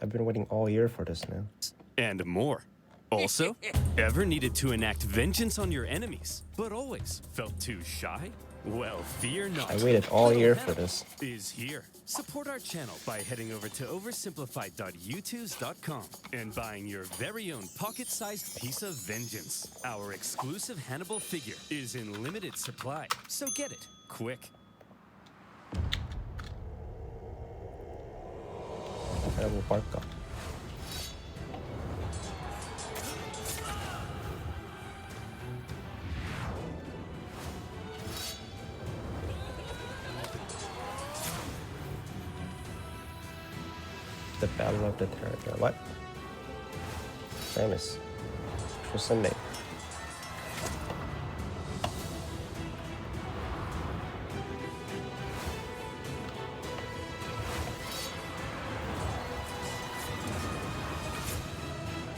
I've been waiting all year for this, man. And more. Also, ever needed to enact vengeance on your enemies, but always felt too shy? Well, fear not. I waited all year for this. Is here. Support our channel by heading over to oversimplified.youtube.com and buying your very own pocket-sized piece of vengeance. Our exclusive Hannibal figure is in limited supply, so get it quick. Hannibal Barca. The Battle of the Territory. What? Famous. For Sunday.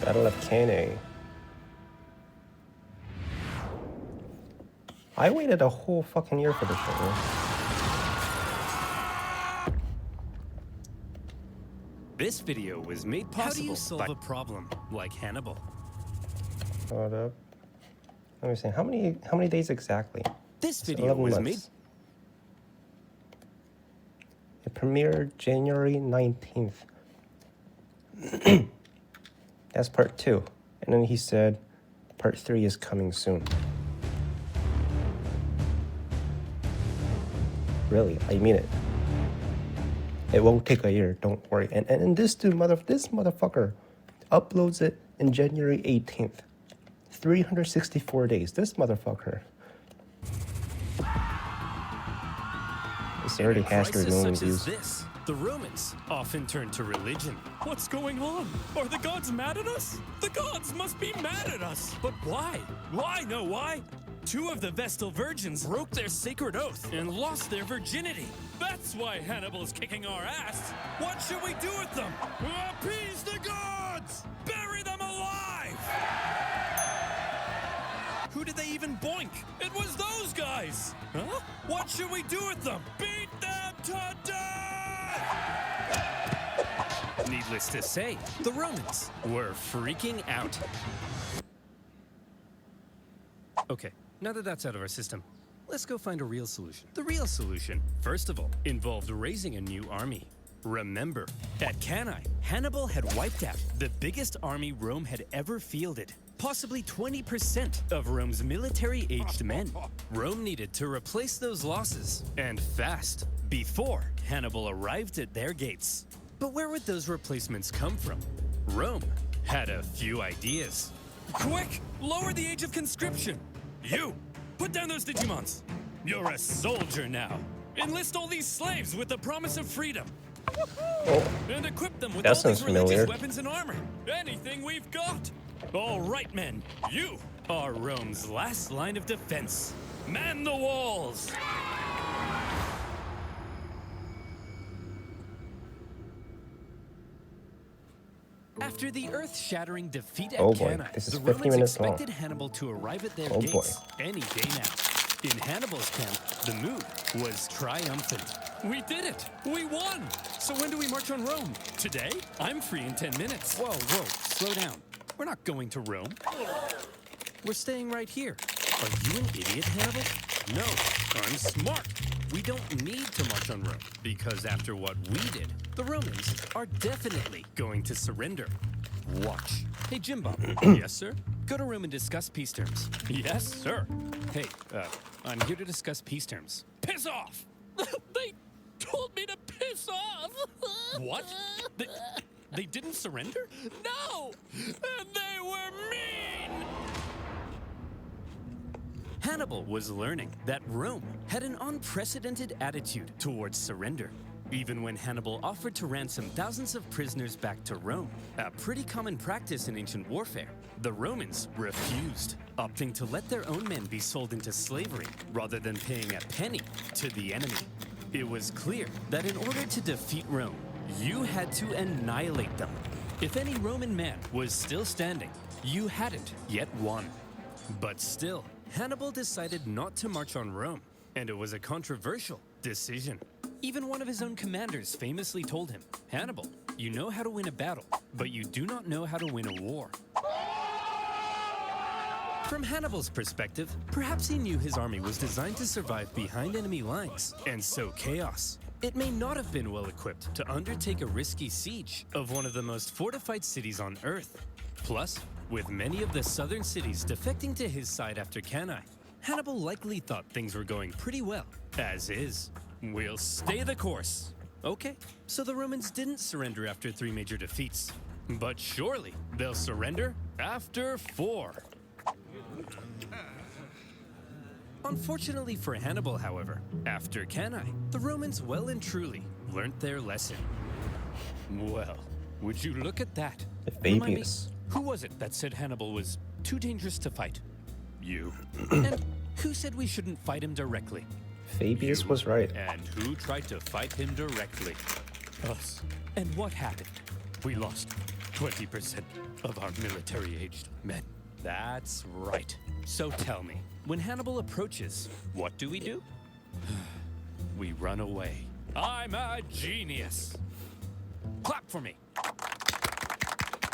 Battle of Cannae. I waited a whole fucking year for this shit, man. This video was made possible. How do you solve a problem like Hannibal? Hold up. Let me see. How many days exactly? This video was made. It premiered January 19th. That's part 2. And then he said part 3 is coming soon. Really, I mean it. It won't take a year, don't worry. And this motherfucker uploads it in January 18th. 364 days. This motherfucker. This already has 3 million views. This, the Romans often turned to religion. What's going on? Are the gods mad at us? The gods must be mad at us. But why? Why? No, why? 2 of the Vestal virgins broke their sacred oath and lost their virginity. That's why Hannibal's kicking our ass. What should we do with them? Appease the gods! Bury them alive! Who did they even boink? It was those guys! Huh? What should we do with them? Beat them to death! Needless to say, the Romans were freaking out. Okay, now that that's out of our system, let's go find a real solution. The real solution, first of all, involved raising a new army. Remember, at Cannae, Hannibal had wiped out the biggest army Rome had ever fielded. Possibly 20% of Rome's military-aged men. Rome needed to replace those losses, and fast, before Hannibal arrived at their gates. But where would those replacements come from? Rome had a few ideas. Quick! Lower the age of conscription! You! Put down those Digimons! You're a soldier now! Enlist all these slaves with the promise of freedom! Oh, and equip them with that all these sounds religious familiar. weapons and armor! Anything we've got! All right, men! You are Rome's last line of defense! Man the walls! After the earth-shattering defeat at Cannae, this is the 50 Romans minutes long. expected Hannibal to arrive at their Oh, gates boy. any day now. In Hannibal's camp, the mood was triumphant. We did it! We won! So when do we march on Rome? Today? I'm free in 10 minutes. Whoa, slow down. We're not going to Rome. We're staying right here. Are you an idiot, Hannibal? No, I'm smart. We don't need to march on Rome, because after what we did, the Romans are definitely going to surrender. Watch. Hey, Jim Bob. Yes, sir? Go to Rome and discuss peace terms. Yes, sir. Hey, I'm here to discuss peace terms. Piss off! They told me to piss off! What? They didn't surrender? No! And they were mean! Hannibal was learning that Rome had an unprecedented attitude towards surrender. Even when Hannibal offered to ransom thousands of prisoners back to Rome, a pretty common practice in ancient warfare, the Romans refused, opting to let their own men be sold into slavery rather than paying a penny to the enemy. It was clear that in order to defeat Rome, you had to annihilate them. If any Roman man was still standing, you hadn't yet won. But still, Hannibal decided not to march on Rome, and it was a controversial decision. Even one of his own commanders famously told him, "Hannibal, You know how to win a battle, but you do not know how to win a war. From Hannibal's perspective, perhaps he knew his army was designed to survive behind enemy lines and sow chaos. It may not have been well equipped to undertake a risky siege of one of the most fortified cities on Earth. Plus, with many of the southern cities defecting to his side after Cannae, Hannibal likely thought things were going pretty well, as is. We'll stay the course. Okay, so the Romans didn't surrender after 3 major defeats. But surely they'll surrender after 4. Unfortunately for Hannibal, however, after Cannae, the Romans well and truly learnt their lesson. Well, would you look at that? Remind me, who was it that said Hannibal was too dangerous to fight? You. And who said we shouldn't fight him directly? Fabius was right. And who tried to fight him directly? Us. And what happened? We lost 20% of our military-aged men. That's right. So tell me, when Hannibal approaches, what do? We run away. I'm a genius. Clap for me.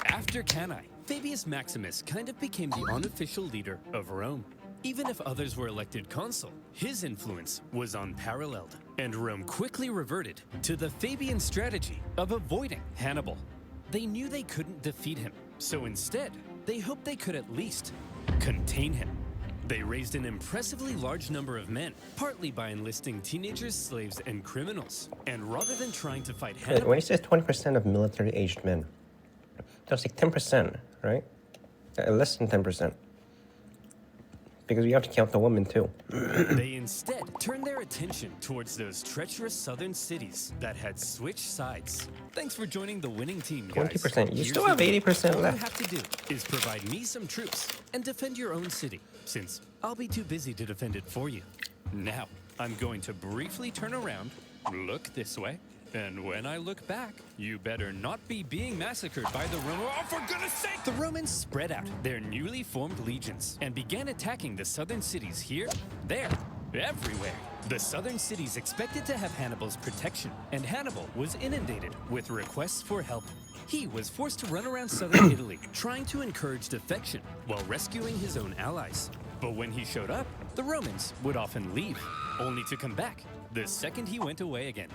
After Cannae, Fabius Maximus kind of became the unofficial leader of Rome. Even if others were elected consul, his influence was unparalleled, and Rome quickly reverted to the Fabian strategy of avoiding Hannibal. They knew they couldn't defeat him, so instead, they hoped they could at least contain him. They raised an impressively large number of men, partly by enlisting teenagers, slaves, and criminals. And rather than trying to fight Hannibal... When he says 20% of military-aged men, that's like 10%, right? Less than 10%. Because we have to count the women too. They instead turned their attention towards those treacherous southern cities that had switched sides. Thanks for joining the winning team, guys. 20%. You still have 80% All left. you have to do is provide me some troops and defend your own city, since I'll be too busy to defend it for you. Now, I'm going to briefly turn around, look this way, and when I look back, you better not be being massacred by the Romans. Oh, for goodness sake! The Romans spread out their newly formed legions and began attacking the southern cities here, there, everywhere. The southern cities expected to have Hannibal's protection, and Hannibal was inundated with requests for help. He was forced to run around southern Italy, trying to encourage defection while rescuing his own allies. But when he showed up, the Romans would often leave, only to come back the second he went away again.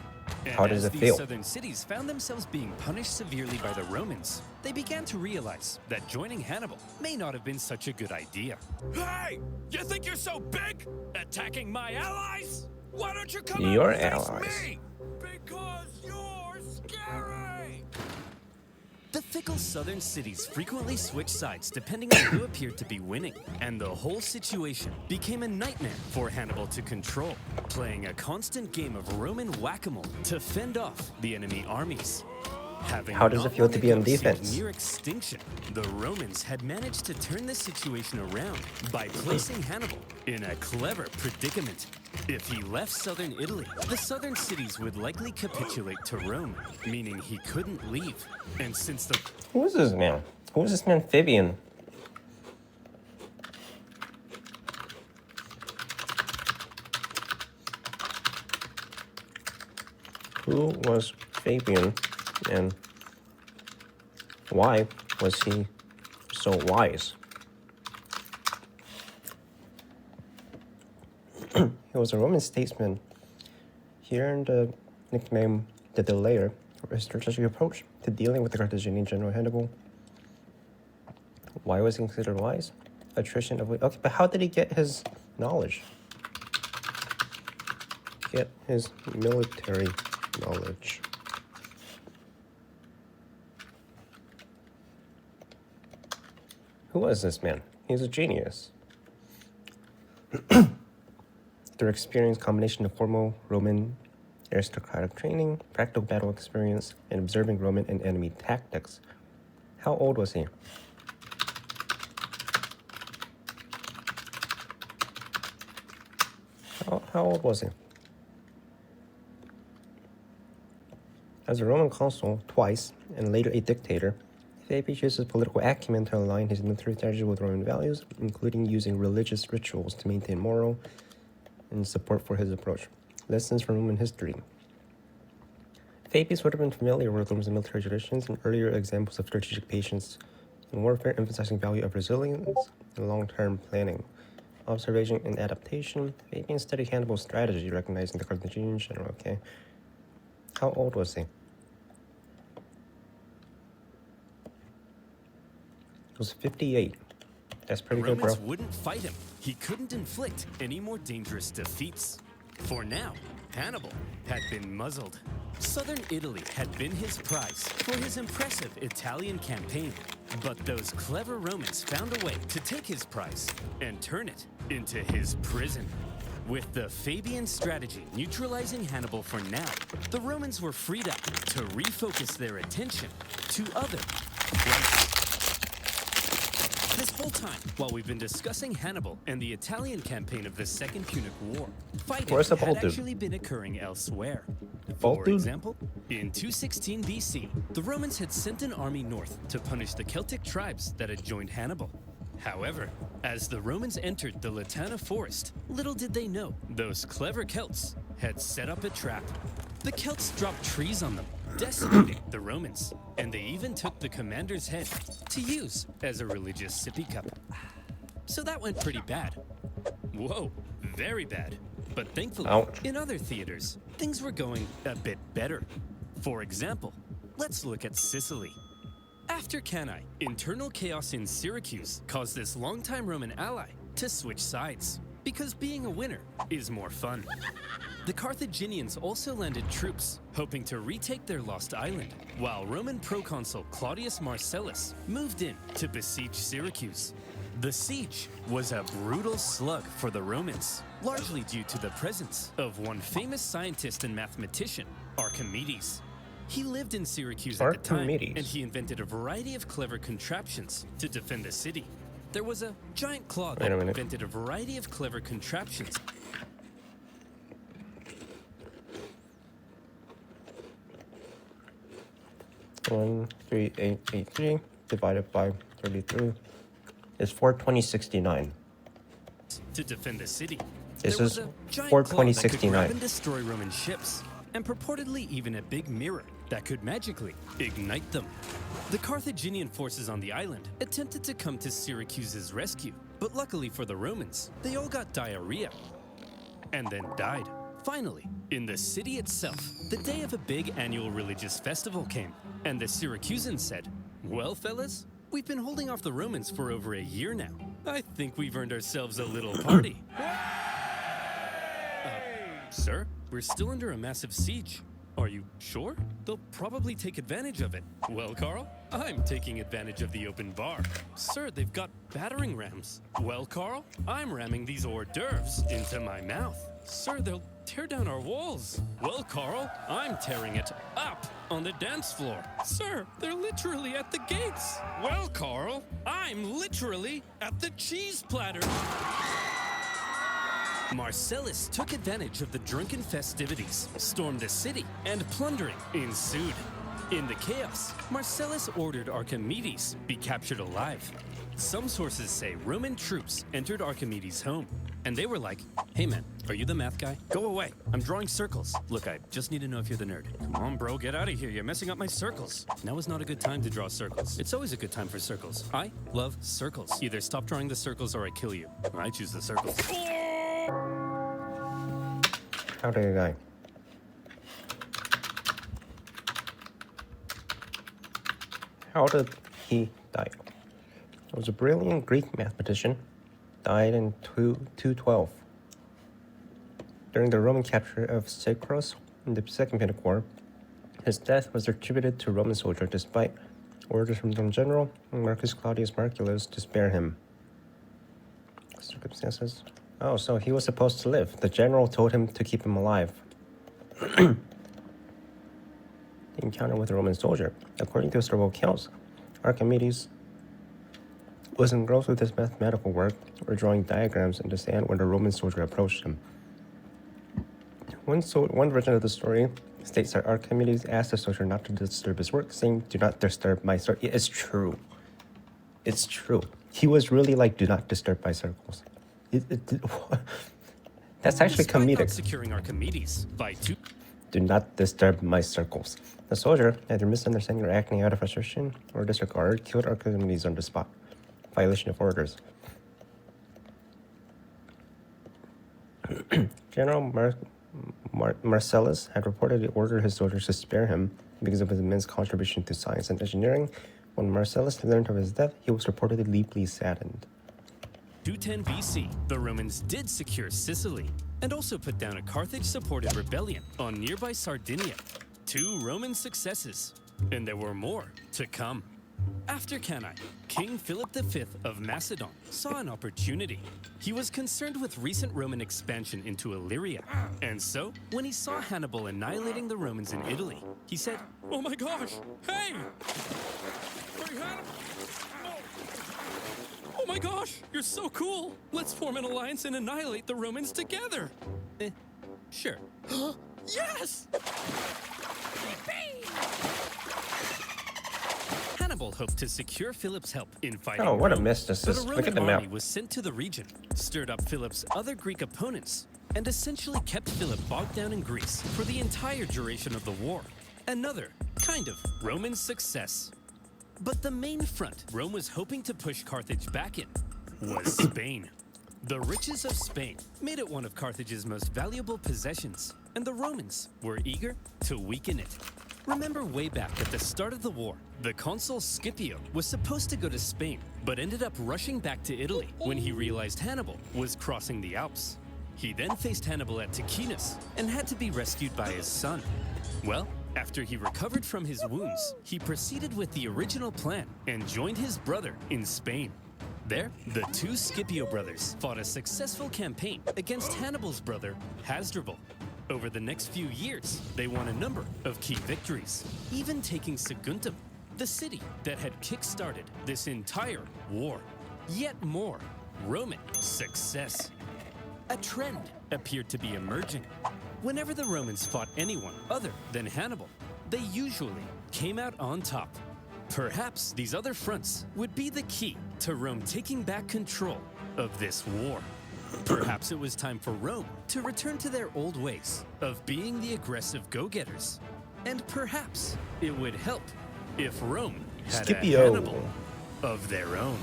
And How does it as feel? these southern cities found themselves being punished severely by the Romans, they began to realize that joining Hannibal may not have been such a good idea. Hey! You think you're so big? Attacking my allies? Why don't you come Your out and face allies. me? Because you're scary! The fickle southern cities frequently switched sides depending on who appeared to be winning, and the whole situation became a nightmare for Hannibal to control, playing a constant game of Roman whack-a-mole to fend off the enemy armies. How does it feel to be on Having not long ago seemed defense? near extinction, the Romans had managed to turn the situation around by placing Hannibal in a clever predicament. If he left southern Italy, the southern cities would likely capitulate to Rome, meaning he couldn't leave. And since the... Who is this man? Who is this man, Fabian? Who was Fabian, and why was he so wise? He was a Roman statesman. He earned the nickname the Delayer for his strategic approach to dealing with the Carthaginian general Hannibal. Why was he considered wise? Attrition of... Okay, but how did he get his knowledge? Get his military knowledge. Who was this man? He's a genius. Their experience, combination of formal Roman aristocratic training, practical battle experience, and observing Roman and enemy tactics. How old was he? How old was he? As a Roman consul twice, and later a dictator, Fabius used his political acumen to align his military strategy with Roman values, including using religious rituals to maintain moral and support for his approach. Lessons from Roman history. Thebes would have been familiar with Rome's military traditions and earlier examples of strategic patience in warfare, emphasizing value of resilience and long-term planning. Observation and adaptation. Fabian studied Hannibal's strategy, recognizing the Carthaginian general. Okay. How old was he? He was 58. That's pretty good, bro. The Romans wouldn't fight him. He couldn't inflict any more dangerous defeats. For now, Hannibal had been muzzled. Southern Italy had been his prize for his impressive Italian campaign. But those clever Romans found a way to take his prize and turn it into his prison. With the Fabian strategy neutralizing Hannibal for now, the Romans were freed up to refocus their attention to other fronts. This whole time, while we've been discussing Hannibal and the Italian campaign of the Second Punic War, fighting had actually been occurring elsewhere. For example, in 216 BC, the Romans had sent an army north to punish the Celtic tribes that had joined Hannibal. However, as the Romans entered the Latana forest, little did they know those clever Celts had set up a trap. The Celts dropped trees on them, decimating the Romans, and they even took the commander's head to use as a religious sippy cup. So that went pretty bad. Whoa, very bad. But thankfully, in other theaters, things were going a bit better. For example, let's look at Sicily. After Cannae, internal chaos in Syracuse caused this longtime Roman ally to switch sides, because being a winner is more fun. The Carthaginians also landed troops, hoping to retake their lost island, while Roman proconsul Claudius Marcellus moved in to besiege Syracuse. The siege was a brutal slug for the Romans, largely due to the presence of one famous scientist and mathematician, Archimedes. He lived in Syracuse at the time, and he invented a variety of clever contraptions to defend the city. There was a giant claw that invented a variety of clever contraptions. 13883 divided by 33 is 42069. To defend the city. This is 42069. And destroy Roman ships, and purportedly even a big mirror that could magically ignite them. The Carthaginian forces on the island attempted to come to Syracuse's rescue, but luckily for the Romans, they all got diarrhea and then died. Finally, in the city itself, the day of a big annual religious festival came, and the Syracusans said, "Well, fellas, we've been holding off the Romans for over a year now. I think we've earned ourselves a little party." Sir, we're still under a massive siege. Are you sure? They'll probably take advantage of it. Well, Carl, I'm taking advantage of the open bar. Sir, they've got battering rams. Well, Carl, I'm ramming these hors d'oeuvres into my mouth. Sir, they'll tear down our walls. Well, Carl, I'm tearing it up on the dance floor. Sir, they're literally at the gates. Well, Carl, I'm literally at the cheese platter. Marcellus took advantage of the drunken festivities, stormed the city, and plundering ensued. In the chaos, Marcellus ordered Archimedes be captured alive. Some sources say Roman troops entered Archimedes' home, and they were like, "Hey man, are you the math guy? Go away, I'm drawing circles. Look, I just need to know if you're the nerd. Come on bro, get out of here, you're messing up my circles." Now is not a good time to draw circles. It's always a good time for circles. I love circles. Either stop drawing the circles or I kill you. I choose the circles. How did he die? How did he die? He was a brilliant Greek mathematician. Died in 212. During the Roman capture of Sicros in the Second Punic War, his death was attributed to Roman soldier despite orders from the general Marcus Claudius Marcellus to spare him. Circumstances. Oh, so he was supposed to live. The general told him to keep him alive. The encounter with a Roman soldier. According to historical accounts, Archimedes was engrossed with his mathematical work or drawing diagrams in the sand when the Roman soldier approached him. One version of the story states that Archimedes asked the soldier not to disturb his work, saying, "Do not disturb my circle." It's true. It's true. He was really like, "Do not disturb my circles." That's actually comedic. Securing Archimedes by Do not disturb my circles. The soldier, either misunderstanding or acting out of frustration or disregard, killed Archimedes on the spot. Violation of orders. General Marcellus had reportedly ordered his soldiers to spare him because of his immense contribution to science and engineering. When Marcellus learned of his death, he was reportedly deeply saddened. 210 BC, the Romans did secure Sicily and also put down a Carthage-supported rebellion on nearby Sardinia. 2 Roman successes, and there were more to come. After Cannae, King Philip V of Macedon saw an opportunity. He was concerned with recent Roman expansion into Illyria, and so, when he saw Hannibal annihilating the Romans in Italy, he said, "Oh my gosh, hey! Hey, Hannibal! Oh my gosh, you're so cool! Let's form an alliance and annihilate the Romans together!" Sure. Yes! Hannibal hoped to secure Philip's help in fighting Oh, what a Rome, miss this but is. a Look at Roman the army map. was sent to the region, stirred up Philip's other Greek opponents, and essentially kept Philip bogged down in Greece for the entire duration of the war. Another kind of Roman success. But the main front Rome was hoping to push Carthage back in was Spain. The riches of Spain made it one of Carthage's most valuable possessions, and the Romans were eager to weaken it. Remember way back at the start of the war, the consul Scipio was supposed to go to Spain, but ended up rushing back to Italy when he realized Hannibal was crossing the Alps. He then faced Hannibal at Ticinus and had to be rescued by his son. Well, after he recovered from his wounds, he proceeded with the original plan and joined his brother in Spain. There, the 2 Scipio brothers fought a successful campaign against Hannibal's brother, Hasdrubal. Over the next few years, they won a number of key victories, even taking Saguntum, the city that had kick-started this entire war. Yet more Roman success. A trend appeared to be emerging. Whenever the Romans fought anyone other than Hannibal, they usually came out on top. Perhaps these other fronts would be the key to Rome taking back control of this war. Perhaps it was time for Rome to return to their old ways of being the aggressive go-getters. And perhaps it would help if Rome had Scipio. a Hannibal of their own.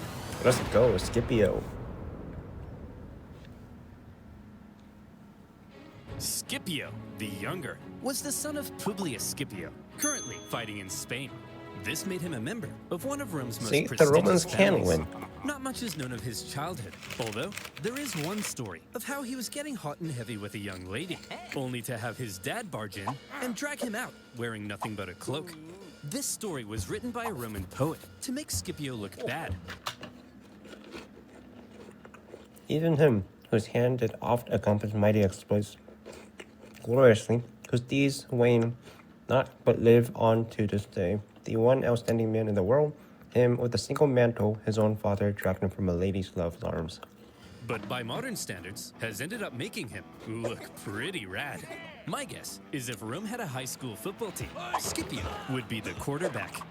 Let's go, Scipio. Scipio, the younger, was the son of Publius Scipio, currently fighting in Spain. This made him a member of one of Rome's most See, the prestigious Romans can families. win. Not much is known of his childhood, although there is one story of how he was getting hot and heavy with a young lady, only to have his dad barge in and drag him out wearing nothing but a cloak. This story was written by a Roman poet to make Scipio look bad. Even him, whose hand did oft accomplish mighty exploits gloriously, whose deeds wane not but live on to this day, the one outstanding man in the world, him with a single mantle his own father dragged him from a lady's loved arms. But by modern standards, has ended up making him look pretty rad. My guess is if Rome had a high school football team, Scipio would be the quarterback.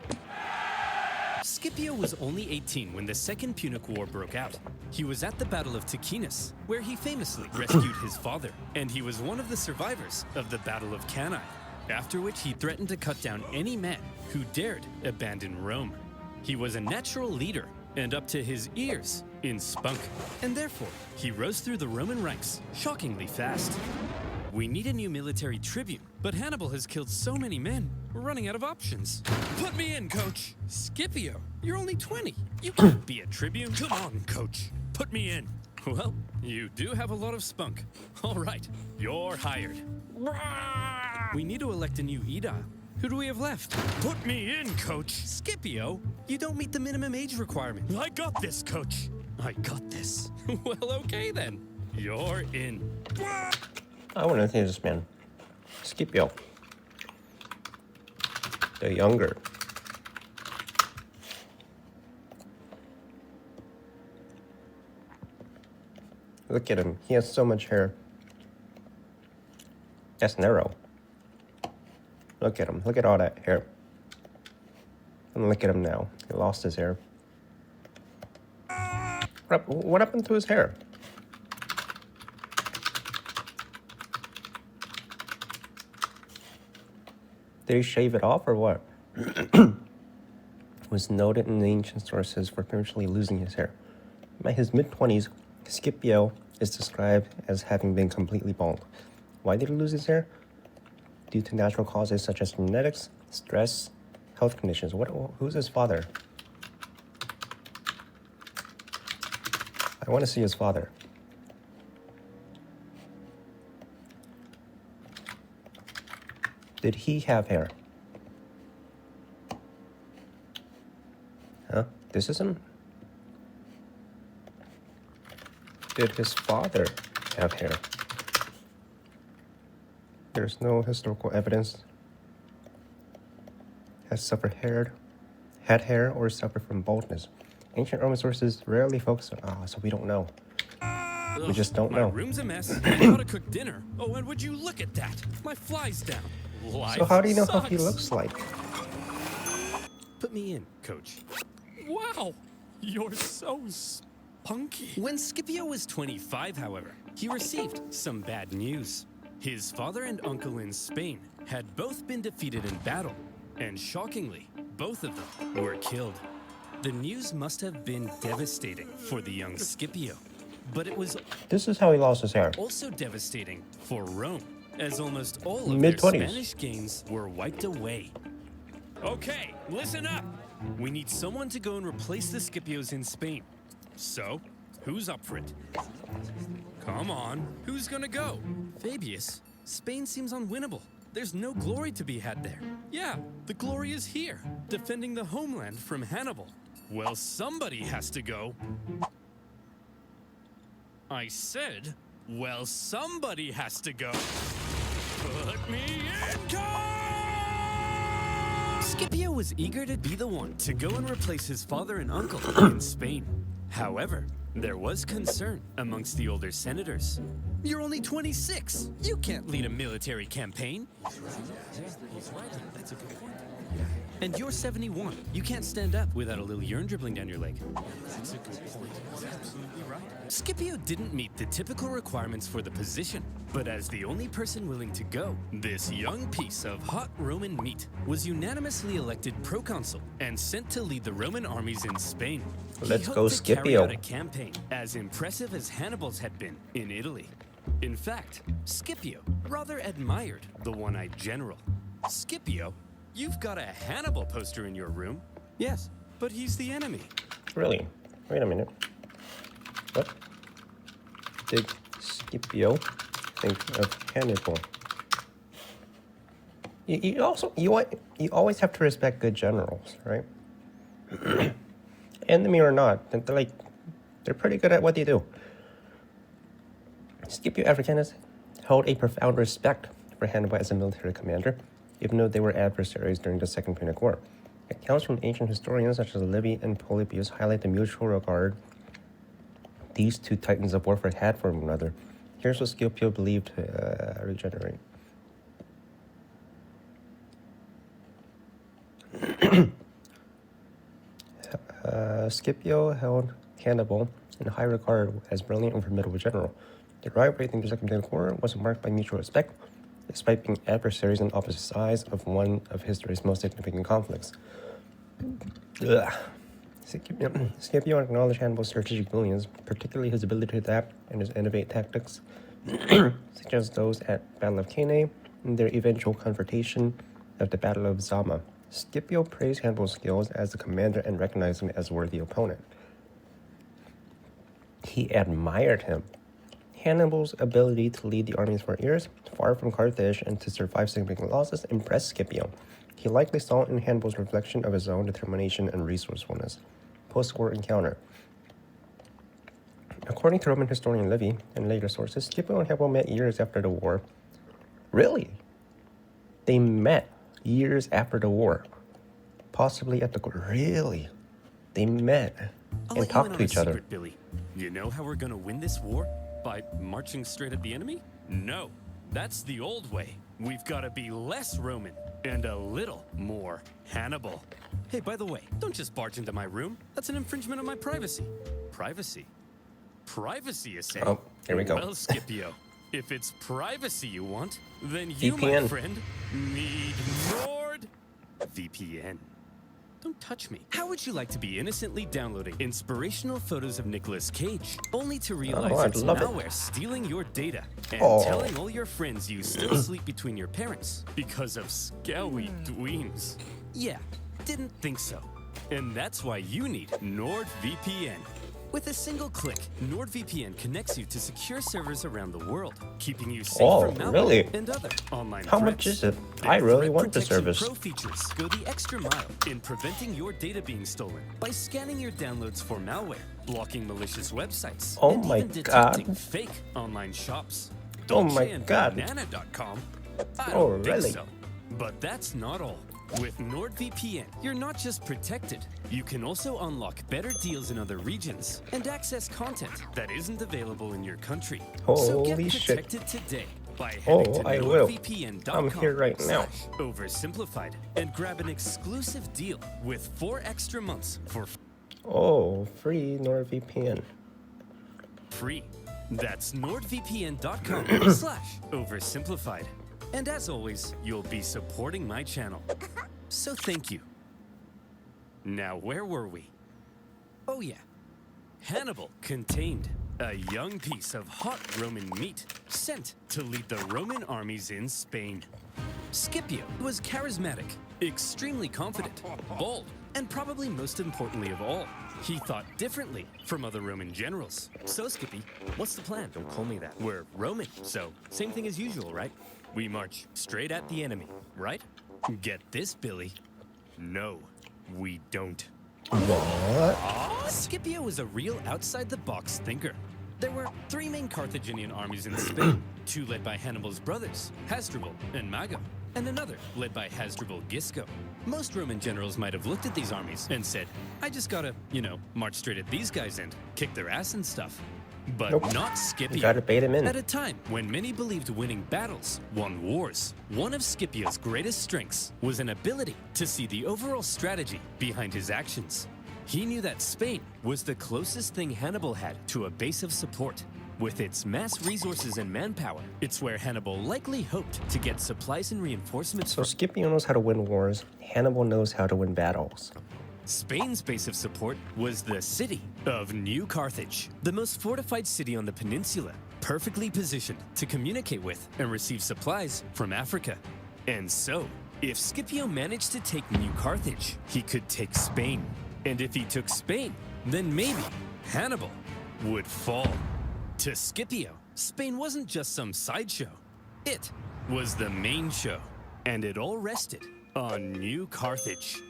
Scipio was only 18 when the Second Punic War broke out. He was at the Battle of Ticinus, where he famously rescued his father, and he was one of the survivors of the Battle of Cannae, after which he threatened to cut down any man who dared abandon Rome. He was a natural leader and up to his ears in spunk, and therefore he rose through the Roman ranks shockingly fast. We need a new military tribune, but Hannibal has killed so many men, we're running out of options. Put me in, coach! Scipio, you're only 20. You can't be a tribune. Come on, coach. Put me in. Well, you do have a lot of spunk. All right, you're hired. We need to elect a new aedile. Who do we have left? Put me in, coach. Scipio, you don't meet the minimum age requirement. I got this, coach. I got this. Well, okay then. You're in. I want to see this man. Scipio. The younger. Look at him. He has so much hair. That's narrow. Look at him. Look at all that hair. And look at him now. He lost his hair. What happened to his hair? Did he shave it off or what? Was noted in the ancient sources for prematurely losing his hair. By his mid-20s, Scipio is described as having been completely bald. Why did he lose his hair? Due to natural causes such as genetics, stress, health conditions. Who's his father? I want to see his father. Did he have hair? Huh? This is him? Did his father have hair? There's no historical evidence. Had hair, or suffered from baldness. Ancient Roman sources rarely focus on. So we don't know. We just don't know. My room's a mess. I know how to cook dinner. Oh, and would you look at that? My fly's down. So how do you know how he looks like? Put me in, coach. Wow, you're so spunky. When Scipio was 25, however, he received some bad news. His father and uncle in Spain had both been defeated in battle, and shockingly, both of them were killed. The news must have been devastating for the young Scipio, but it was This is how he lost his hair. also devastating for Rome, as almost all of their Mid-20s. Spanish gains were wiped away. Okay, listen up. We need someone to go and replace the Scipios in Spain. So, who's up for it? Come on, who's gonna go? Fabius, Spain seems unwinnable. There's no glory to be had there. Yeah, the glory is here, defending the homeland from Hannibal. Well, somebody has to go. I said, well, somebody has to go. Put me in, coach! Scipio was eager to be the one to go and replace his father and uncle in Spain. However, there was concern amongst the older senators. You're only 26. You can't lead a military campaign. That's a good point. And you're 71. You can't stand up without a little urine dribbling down your leg. That's a good point. You're absolutely right. Scipio didn't meet the typical requirements for the position, but as the only person willing to go, this young piece of hot Roman meat was unanimously elected proconsul and sent to lead the Roman armies in Spain. Let's He go, hoped to carry Scipio. out a campaign as impressive as Hannibal's had been in Italy. In fact, Scipio rather admired the one-eyed general. Scipio, you've got a Hannibal poster in your room. Yes, but he's the enemy. Really? Wait a minute. What did Scipio think of Hannibal? You always have to respect good generals, right? Enemy or not, they're pretty good at what they do. Scipio Africanus held a profound respect for Hannibal as a military commander, even though they were adversaries during the Second Punic War. Accounts from ancient historians such as Livy and Polybius highlight the mutual regard these two titans of warfare had for one another. Here's what Scipio believed to regenerate. Scipio held Hannibal in high regard as brilliant and formidable general. The rivalry in the Second Punic War was marked by mutual respect, despite being adversaries on opposite sides of one of history's most significant conflicts. Scipio acknowledged Hannibal's strategic brilliance, particularly his ability to adapt and his innovative tactics, such as those at Battle of Cannae and their eventual confrontation at the Battle of Zama. Scipio praised Hannibal's skills as a commander and recognized him as a worthy opponent. He admired him. Hannibal's ability to lead the armies for years, far from Carthage, and to survive significant losses impressed Scipio. He likely saw in Hannibal's reflection of his own determination and resourcefulness. Post-war encounter. According to Roman historian Livy and later sources, Scipio and Hannibal met years after the war. Really? They met years after the war. Possibly at the... Really? They met and talked to each other. Billy. You know how we're gonna win this war? By marching straight at the enemy? No, that's the old way. We've got to be less Roman and a little more Hannibal. Hey, by the way, don't just barge into my room. That's an infringement of my privacy. Privacy? Privacy, you say? Oh, here we go. Well, Scipio, if it's privacy you want, then you, VPN. my friend, need more NordVPN. Don't touch me. How would you like to be innocently downloading inspirational photos of Nicolas Cage, only to realize I'd it's love it. malware stealing your data and Oh. telling all your friends you still sleep between your parents because of scowy dweens? Yeah, didn't think so. And that's why you need NordVPN. With a single click, NordVPN connects you to secure servers around the world, keeping you safe Oh, from malware really? and other online How threats. much is it? Their I really Threat want the Protection service. Pro features go the extra mile in preventing your data being stolen by scanning your downloads for malware, blocking malicious websites, Oh and my even detecting God. fake online shops. Oh my Dolce and God. Banana.com? I Oh, don't think really? so. But that's not all. With NordVPN, you're not just protected, you can also unlock better deals in other regions and access content that isn't available in your country. So get Holy shit. protected today by Oh, heading to I will. NordVPN.com. I'm here right now. /Oversimplified and grab an exclusive deal with 4 extra months for Oh, free NordVPN. free. That's NordVPN.com /Oversimplified. And as always, you'll be supporting my channel. So thank you. Now, where were we? Oh yeah. Hannibal contained a young piece of hot Roman meat sent to lead the Roman armies in Spain. Scipio was charismatic, extremely confident, bold, and probably most importantly of all, he thought differently from other Roman generals. So, Skippy, what's the plan? Don't call me that. We're Roman, so same thing as usual, right? We march straight at the enemy, right? Get this, Billy. No, we don't. What? Scipio was a real outside-the-box thinker. There were 3 main Carthaginian armies in Spain, 2 led by Hannibal's brothers, Hasdrubal and Mago, and another led by Hasdrubal Gisco. Most Roman generals might have looked at these armies and said, I just gotta, march straight at these guys and kick their ass and stuff. But Nope. not Scipio. You gotta bait him in. At a time when many believed winning battles won wars, one of Scipio's greatest strengths was an ability to see the overall strategy behind his actions. He knew that Spain was the closest thing Hannibal had to a base of support. With its mass resources and manpower, it's where Hannibal likely hoped to get supplies and reinforcements So from. Scipio knows how to win wars. Hannibal knows how to win battles. Spain's base of support was the city of New Carthage, the most fortified city on the peninsula, perfectly positioned to communicate with and receive supplies from Africa. And so, if Scipio managed to take New Carthage, he could take Spain. And if he took Spain, then maybe Hannibal would fall. To Scipio, Spain wasn't just some sideshow. It was the main show, and it all rested on New Carthage.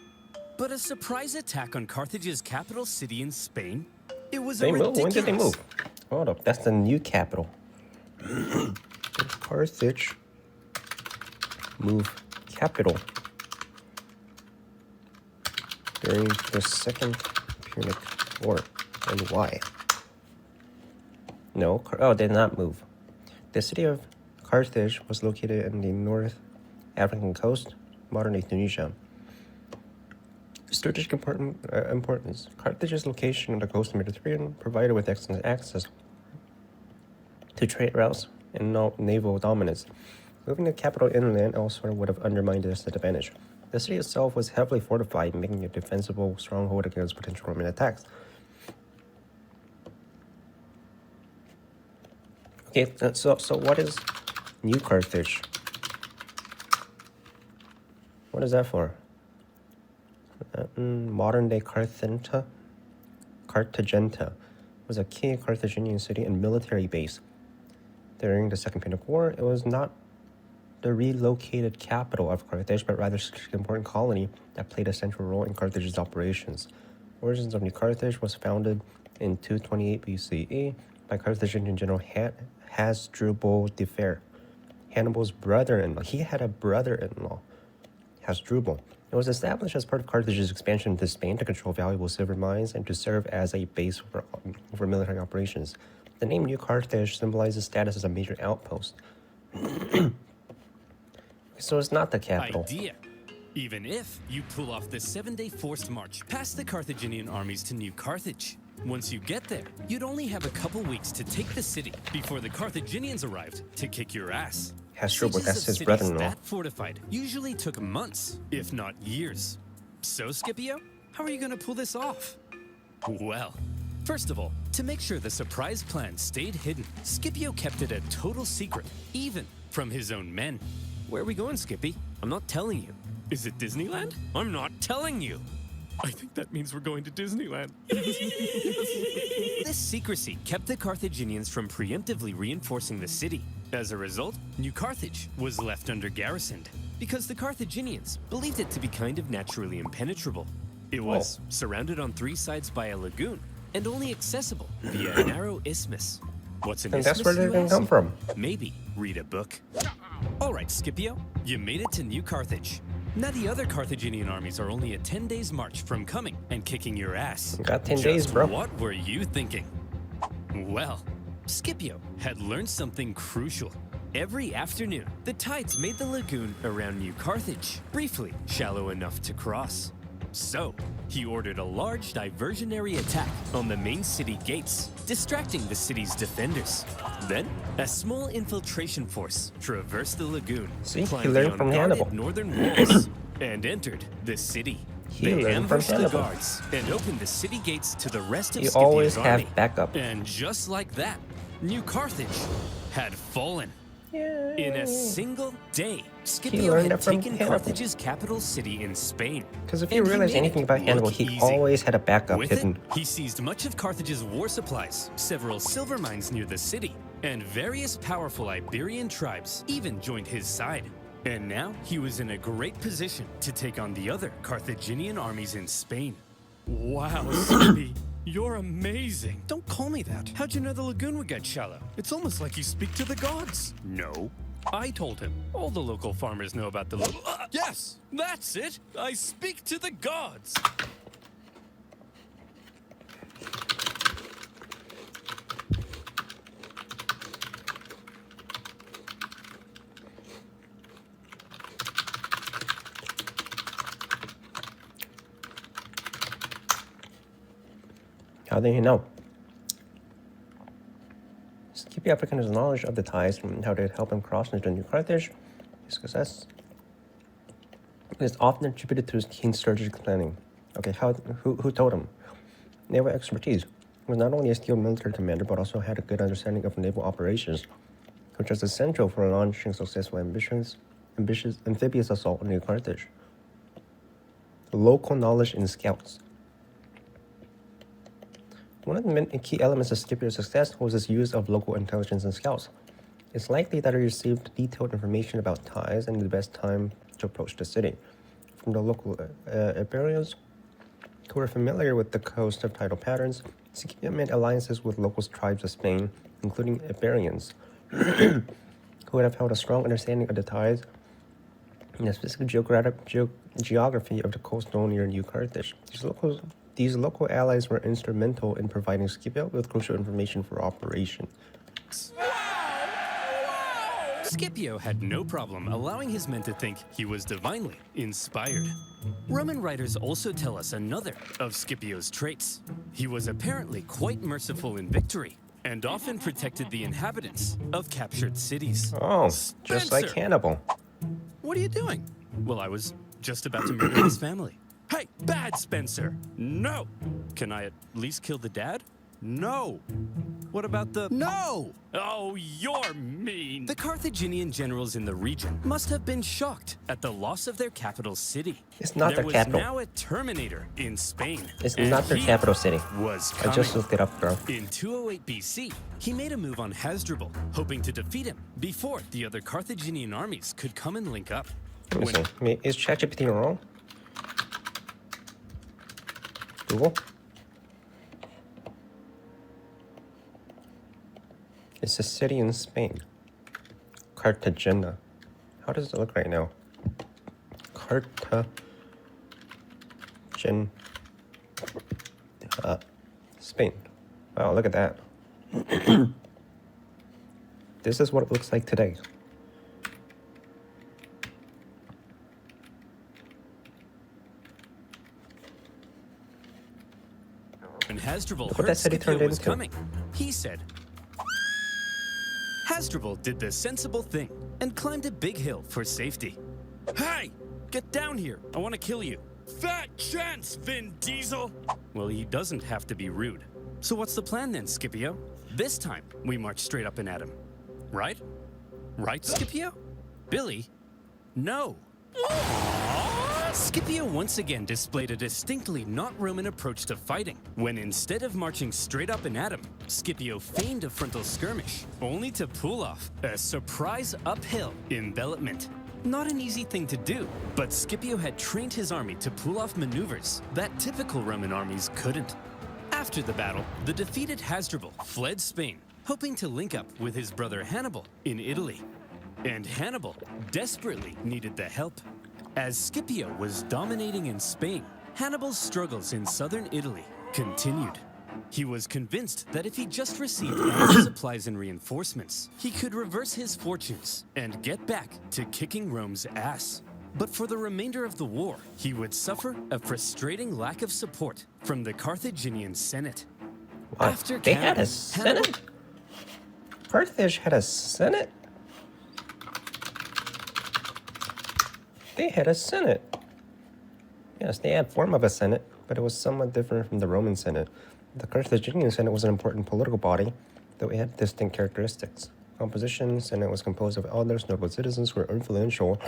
But a surprise attack on Carthage's capital city in Spain? It was They a move? When did they ridiculous. move? Hold up, that's the new capital. Carthage. Move capital. During the Second Punic War. And why? No, they did not move. The city of Carthage was located in the North African coast, modern-day Tunisia. Strategic importance. Carthage's location on the coast of the Mediterranean provided with excellent access to trade routes and naval dominance. Moving the capital inland elsewhere would have undermined this advantage. The city itself was heavily fortified, making it a defensible stronghold against potential Roman attacks. Okay, so what is New Carthage? What is that for? Modern-day Carthagenta was a key Carthaginian city and military base. During the Second Punic War, it was not the relocated capital of Carthage, but rather an important colony that played a central role in Carthage's operations. Origins of New Carthage was founded in 228 BCE by Carthaginian general Hasdrubal the Fair, Hannibal's brother-in-law. He had a brother-in-law, Hasdrubal. It was established as part of Carthage's expansion into Spain to control valuable silver mines and to serve as a base for military operations. The name New Carthage symbolizes status as a major outpost. So it's not the capital. Idea. Even if you pull off the 7-day forced march past the Carthaginian armies to New Carthage. Once you get there, you'd only have a couple weeks to take the city before the Carthaginians arrived to kick your ass. Hasdrubal, that's his cities brother-in-law. that fortified usually took months, if not years. So, Scipio, how are you going to pull this off? Well, first of all, to make sure the surprise plan stayed hidden, Scipio kept it a total secret, even from his own men. Where are we going, Skippy? I'm not telling you. Is it Disneyland? I'm not telling you. I think that means we're going to Disneyland. This secrecy kept the Carthaginians from preemptively reinforcing the city. As a result, New Carthage was left under-garrisoned because the Carthaginians believed it to be kind of naturally impenetrable. It was surrounded on 3 sides by a lagoon and only accessible via a narrow isthmus. What's an And isthmus, that's where they're you gonna ask? come from. Maybe read a book. All right, Scipio, you made it to New Carthage. Now the other Carthaginian armies are only a 10 days march from coming and kicking your ass. Got 10 Just days, bro. What were you thinking? Well, Scipio had learned something crucial. Every afternoon, the tides made the lagoon around New Carthage briefly shallow enough to cross. So, he ordered a large diversionary attack on the main city gates, distracting the city's defenders. Then, a small infiltration force traversed the lagoon, See, he climbed learned the from unguarded Hannibal. northern walls, and entered the city. He They learned from ambushed the Hannibal. guards and opened the city gates to the rest of You Scipio's always army. have backup. And just like that, New Carthage had fallen. In a single day, Scipio learned had it from taken Hannibal. Carthage's capital city in Spain. Because if you And he realize made anything it about Hannibal, look he easy. always had a backup With hidden. it, he seized much of Carthage's war supplies, several silver mines near the city, and various powerful Iberian tribes even joined his side. And now he was in a great position to take on the other Carthaginian armies in Spain. Wow, Skippy, you're amazing. Don't call me that. How'd you know the lagoon would get shallow? It's almost like you speak to the gods. No. I told him. All the local farmers know about the yes, that's it. I speak to the gods. How do you know? Scipio Africanus' knowledge of the ties and how they help him cross into New Carthage, his success, is often attributed to his keen strategic planning. Okay, who told him? Naval expertise. He was not only a skilled military commander, but also had a good understanding of naval operations, which was essential for launching successful ambitious amphibious assault on New Carthage. Local knowledge in scouts. One of the key elements of Scipio's success was his use of local intelligence and scouts. It's likely that he received detailed information about ties and the best time to approach the city from the local Iberians who were familiar with the coast of tidal patterns. Scipio made alliances with local tribes of Spain, including Iberians, who would have held a strong understanding of the tides and the specific geography of the coastal near New Carthage. These local allies were instrumental in providing Scipio with crucial information for operation. Scipio had no problem allowing his men to think he was divinely inspired. Roman writers also tell us another of Scipio's traits. He was apparently quite merciful in victory and often protected the inhabitants of captured cities. Oh, just like Spencer! Hannibal. What are you doing? Well, I was just about to murder his family. Hey, bad Spencer! No! Can I at least kill the dad? No! What about the... No! Oh, you're mean! The Carthaginian generals in the region must have been shocked at the loss of their capital city. It's not their capital. There was now a Terminator in Spain. It's and not their he capital city. Was I just coming. looked it up, bro. In 208 BC, he made a move on Hasdrubal, hoping to defeat him before the other Carthaginian armies could come and link up. Let me see. I mean, is ChatGPT wrong? Google? It's a city in Spain. Cartagena. How does it look right now? Spain. Wow, look at that. This is what it looks like today. When Hasdrubal What heard that city Scipio turned was into. coming, he said, Hasdrubal did the sensible thing and climbed a big hill for safety. Hey! Get down here! I want to kill you. Fat chance, Vin Diesel! Well, he doesn't have to be rude. So what's the plan then, Scipio? This time, we march straight up and at him. Right? Right, Scipio? Billy? No. Scipio once again displayed a distinctly not Roman approach to fighting, when instead of marching straight up and at him, Scipio feigned a frontal skirmish, only to pull off a surprise uphill envelopment. Not an easy thing to do, but Scipio had trained his army to pull off maneuvers that typical Roman armies couldn't. After the battle, the defeated Hasdrubal fled Spain, hoping to link up with his brother Hannibal in Italy. And Hannibal desperately needed the help. As Scipio was dominating in Spain, Hannibal's struggles in southern Italy continued. He was convinced that if he just received ample supplies and reinforcements, he could reverse his fortunes and get back to kicking Rome's ass. But for the remainder of the war, he would suffer a frustrating lack of support from the Carthaginian Senate. What? After They had a Hannibal- senate? Carthage had a senate? They had a senate. Yes, they had form of a senate, but it was somewhat different from the Roman Senate. The Carthaginian Senate was an important political body, though it had distinct characteristics. Composition: Senate was composed of elders, noble citizens who were influential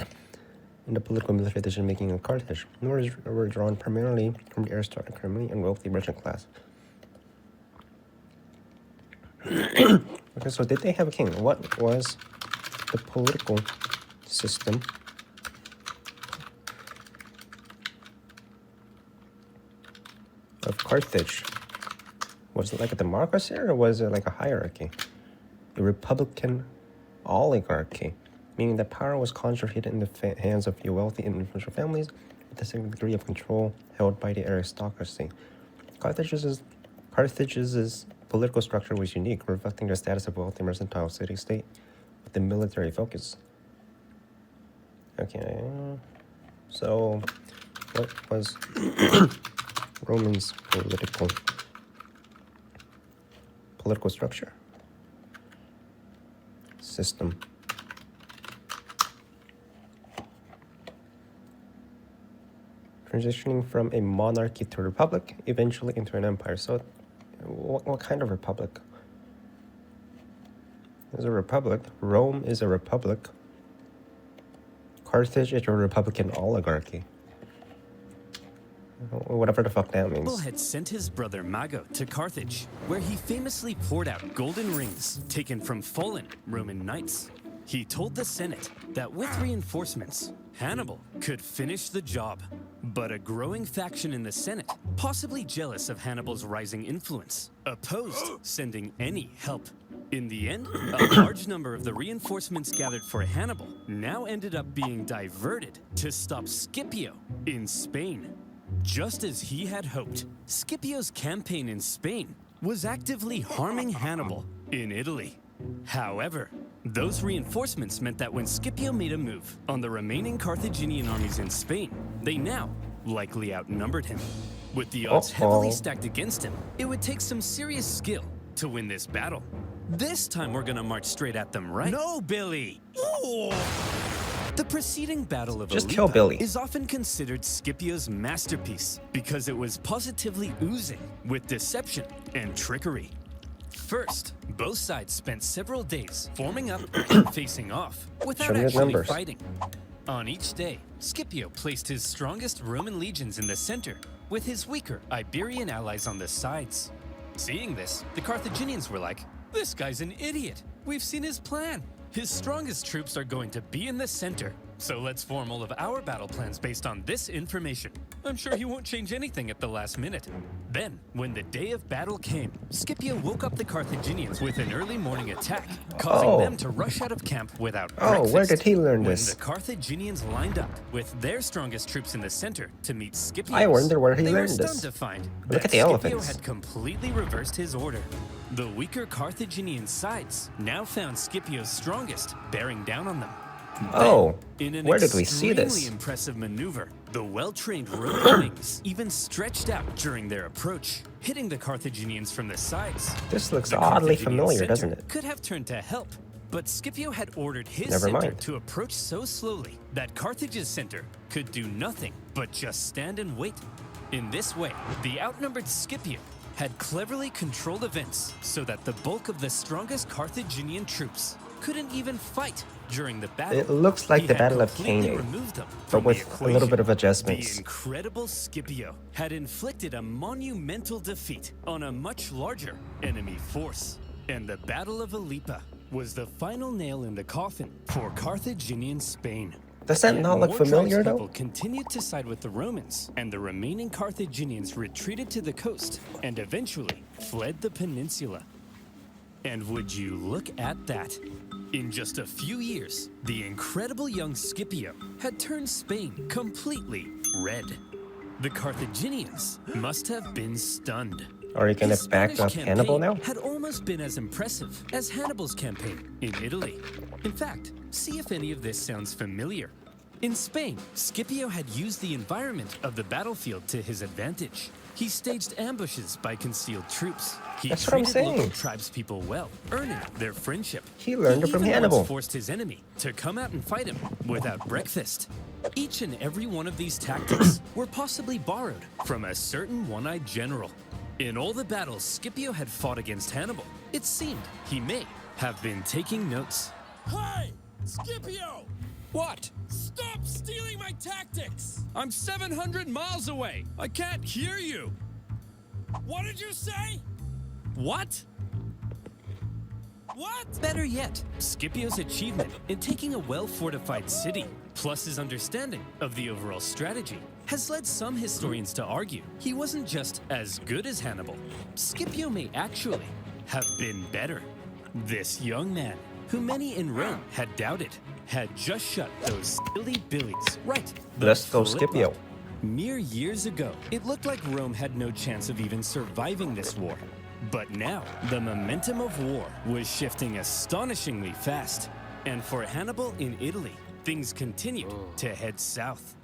in the political and military decision-making of Carthage. Numbers were drawn primarily from the aristocratic and wealthy merchant class. Okay, so did they have a king? What was the political system of Carthage? Was it like a democracy or was it like a hierarchy? A republican oligarchy, meaning that power was concentrated in the hands of few wealthy and influential families with a certain degree of control held by the aristocracy. Carthage's political structure was unique, reflecting the status of wealthy mercantile city-state with a military focus. Okay, so what was Romans' political structure? System. Transitioning from a monarchy to a republic, eventually into an empire. So, what kind of republic? There's a republic. Rome is a republic. Carthage is a republican oligarchy. Whatever the fuck that means. Hannibal had sent his brother Mago to Carthage, where he famously poured out golden rings taken from fallen Roman knights. He told the Senate that with reinforcements, Hannibal could finish the job. But a growing faction in the Senate, possibly jealous of Hannibal's rising influence, opposed sending any help. In the end, a large number of the reinforcements gathered for Hannibal now ended up being diverted to stop Scipio in Spain. Just as he had hoped, Scipio's campaign in Spain was actively harming Hannibal in Italy. However, those reinforcements meant that when Scipio made a move on the remaining Carthaginian armies in Spain, they now likely outnumbered him. With the odds heavily stacked against him, it would take some serious skill to win this battle. This time we're gonna march straight at them, right? No, Billy! Ooh. The preceding Battle of Just Olipa kill Billy. is often considered Scipio's masterpiece because it was positively oozing with deception and trickery. First, both sides spent several days forming up and facing off without actually fighting. On each day, Scipio placed his strongest Roman legions in the center with his weaker Iberian allies on the sides. Seeing this, the Carthaginians were like, "This guy's an idiot. We've seen his plan. His strongest troops are going to be in the center. So let's form all of our battle plans based on this information. I'm sure he won't change anything at the last minute." Then, when the day of battle came, Scipio woke up the Carthaginians with an early morning attack, causing them to rush out of camp without breakfast. Where did he learn this? When the Carthaginians lined up with their strongest troops in the center to meet Scipio's, I wonder where he they learned were this. stunned to find Look that at the Scipio elephants. had completely reversed his order. The weaker Carthaginian sides now found Scipio's strongest bearing down on them. In an where did we see this? extremely impressive maneuver, the well-trained Roman wings even stretched out during their approach, hitting the Carthaginians from the sides. This looks The oddly Carthaginian familiar, center doesn't it? could have turned to help, But Scipio had ordered his Never center mind. to approach so slowly that Carthage's center could do nothing but just stand and wait. In this way, the outnumbered Scipio had cleverly controlled events so that the bulk of the strongest Carthaginian troops couldn't even fight during the battle. It looks like He the had Battle of completely Cannae, removed them but from the with a little bit of equation. adjustments. The incredible Scipio had inflicted a monumental defeat on a much larger enemy force. And the Battle of Ilipa was the final nail in the coffin for Carthaginian Spain. Does that Yet not look more familiar, tribespeople though? continued to side with the Romans, and the remaining Carthaginians retreated to the coast and eventually fled the peninsula. And would you look at that? In just a few years, the incredible young Scipio had turned Spain completely red. The Carthaginians must have been stunned. Are you gonna His back Spanish up Hannibal now? campaign had almost been as impressive as Hannibal's campaign in Italy. In fact, see if any of this sounds familiar. In Spain, Scipio had used the environment of the battlefield to his advantage. He staged ambushes by concealed troops. He That's what I'm treated local saying. tribespeople well, earning their friendship. He learned it from even Hannibal. once forced his enemy to come out and fight him without breakfast. Each and every one of these tactics were possibly borrowed from a certain one-eyed general. In all the battles Scipio had fought against Hannibal, it seemed he may have been taking notes. Hey! Scipio! What? Stop stealing my tactics! I'm 700 miles away. I can't hear you. What did you say? What? What? Better yet, Scipio's achievement in taking a well-fortified city, plus his understanding of the overall strategy, has led some historians to argue he wasn't just as good as Hannibal. Scipio may actually have been better. This young man, who many in Rome had doubted, had just shut those silly billies right. the Let's go flip Scipio. up. Mere years ago, it looked like Rome had no chance of even surviving this war. But now, the momentum of war was shifting astonishingly fast. And for Hannibal in Italy, things continued to head south.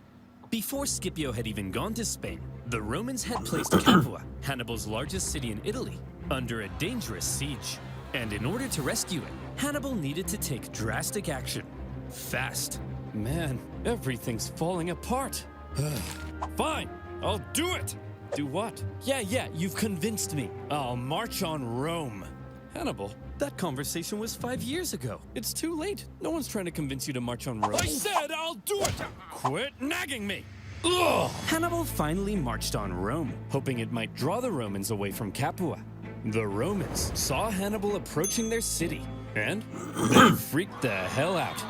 Before Scipio had even gone to Spain, the Romans had placed Capua, Hannibal's largest city in Italy, under a dangerous siege. And in order to rescue it, Hannibal needed to take drastic action. Fast. Man, everything's falling apart. Fine, I'll do it. Do what? Yeah, you've convinced me. I'll march on Rome. Hannibal, that conversation was 5 years ago. It's too late. No one's trying to convince you to march on Rome. I said I'll do it! Quit nagging me! Ugh. Hannibal finally marched on Rome, hoping it might draw the Romans away from Capua. The Romans saw Hannibal approaching their city, and they freaked the hell out.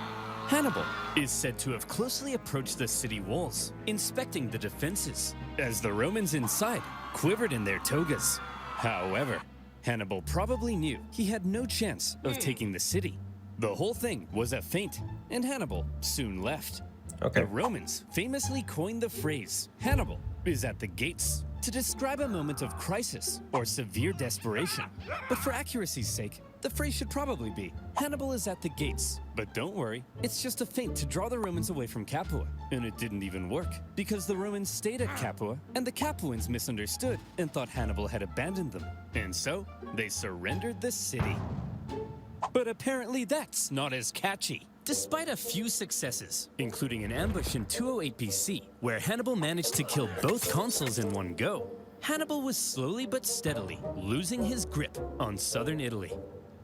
Hannibal is said to have closely approached the city walls, inspecting the defenses, as the Romans inside quivered in their togas. However, Hannibal probably knew he had no chance of taking the city. The whole thing was a feint, and Hannibal soon left. Okay. The Romans famously coined the phrase, Hannibal is at the gates, to describe a moment of crisis or severe desperation. But for accuracy's sake, the phrase should probably be, Hannibal is at the gates. But don't worry, it's just a feint to draw the Romans away from Capua. And it didn't even work, because the Romans stayed at Capua, and the Capuans misunderstood and thought Hannibal had abandoned them. And so, they surrendered the city. But apparently that's not as catchy. Despite a few successes, including an ambush in 208 BC, where Hannibal managed to kill both consuls in one go, Hannibal was slowly but steadily losing his grip on southern Italy.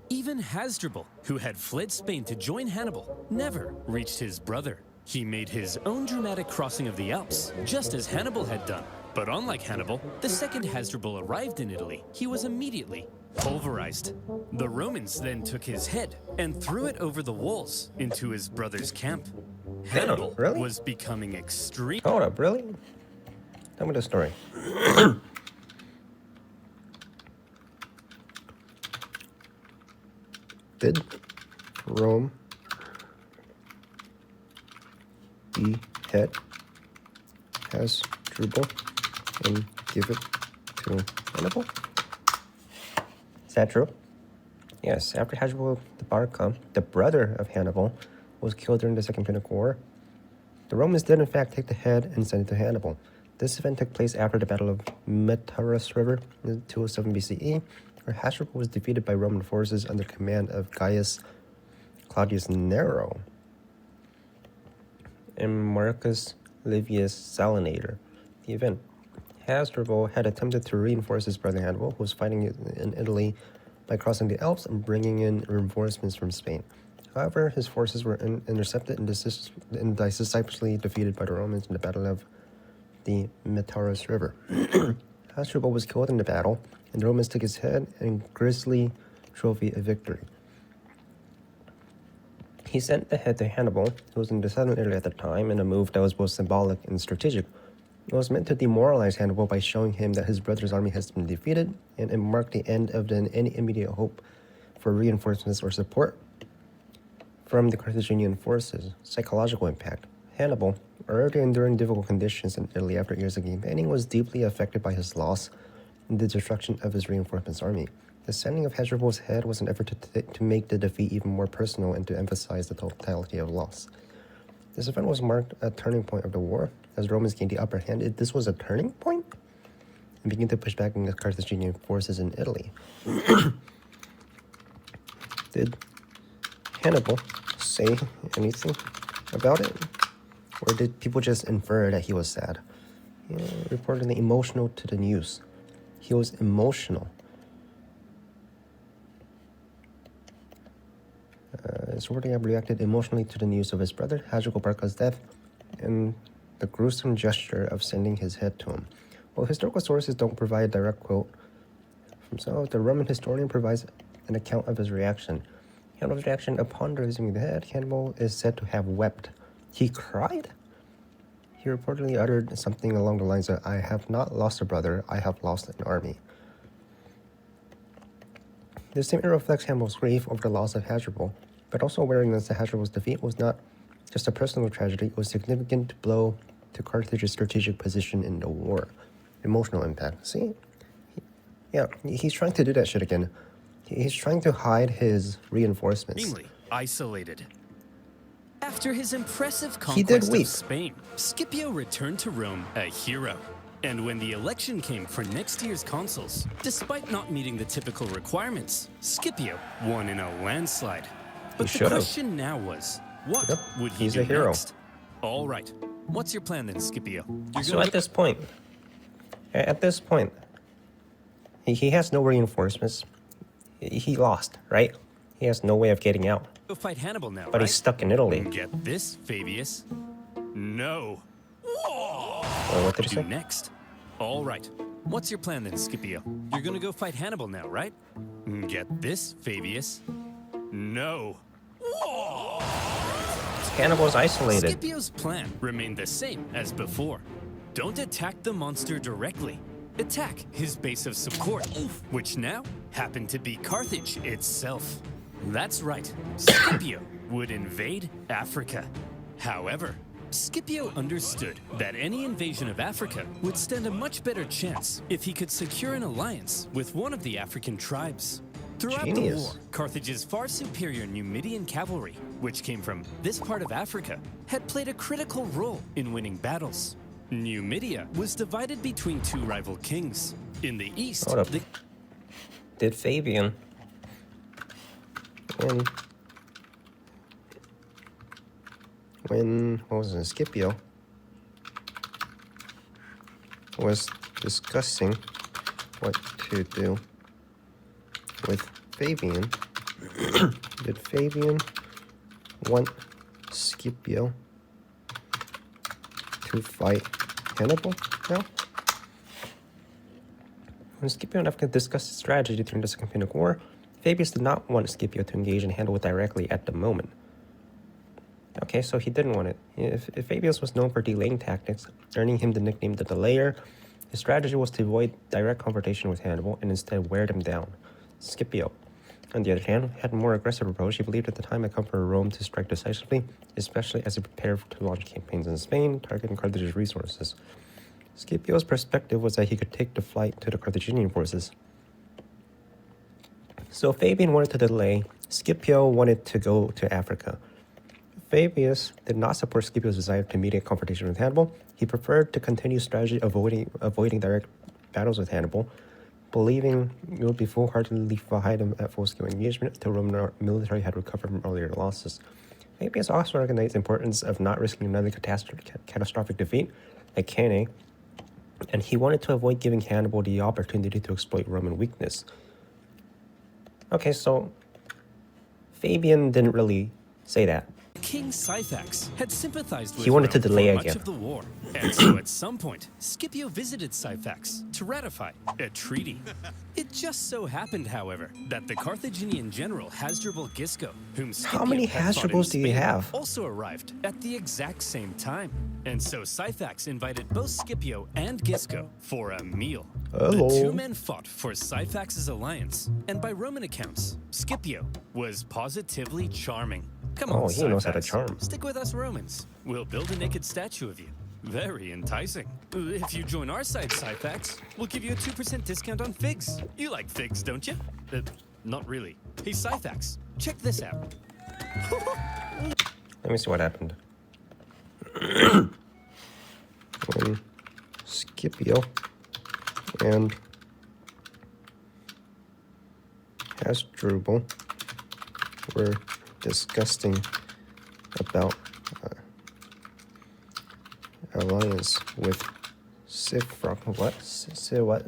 Even Hasdrubal, who had fled Spain to join Hannibal, never reached his brother. He made his own dramatic crossing of the Alps, just as Hannibal had done. But unlike Hannibal, the second Hasdrubal arrived in Italy, he was immediately pulverized. The Romans then took his head and threw it over the walls into his brother's camp. Hannibal really? was becoming extreme. Hold up, really? Tell me the story. Did Rome behead Hasdrubal and give it to Hannibal? Is that true? Yes, after Hasdrubal the Barca, the brother of Hannibal, was killed during the Second Punic War, the Romans did in fact take the head and send it to Hannibal. This event took place after the Battle of Metaurus River in 207 BCE, where Hasdrubal was defeated by Roman forces under command of Gaius Claudius Nero, and Marcus Livius Salinator. The event. Hasdrubal had attempted to reinforce his brother Hannibal, who was fighting in Italy, by crossing the Alps and bringing in reinforcements from Spain. However, his forces were intercepted and decisively defeated by the Romans in the Battle of the Metaurus River. Hasdrubal was killed in the battle, and the Romans took his head and grisly trophy of victory. He sent the head to Hannibal, who was in the southern Italy at the time, in a move that was both symbolic and strategic. It was meant to demoralize Hannibal by showing him that his brother's army has been defeated, and it marked the end of any immediate hope for reinforcements or support from the Carthaginian forces. Psychological impact. Hannibal, already enduring difficult conditions in Italy after years of campaigning, was deeply affected by his loss and the destruction of his reinforcements army. The sending of Hasdrubal's head was an effort to make the defeat even more personal and to emphasize the totality of loss. This event was marked a turning point of the war, as Romans gained the upper hand. This was a turning point and began to push back against Carthaginian forces in Italy. Did Hannibal say anything about it? Or did people just infer that he was sad? Yeah, reportedly emotional to the news. He was emotional. It's reportedly reacted emotionally to the news of his brother, Hasdrubal Barca's death, and the gruesome gesture of sending his head to him. While historical sources don't provide a direct quote from some, the Roman historian provides an account of his reaction. Hannibal's reaction upon receiving the head, Hannibal is said to have wept. He cried? He reportedly uttered something along the lines of, "I have not lost a brother, I have lost an army." This statement reflects Hannibal's grief over the loss of Hasdrubal, but also awareness that Hasdrubal's defeat was not just a personal tragedy, it was a significant blow to Carthage's strategic position in the war. Emotional impact. See? Yeah, he's trying to do that shit again. He's trying to hide his reinforcements. Extremely isolated. After his impressive He did conquest weep. of Spain, Scipio returned to Rome a hero. And when the election came for next year's consuls, despite not meeting the typical requirements, Scipio won in a landslide. But the should've. question now was, what Yep, would he he's do a hero. next? All right, what's your plan then, Scipio? You're So gonna at this point, he has no reinforcements. He lost, right? He has no way of getting out. go fight Hannibal now, But right? he's stuck in Italy. Get this, Fabius. No. Oh, what did he Do say? next. All right. What's your plan then, Scipio? You're gonna go fight Hannibal now, right? Get this, Fabius. No. Hannibal's isolated. Scipio's plan remained the same as before. Don't attack the monster directly. Attack his base of support, which now happened to be Carthage itself. That's right, Scipio would invade Africa. However, Scipio understood that any invasion of Africa would stand a much better chance if he could secure an alliance with one of the African tribes. Throughout the Genius. war, Carthage's far superior Numidian cavalry, which came from this part of Africa, had played a critical role in winning battles. Numidia was divided between two rival kings. In the east, Hold up. Did Fabian when what was it, Scipio was discussing what to do with Fabian, did Fabian want Scipio to fight Hannibal now? When Scipio and Africa discussed strategy during the Second Punic War, Fabius did not want Scipio to engage and handle it directly at the moment. Okay, so he didn't want it. If Fabius was known for delaying tactics, earning him the nickname the Delayer, his strategy was to avoid direct confrontation with Hannibal and instead wear them down. Scipio, on the other hand, had a more aggressive approach. He believed at the time had come for Rome to strike decisively, especially as he prepared to launch campaigns in Spain, targeting Carthage's resources. Scipio's perspective was that he could take the fight to the Carthaginian forces. So Fabian wanted to delay, Scipio wanted to go to Africa. Fabius did not support Scipio's desire to immediate confrontation with Hannibal. He preferred to continue strategy avoiding direct battles with Hannibal, believing it would be foolhardily fight him at full-scale engagement until Roman military had recovered from earlier losses. Fabius also recognized the importance of not risking another catastrophic defeat at Cannae, and he wanted to avoid giving Hannibal the opportunity to exploit Roman weakness. Okay, so Fabian didn't really say that. King Syphax had sympathized with He wanted to Rome delay for much again. of the war, and so at some point, Scipio visited Syphax to ratify a treaty. It just so happened, however, that the Carthaginian general Hasdrubal Gisco, whom Scipio How many had fought in Hasdrubals do you Spain, have? also arrived at the exact same time. And so Syphax invited both Scipio and Gisco for a meal. Hello. The two men fought for Syphax's alliance, and by Roman accounts, Scipio was positively charming. Come on, He knows how to Syphax. charm. Stick with us Romans. We'll build a naked statue of you. Very enticing. If you join our side, Syphax, we'll give you a 2% discount on figs. You like figs, don't you? Not really. Hey, Syphax, check this out. Let me see what happened. When Scipio and Hasdrubal were discussing about alliance with Sifrock. What? What?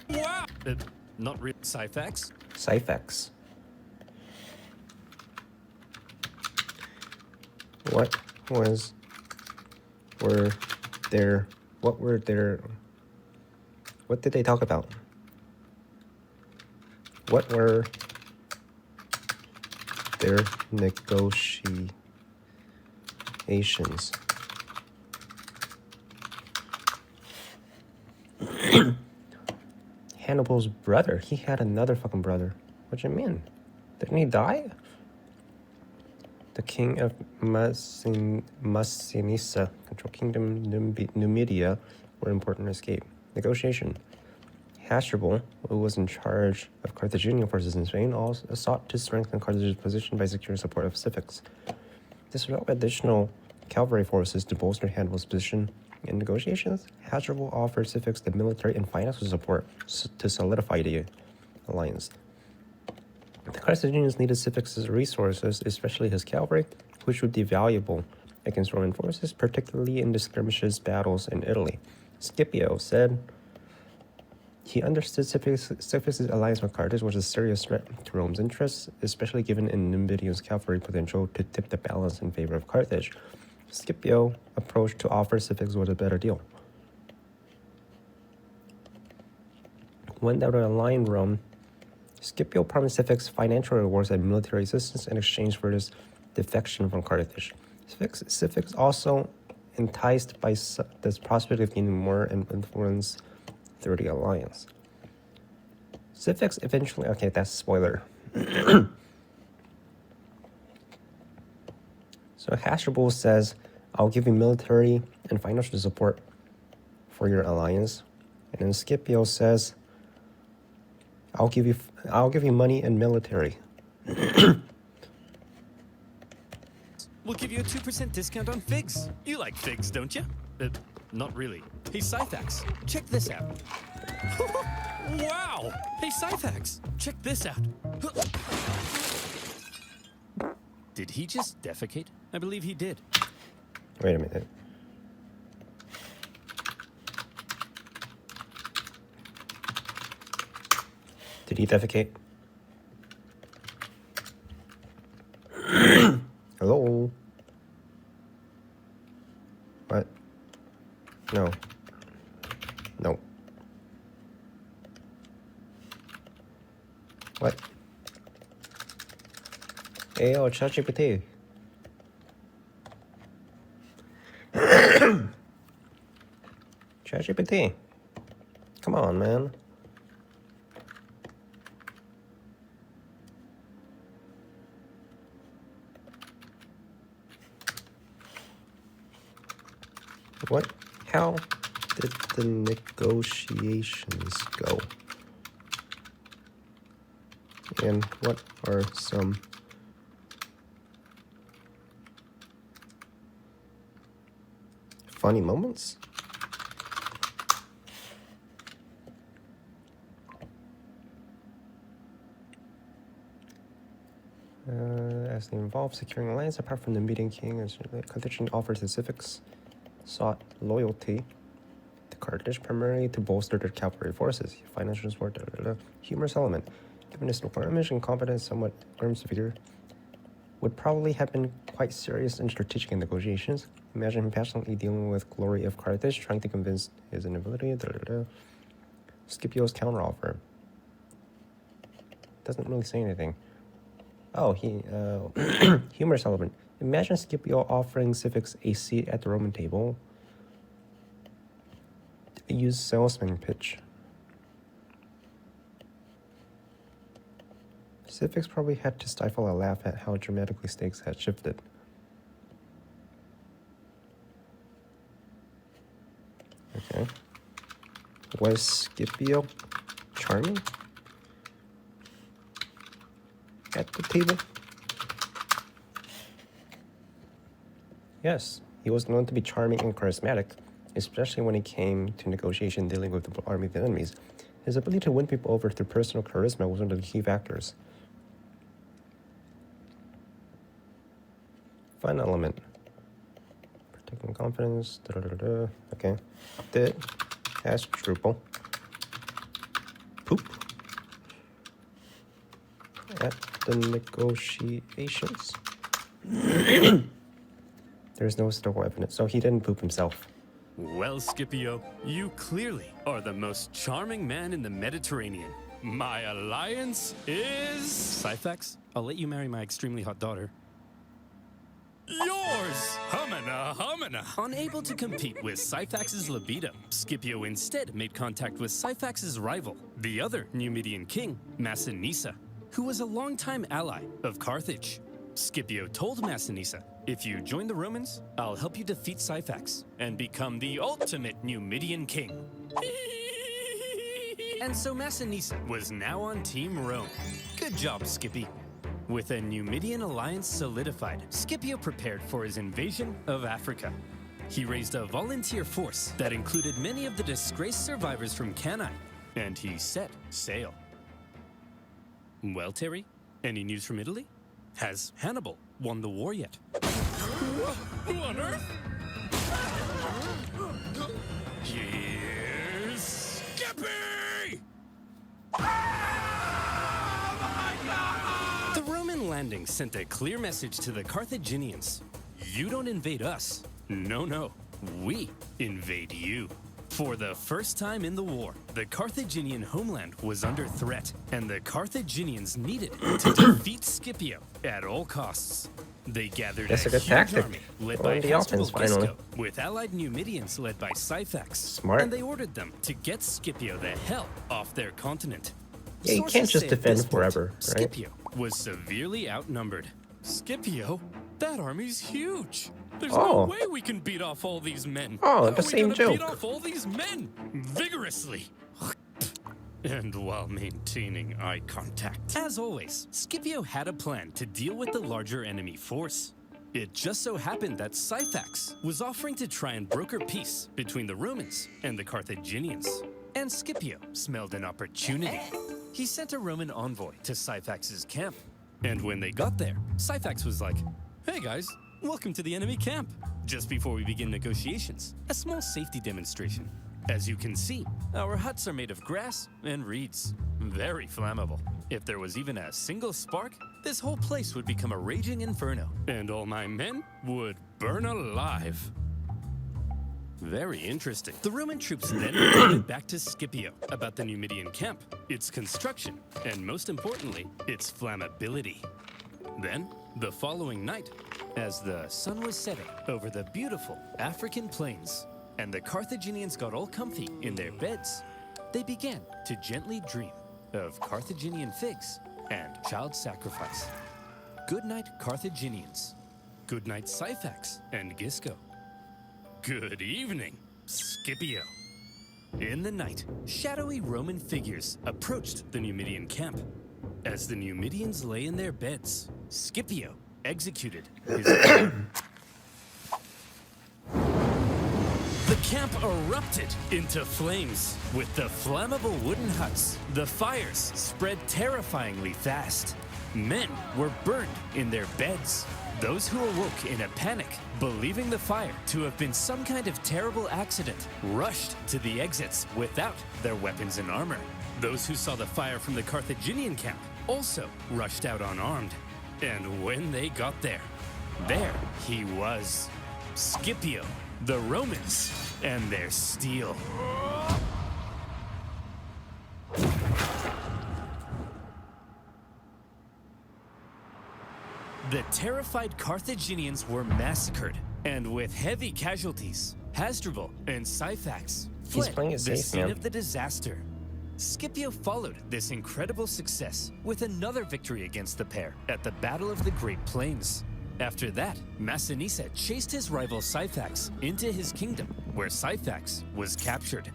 Wow! Not real, Syphax. Syphax. What did they talk about? What were their negotiations? Hannibal's brother. He had another fucking brother. What do you mean? Didn't he die? The king of Massinissa, control kingdom Numidia, were important escape. Negotiation. Hasdrubal, who was in charge of Carthaginian forces in Spain, also sought to strengthen Carthage's position by securing support of Syphax. This would help additional cavalry forces to bolster Hannibal's position. In negotiations, Hasdrubal offered Syphax the military and financial support to solidify the alliance. The Carthaginians needed Syphax's resources, especially his cavalry, which would be valuable against Roman forces, particularly in the skirmishes battles in Italy. Scipio said he understood Syphax's alliance with Carthage was a serious threat to Rome's interests, especially given in Numidian's cavalry potential to tip the balance in favor of Carthage. Scipio approach to offer Syphax was a better deal. When they were aligned Rome, Scipio promised Syphax financial rewards and military assistance in exchange for his defection from Carthage. Syphax also enticed by this prospect of gaining more influence through the alliance. Syphax eventually... Okay, that's a spoiler. So Hasdrubal says, I'll give you military and financial support for your alliance. And then Scipio says, I'll give you money and military. We'll give you a 2% discount on figs. You like figs, don't you? Not really. Hey, Syphax, check this out. Wow! Hey, Syphax, check this out. Did he just defecate? I believe he did. Wait a minute. Did he defecate? Hello? What? No. No. What? Hey, yo, ChatGPT. ChatGPT. Come on, man. What? How did the negotiations go? And what are some funny moments? As they involved securing alliance apart from the meeting king, as Carthaginian offered the civics sought loyalty to Carthage primarily to bolster their cavalry forces, financial support, humorous element. Given his local image and confidence, somewhat arms figure would probably have been quite serious and strategic in negotiations. Imagine him passionately dealing with glory of Carthage, trying to convince his inability. Scipio's counteroffer doesn't really say anything. Oh, humorous element. Imagine Scipio offering civics a seat at the Roman table. Use salesman pitch. Civics probably had to stifle a laugh at how dramatically stakes had shifted. Okay. Was Scipio charming at the table? Yes, he was known to be charming and charismatic, especially when it came to negotiation dealing with the army of the enemies. His ability to win people over through personal charisma was one of the key factors. Fun element. Protecting confidence. Okay. Did has Drupal. Poop. At the negotiations. There's no historical evidence, so he didn't poop himself. Well, Scipio, you clearly are the most charming man in the Mediterranean. My alliance is... Syphax, I'll let you marry my extremely hot daughter. Yours! Humana, humana! Unable to compete with Syphax's libido, Scipio instead made contact with Syphax's rival, the other Numidian king, Massinissa, who was a longtime ally of Carthage. Scipio told Massinissa, if you join the Romans, I'll help you defeat Syphax and become the ultimate Numidian king. And so Massinissa was now on Team Rome. Good job, Skippy. With a Numidian alliance solidified, Scipio prepared for his invasion of Africa. He raised a volunteer force that included many of the disgraced survivors from Cannae, and he set sail. Well, Terry, any news from Italy? Has Hannibal won the war yet? Who on earth? Here's Skippy! The Roman landing sent a clear message to the Carthaginians. You don't invade us. No, we invade you. For the first time in the war, the Carthaginian homeland was under threat, and the Carthaginians needed to defeat Scipio at all costs. They gathered That's a a good huge tactic. army led Going by the offense, finally. Gisco, with allied Numidians led by Syphax. Smart. And they ordered them to get Scipio the hell off their continent. Yeah, you Sources can't just say at defend this point, forever, right? Scipio was severely outnumbered. Scipio? That army's huge. There's no way we can beat off all these men. Oh, How the are we same gonna beat joke. off all these men vigorously. And while maintaining eye contact. As always, Scipio had a plan to deal with the larger enemy force. It just so happened that Syphax was offering to try and broker peace between the Romans and the Carthaginians. And Scipio smelled an opportunity. He sent a Roman envoy to Syphax's camp. And when they got there, Syphax was like, hey guys, welcome to the enemy camp. Just before we begin negotiations, a small safety demonstration. As you can see, our huts are made of grass and reeds. Very flammable. If there was even a single spark, this whole place would become a raging inferno, and all my men would burn alive. Very interesting. The Roman troops then reported back to Scipio about the Numidian camp, its construction, and most importantly, its flammability. Then, the following night, as the sun was setting over the beautiful African plains, and the Carthaginians got all comfy in their beds, they began to gently dream of Carthaginian figs and child sacrifice. Good night, Carthaginians. Good night, Syphax and Gisco. Good evening, Scipio. In the night, shadowy Roman figures approached the Numidian camp. As the Numidians lay in their beds, Scipio executed his plan. The camp erupted into flames. With the flammable wooden huts, the fires spread terrifyingly fast. Men were burned in their beds. Those who awoke in a panic, believing the fire to have been some kind of terrible accident, rushed to the exits without their weapons and armor. Those who saw the fire from the Carthaginian camp also rushed out unarmed. And when they got there he was. Scipio, the Romans, and their steel. The terrified Carthaginians were massacred, and with heavy casualties, Hasdrubal and Syphax fled playing it the safe, scene man. of the disaster. Scipio followed this incredible success with another victory against the pair at the Battle of the Great Plains. After that, Massinissa chased his rival Syphax into his kingdom, where Syphax was captured.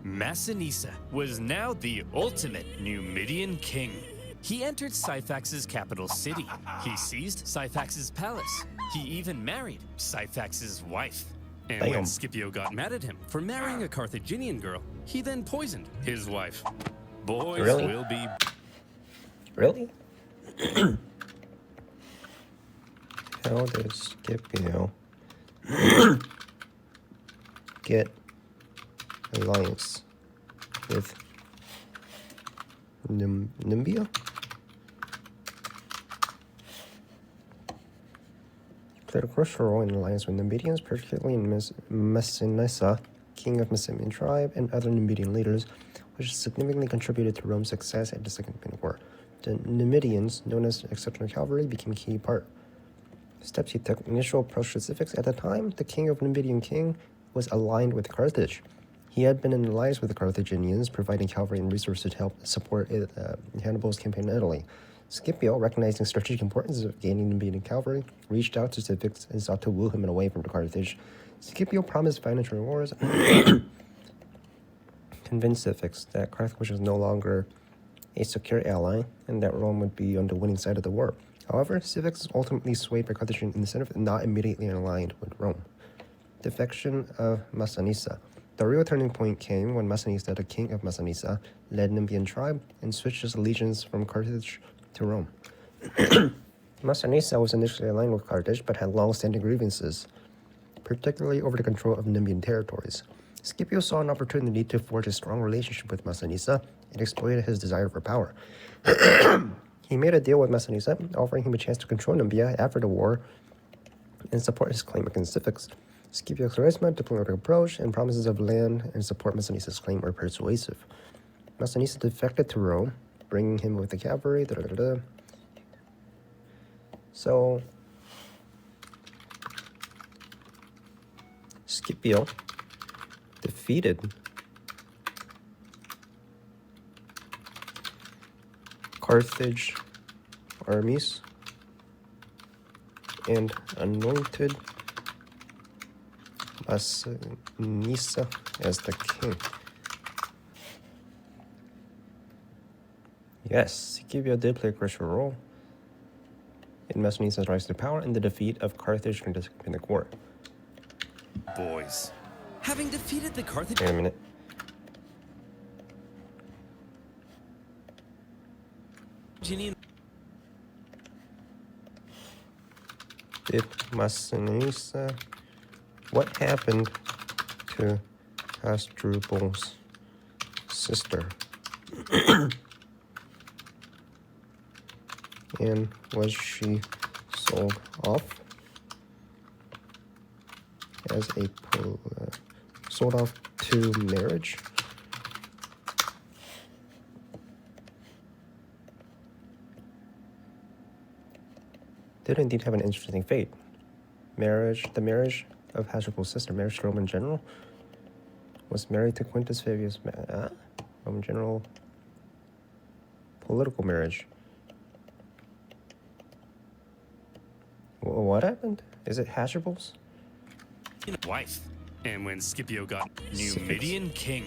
Massinissa was now the ultimate Numidian king. He entered Syphax's capital city. He seized Syphax's palace. He even married Syphax's wife. And when Damn. Scipio got mad at him for marrying a Carthaginian girl, he then poisoned his wife. Boys Really? will be... Really? How did Scipio get alliance with Numbia? Played a crucial role in alliance with Numidians, particularly in Massinissa, king of Massimian tribe, and other Numidian leaders, which significantly contributed to Rome's success at the Second Punic War. The Numidians, known as exceptional cavalry, became a key part. Steps he took. Initial pro-specifics. At the time, the king of Numidian king was aligned with Carthage. He had been in alliance with the Carthaginians, providing cavalry and resources to help support Hannibal's campaign in Italy. Scipio, recognizing the strategic importance of gaining Numidian cavalry, reached out to Syphax and sought to woo him away from Carthage. Scipio promised financial rewards, convinced Syphax that Carthage was no longer a secure ally and that Rome would be on the winning side of the war. However, Syphax was ultimately swayed by Carthage in the sense of not immediately aligned with Rome. Defection of Massinissa. The real turning point came when Massinissa, the king of Massinissa, led Numidian tribe and switched his allegiance from Carthage to Rome. Massinissa was initially aligned with Carthage but had long-standing grievances, particularly over the control of Numidian territories. Scipio saw an opportunity to forge a strong relationship with Massinissa and exploited his desire for power. He made a deal with Massinissa, offering him a chance to control Numidia after the war and support his claim against Syphax. Scipio's charisma, diplomatic approach, and promises of land and support Massinnissa's claim were persuasive. Massinissa defected to Rome, bringing him with the cavalry. So, Scipio defeated Carthage armies and anointed Massinissa as the king. Yes, Scipio did play a crucial role in Massinissa's rise to power and the defeat of Carthage during the Second Punic War. Boys. Having defeated the Wait a Carthaginians... minute. Did Massinissa... What happened to Hasdrubal's sister? And was she sold off as a sold off to marriage? Did indeed have an interesting fate. The marriage of Hasdrubal's sister, marriage to Roman general, was married to Quintus Fabius, Roman general, political marriage. What happened? Is it Hasdrubal's? wife. And when Scipio got Numidian king,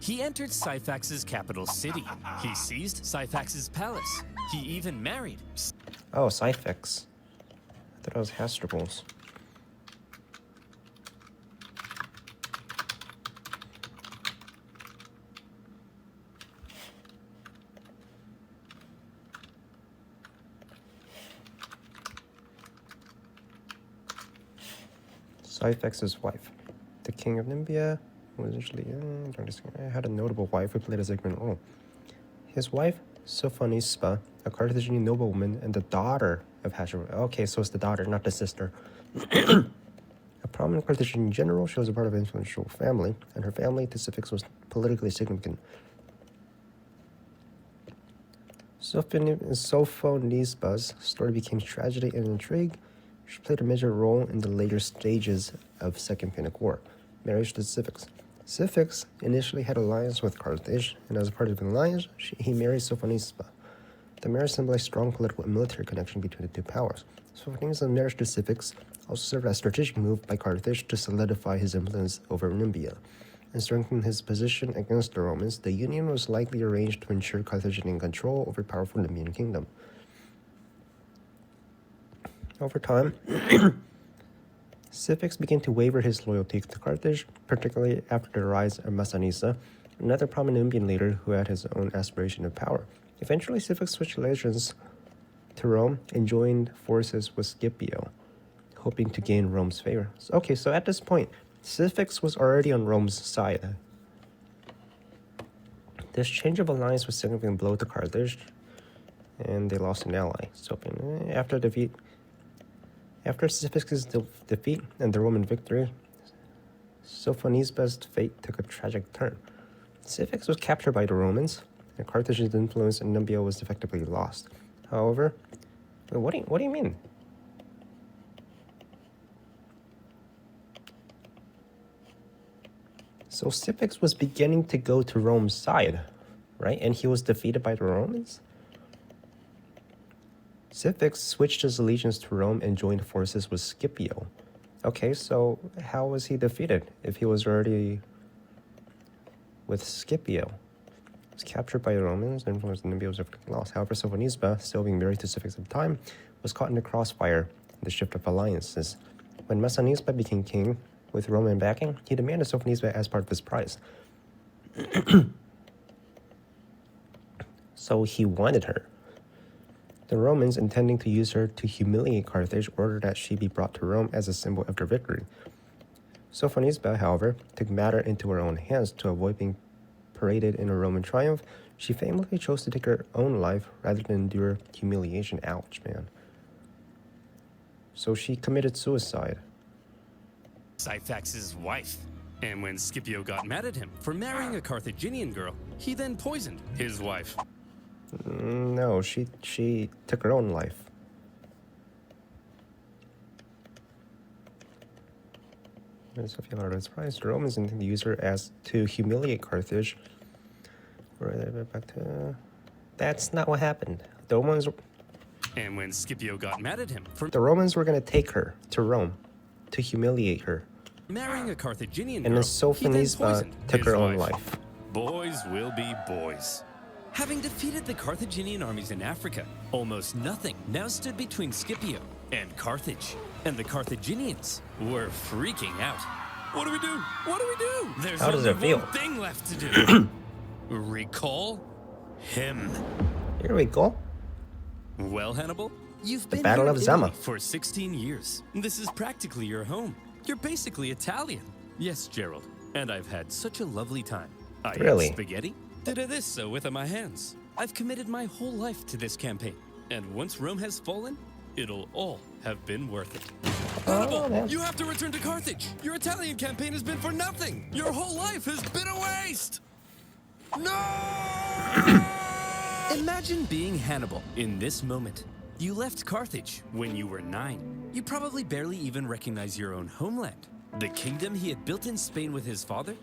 he entered Syphax's capital city. He seized Syphax's palace. He even married. Oh, Syphax. I thought it was Hasdrubal's. Syphax's wife. The king of Nubia was usually had a notable wife who played a significant role. His wife, Sophonisba, a Carthaginian noblewoman and the daughter of Hashir. Okay, so it's the daughter, not the sister. A prominent Carthaginian general, she was a part of an influential family, and her family to Syphax was politically significant. Sophonisba's story became tragedy and intrigue. She played a major role in the later stages of Second Punic War. Marriage to Syphax. Syphax initially had an alliance with Carthage, and as a part of an alliance, he married Sophonisba. The marriage symbolized strong political and military connection between the two powers. Sophonisba's marriage to Syphax also served as a strategic move by Carthage to solidify his influence over Nubia and strengthen his position against the Romans. The union was likely arranged to ensure Carthaginian control over powerful Nubian kingdom. Over time, Syphax began to waver his loyalty to Carthage, particularly after the rise of Massinissa, another prominent Nubian leader who had his own aspiration of power. Eventually, Syphax switched allegiance to Rome and joined forces with Scipio, hoping to gain Rome's favor. Okay, so at this point, Syphax was already on Rome's side. This change of alliance was a significant blow to Carthage, and they lost an ally. So after Syphax's defeat and the Roman victory, Sophonisba's fate took a tragic turn. Syphax was captured by the Romans, and Carthage's influence in Nubia was effectively lost. However, what do you mean? So Syphax was beginning to go to Rome's side, right? And he was defeated by the Romans? Syphax switched his allegiance to Rome and joined forces with Scipio. Okay, so how was he defeated if he was already with Scipio? He was captured by the Romans and influenced Nubia was lost. However, Sophonisba, still being married to Syphax at the time, was caught in the crossfire in the shift of alliances. When Massinissa became king with Roman backing, he demanded Sophonisba as part of his prize. So he wanted her. The Romans, intending to use her to humiliate Carthage, ordered that she be brought to Rome as a symbol of their victory. Sophonisba, however, took matter into her own hands. To avoid being paraded in a Roman triumph, she famously chose to take her own life rather than endure humiliation. Ouch, man. So she committed suicide. Syphax's wife. And when Scipio got mad at him for marrying a Carthaginian girl, he then poisoned his wife. No, she took her own life. The Romans intended to use her as to humiliate Carthage. That's not what happened. And when Scipio got mad at him for the Romans were going to take her to Rome to humiliate her. marrying a Carthaginian And girl, then Sophonisba took her own life. Boys will be boys. Having defeated the Carthaginian armies in Africa, almost nothing now stood between Scipio and Carthage. And the Carthaginians were freaking out. What do we do? What do we do? There's How does only it feel? one thing left to do. Recall him. Here we go. Well, Hannibal, you've been Battle here of in Zama. Italy for 16 years. This is practically your home. You're basically Italian. Yes, Gerald. And I've had such a lovely time. I Really? ate spaghetti, did this with my hands. I've committed my whole life to this campaign. And once Rome has fallen, it'll all have been worth it. Hannibal, man. you have to return to Carthage. Your Italian campaign has been for nothing. Your whole life has been a waste. No! Imagine being Hannibal in this moment. You left Carthage when you were 9. You probably barely even recognize your own homeland. The kingdom he had built in Spain with his father,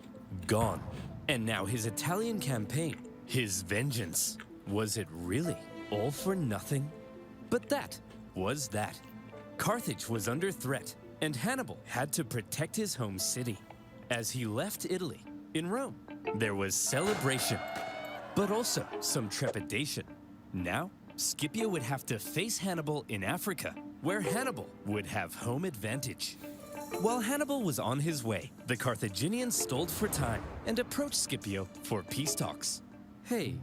gone. And now his Italian campaign, his vengeance. Was it really all for nothing? But that was that. Carthage was under threat, and Hannibal had to protect his home city. As he left Italy, in Rome, there was celebration, but also some trepidation. Now, Scipio would have to face Hannibal in Africa, where Hannibal would have home advantage. While Hannibal was on his way, the Carthaginians stalled for time and approached Scipio for peace talks. Hey,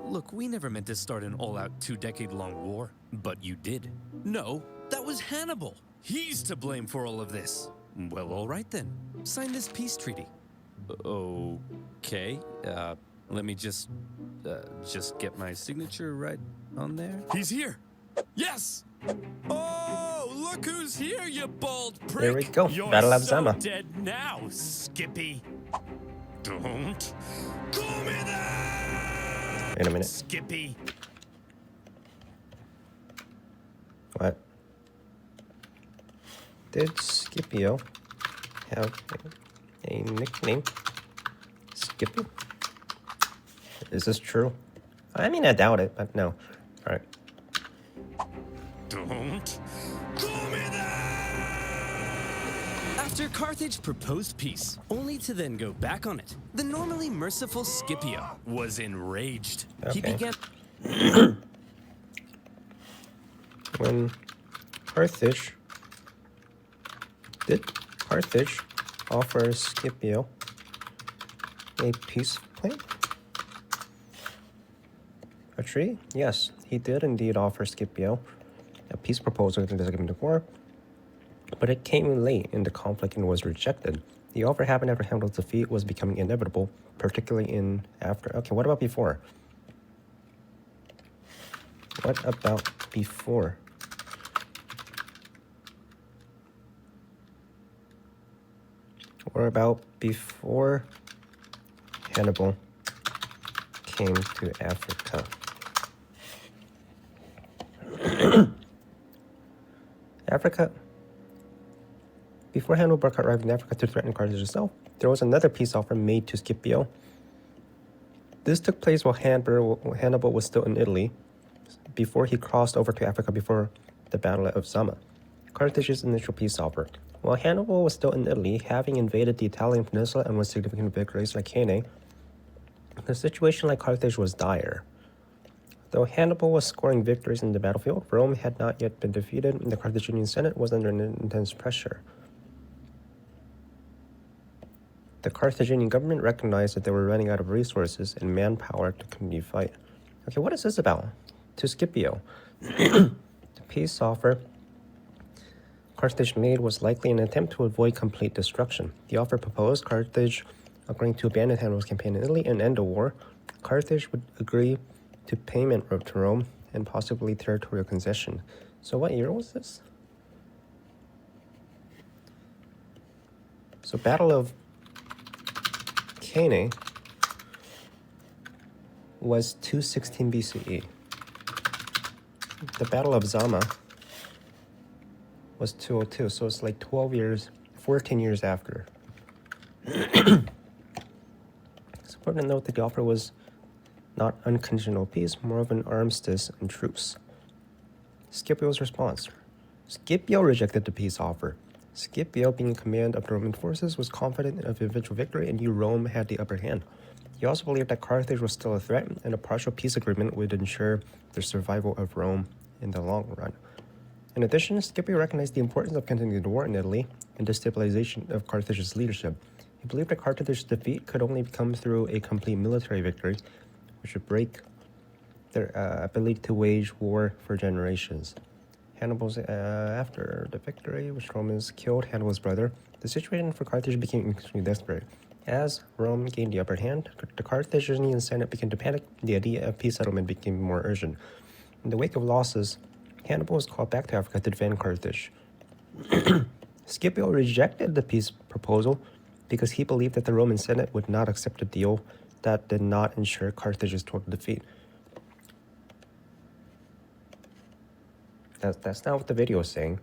look, we never meant to start an all-out 2-decade-long war, but you did. No, that was Hannibal. He's to blame for all of this. Well, all right then. Sign this peace treaty. Okay. Let me just get my signature right on there. He's here. Yes. Oh, look who's here, you bald prick. There we go. You're Battle of so Zama. dead now, Skippy. Don't Call me there. Wait a minute. Skippy. What? Did Scipio have a nickname? Skippy? Is this true? I mean, I doubt it, but no. Alright. Don't call me that! After Carthage proposed peace, only to then go back on it, the normally merciful Scipio was enraged. He Okay. began... When Carthage... Did Carthage offer Scipio a peace plan? A treaty? Yes, he did indeed offer Scipio a peace proposal in the Second War, but it came late in the conflict and was rejected. The offer happened after Hannibal's defeat was becoming inevitable, particularly in after. Okay, what about before? What about before? What about before Hannibal came to Africa? Africa. Before Hannibal arrived in Africa to threaten Carthage itself, there was another peace offer made to Scipio. This took place while Hannibal was still in Italy, before he crossed over to Africa before the Battle of Zama. Carthage's initial peace offer. While Hannibal was still in Italy, having invaded the Italian peninsula and won significant victories like Cannae, the situation like Carthage was dire. Though Hannibal was scoring victories in the battlefield, Rome had not yet been defeated, and the Carthaginian Senate was under intense pressure. The Carthaginian government recognized that they were running out of resources and manpower to continue the fight. Okay, what is this about? To Scipio. The peace offer Carthage made was likely an attempt to avoid complete destruction. The offer proposed Carthage agreeing to abandon Hannibal's campaign in Italy and end the war. Carthage would agree to payment to Rome and possibly territorial concession. So what year was this? So Battle of Cannae was 216 BCE. The Battle of Zama was 202, so it's like 14 years after. It's important to note that the offer was not unconditional peace, more of an armistice and truce. Scipio's response. Scipio rejected the peace offer. Scipio, being in command of the Roman forces, was confident of eventual victory and knew Rome had the upper hand. He also believed that Carthage was still a threat, and a partial peace agreement would ensure the survival of Rome in the long run. In addition, Scipio recognized the importance of continuing the war in Italy and the stabilization of Carthage's leadership. He believed that Carthage's defeat could only come through a complete military victory, which would break their ability to wage war for generations. Hannibal's after the victory, which Romans killed Hannibal's brother, the situation for Carthage became extremely desperate. As Rome gained the upper hand, the Carthaginian Senate began to panic, and the idea of peace settlement became more urgent. In the wake of losses, Hannibal was called back to Africa to defend Carthage. Scipio rejected the peace proposal because he believed that the Roman Senate would not accept a deal that did not ensure Carthage's total defeat. That's not what the video is saying.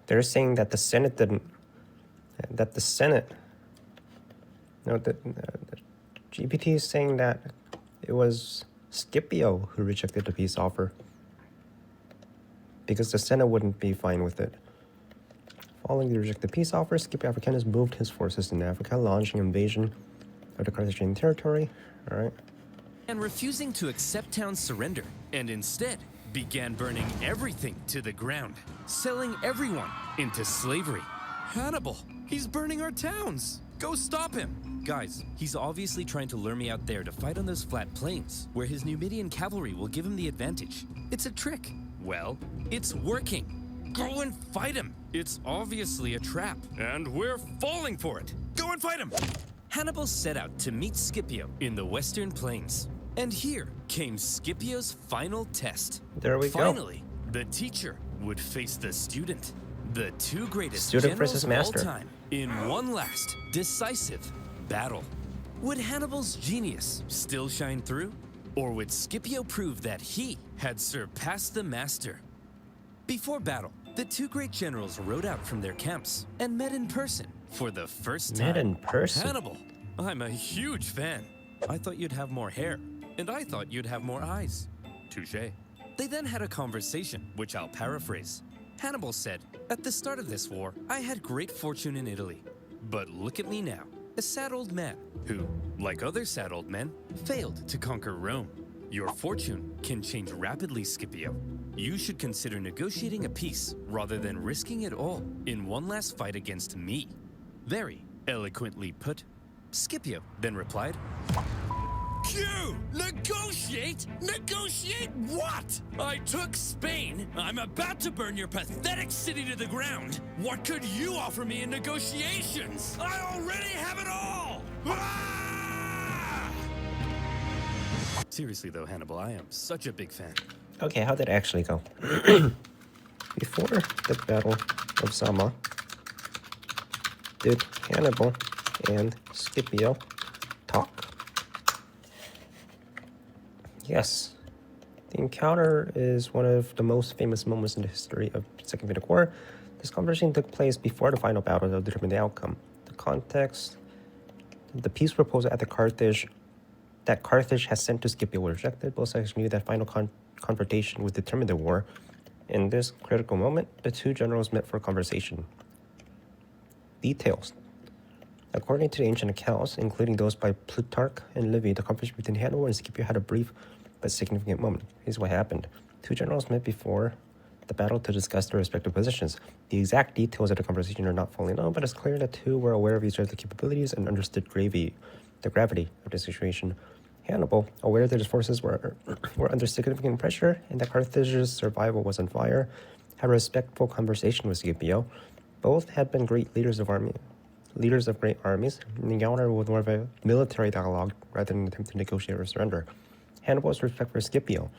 They're saying that the Senate didn't. That the Senate. No, the GPT is saying that it was Scipio who rejected the peace offer because the Senate wouldn't be fine with it. Following the rejected peace offer, Scipio Africanus moved his forces in Africa, launching an invasion of the Carthaginian territory. All right. And refusing to accept town's surrender, and instead began burning everything to the ground, selling everyone into slavery. Hannibal, he's burning our towns. Go stop him. Guys, he's obviously trying to lure me out there to fight on those flat plains, where his Numidian cavalry will give him the advantage. It's a trick. Well, it's working. Go and fight him. It's obviously a trap, and we're falling for it. Go and fight him. Hannibal set out to meet Scipio in the Western Plains. And here came Scipio's final test. There we go. Finally, the teacher would face the student. The two greatest Student generals versus of all master. time in one last decisive battle. Would Hannibal's genius still shine through? Or would Scipio prove that he had surpassed the master? Before battle, the two great generals rode out from their camps and met in person for the first time. Met in person? Hannibal, I'm a huge fan. I thought you'd have more hair, and I thought you'd have more eyes. Touché. They then had a conversation, which I'll paraphrase. Hannibal said, "At the start of this war, I had great fortune in Italy. But look at me now, a sad old man who, like other sad old men, failed to conquer Rome. Your fortune can change rapidly, Scipio. You should consider negotiating a peace rather than risking it all in one last fight against me." Very eloquently put. Scipio then replied, Q! Negotiate? Negotiate what? "I took Spain. I'm about to burn your pathetic city to the ground. What could you offer me in negotiations? I already have it all! Ah! Seriously though, Hannibal, I am such a big fan. Okay, how did it actually go? Before the Battle of Zama, did Hannibal and Scipio talk? Yes. The encounter is one of the most famous moments in the history of the Second Punic War. This conversation took place before the final battle to determine the outcome. The context, the peace proposal at the Carthage has sent to Scipio was rejected. Both sides knew that final confrontation would determine the war. In this critical moment, the two generals met for a conversation. Details. According to the ancient accounts, including those by Plutarch and Livy, the conversation between Hannibal and Scipio had a brief but significant moment. Here's what happened. Two generals met before the battle to discuss their respective positions. The exact details of the conversation are not fully known, but it's clear that two were aware of each other's capabilities and understood the gravity of the situation. Hannibal, aware that his forces were under significant pressure and that Carthage's survival was on fire, had a respectful conversation with Scipio. Both had been great leaders of great armies, and the encounter was more of a military dialogue rather than an attempt to negotiate or surrender. Hannibal's respect for Scipio.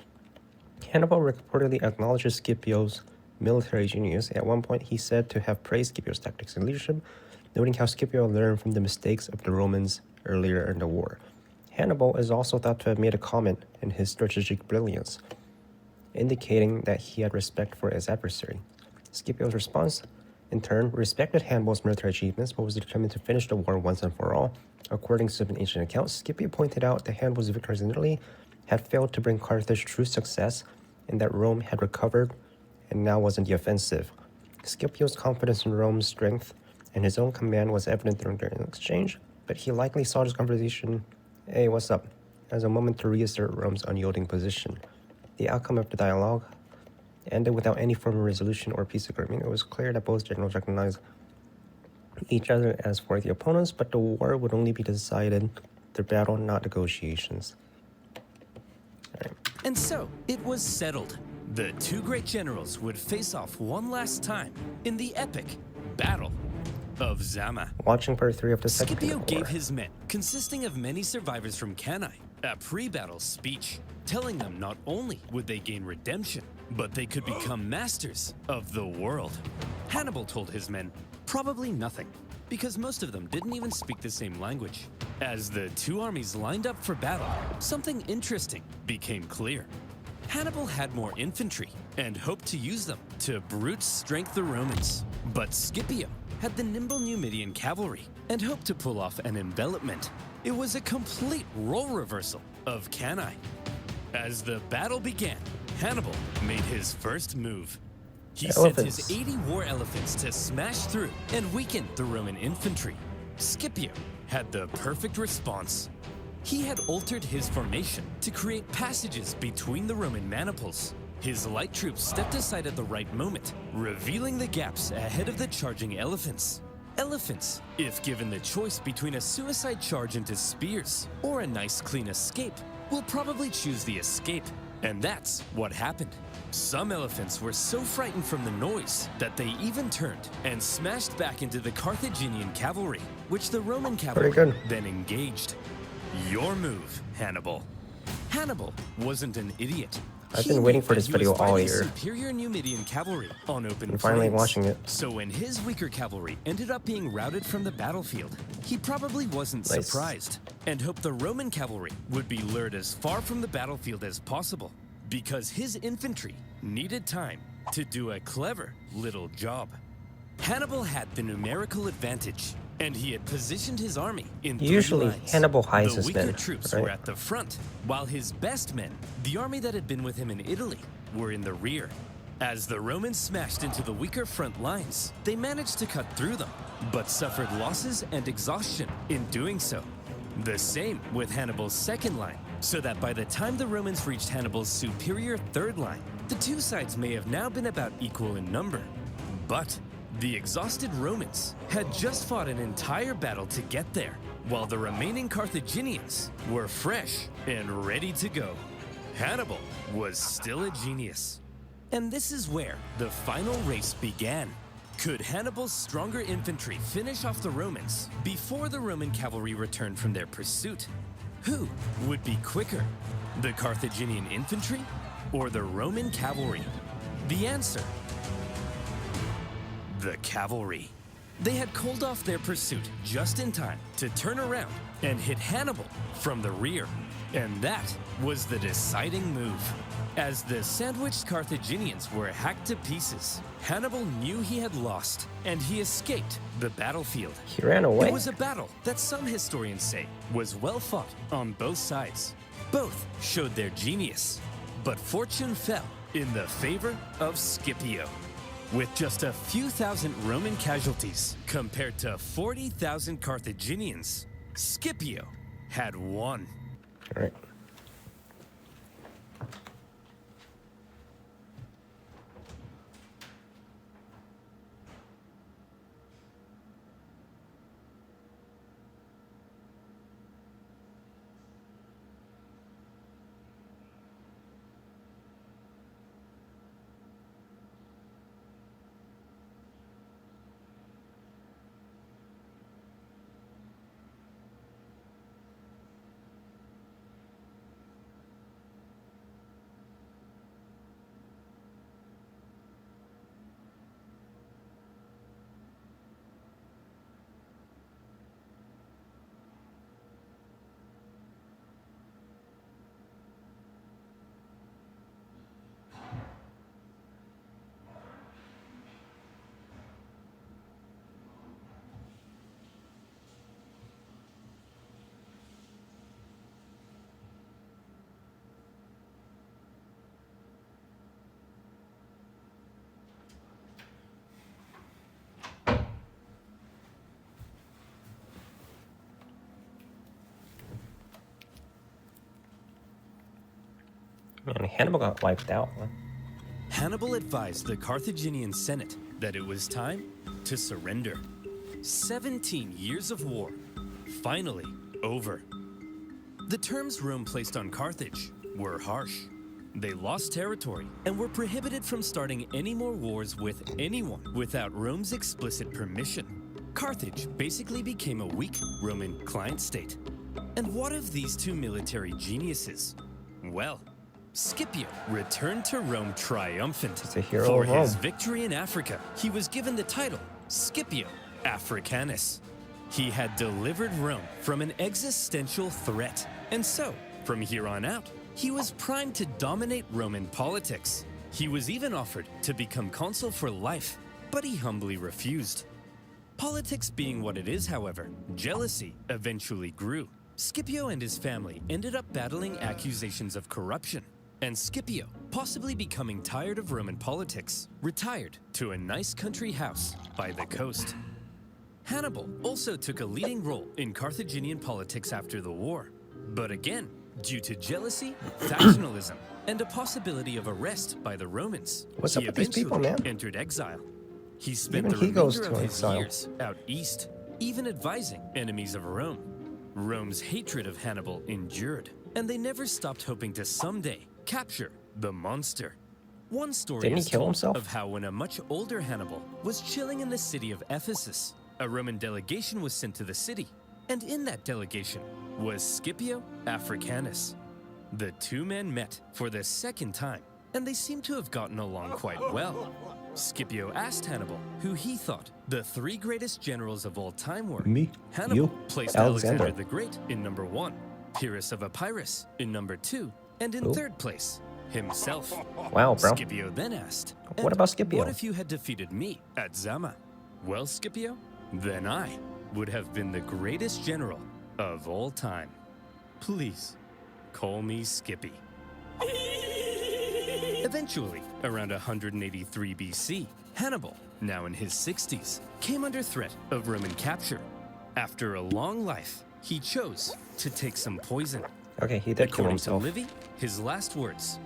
Hannibal reportedly acknowledges Scipio's military genius. At one point, he said to have praised Scipio's tactics and leadership, noting how Scipio learned from the mistakes of the Romans earlier in the war. Hannibal is also thought to have made a comment in his strategic brilliance, indicating that he had respect for his adversary. Scipio's response, in turn, respected Hannibal's military achievements, but was determined to finish the war once and for all. According to some ancient accounts, Scipio pointed out that Hannibal's victories in Italy had failed to bring Carthage true success, and that Rome had recovered and now was in the offensive. Scipio's confidence in Rome's strength and his own command was evident during their exchange, but he likely saw this conversation, "Hey, what's up?" as a moment to reassert Rome's unyielding position. The outcome of the dialogue ended without any formal resolution or peace agreement. It was clear that both generals recognized each other as worthy opponents, but the war would only be decided through battle, not negotiations. And so, it was settled. The two great generals would face off one last time in the epic Battle of Zama. Watching part 3 of the Second Scipio Punic gave War. his men, consisting of many survivors from Cannae, a pre-battle speech, telling them not only would they gain redemption, but they could become masters of the world. Hannibal told his men probably nothing, because most of them didn't even speak the same language. As the two armies lined up for battle, something interesting became clear. Hannibal had more infantry and hoped to use them to brute strength the Romans. But Scipio had the nimble Numidian cavalry and hoped to pull off an envelopment. It was a complete role reversal of Cannae. As the battle began, Hannibal made his first move. He sent his 80 war elephants to smash through and weaken the Roman infantry. Scipio had the perfect response. He had altered his formation to create passages between the Roman maniples. His light troops stepped aside at the right moment, revealing the gaps ahead of the charging elephants. Elephants, if given the choice between a suicide charge into spears or a nice clean escape, will probably choose the escape. And that's what happened. Some elephants were so frightened from the noise that they even turned and smashed back into the Carthaginian cavalry, which the Roman cavalry good. then engaged. Your move, Hannibal. Hannibal wasn't an idiot. I've He been waiting knew for that this he was video all fighting year. superior Numidian cavalry on open I'm finally plains. watching it. So when his weaker cavalry ended up being routed from the battlefield, he probably wasn't Nice. surprised and hoped the Roman cavalry would be lured as far from the battlefield as possible, because his infantry needed time to do a clever little job. Hannibal had the numerical advantage, and he had positioned his army in three Usually, lines. Hannibal hides the his weaker men, troops right? were at the front, while his best men, the army that had been with him in Italy, were in the rear. As the Romans smashed into the weaker front lines, they managed to cut through them, but suffered losses and exhaustion in doing so. The same with Hannibal's second line, so that by the time the Romans reached Hannibal's superior third line, the two sides may have now been about equal in number. But the exhausted Romans had just fought an entire battle to get there, while the remaining Carthaginians were fresh and ready to go. Hannibal was still a genius. And this is where the final race began. Could Hannibal's stronger infantry finish off the Romans before the Roman cavalry returned from their pursuit? Who would be quicker, the Carthaginian infantry or the Roman cavalry? The answer: the cavalry. They had called off their pursuit just in time to turn around and hit Hannibal from the rear. And that was the deciding move. As the sandwiched Carthaginians were hacked to pieces, Hannibal knew he had lost, and he escaped the battlefield. He ran away. It was a battle that some historians say was well fought on both sides. Both showed their genius, but fortune fell in the favor of Scipio. With just a few thousand Roman casualties compared to 40,000 Carthaginians, Scipio had won. All right. Man, Hannibal got wiped out. Huh? Hannibal advised the Carthaginian Senate that it was time to surrender. 17 years of war, finally over. The terms Rome placed on Carthage were harsh. They lost territory and were prohibited from starting any more wars with anyone without Rome's explicit permission. Carthage basically became a weak Roman client state. And what of these two military geniuses? Well, Scipio returned to Rome triumphant. He's a hero For of Rome. his victory in Africa, he was given the title Scipio Africanus. He had delivered Rome from an existential threat, and so, from here on out, he was primed to dominate Roman politics. He was even offered to become consul for life, but he humbly refused. Politics being what it is, however, jealousy eventually grew. Scipio and his family ended up battling accusations of corruption, and Scipio, possibly becoming tired of Roman politics, retired to a nice country house by the coast. Hannibal also took a leading role in Carthaginian politics after the war, but again, due to jealousy, factionalism, and a possibility of arrest by the Romans, What's he up with these people, eventually man? entered exile. He spent Even the he goes remainder to of his exile. years out east, even advising enemies of Rome. Rome's hatred of Hannibal endured, and they never stopped hoping to someday capture the monster. One story Didn't he is kill told himself? of how when a much older Hannibal was chilling in the city of Ephesus, a Roman delegation was sent to the city, and in that delegation was Scipio Africanus. The two men met for the second time, and they seemed to have gotten along quite well. Scipio asked Hannibal who he thought the three greatest generals of all time were. Me, Hannibal you, placed Alexander. Alexander the Great in number 1, Pyrrhus of Epirus in number 2, and in Who? third place, himself. Wow, bro. Scipio then asked, What "And about Scipio? What if you had defeated me at Zama?" "Well, Scipio, then I would have been the greatest general of all time. Please, call me Skippy." Eventually, around 183 BC, Hannibal, now in his 60s, came under threat of Roman capture. After a long life, he chose to take some poison. Okay, he did kill According to himself. Livy, his last words: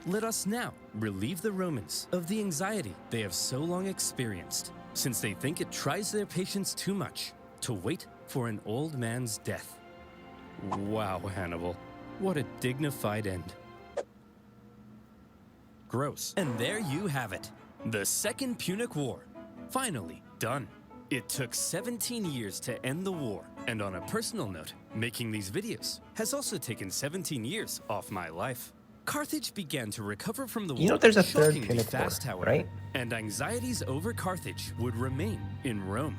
"Let us now relieve the Romans of the anxiety they have so long experienced, since they think it tries their patience too much to wait for an old man's death." Wow, Hannibal, what a dignified end. Gross. And there you have it. The Second Punic War. Finally done. It took 17 years to end the war. And on a personal note, making these videos has also taken 17 years off my life. Carthage began to recover from the war. You know there's a third shockingly Punic War, fast, however, right? And anxieties over Carthage would remain in Rome.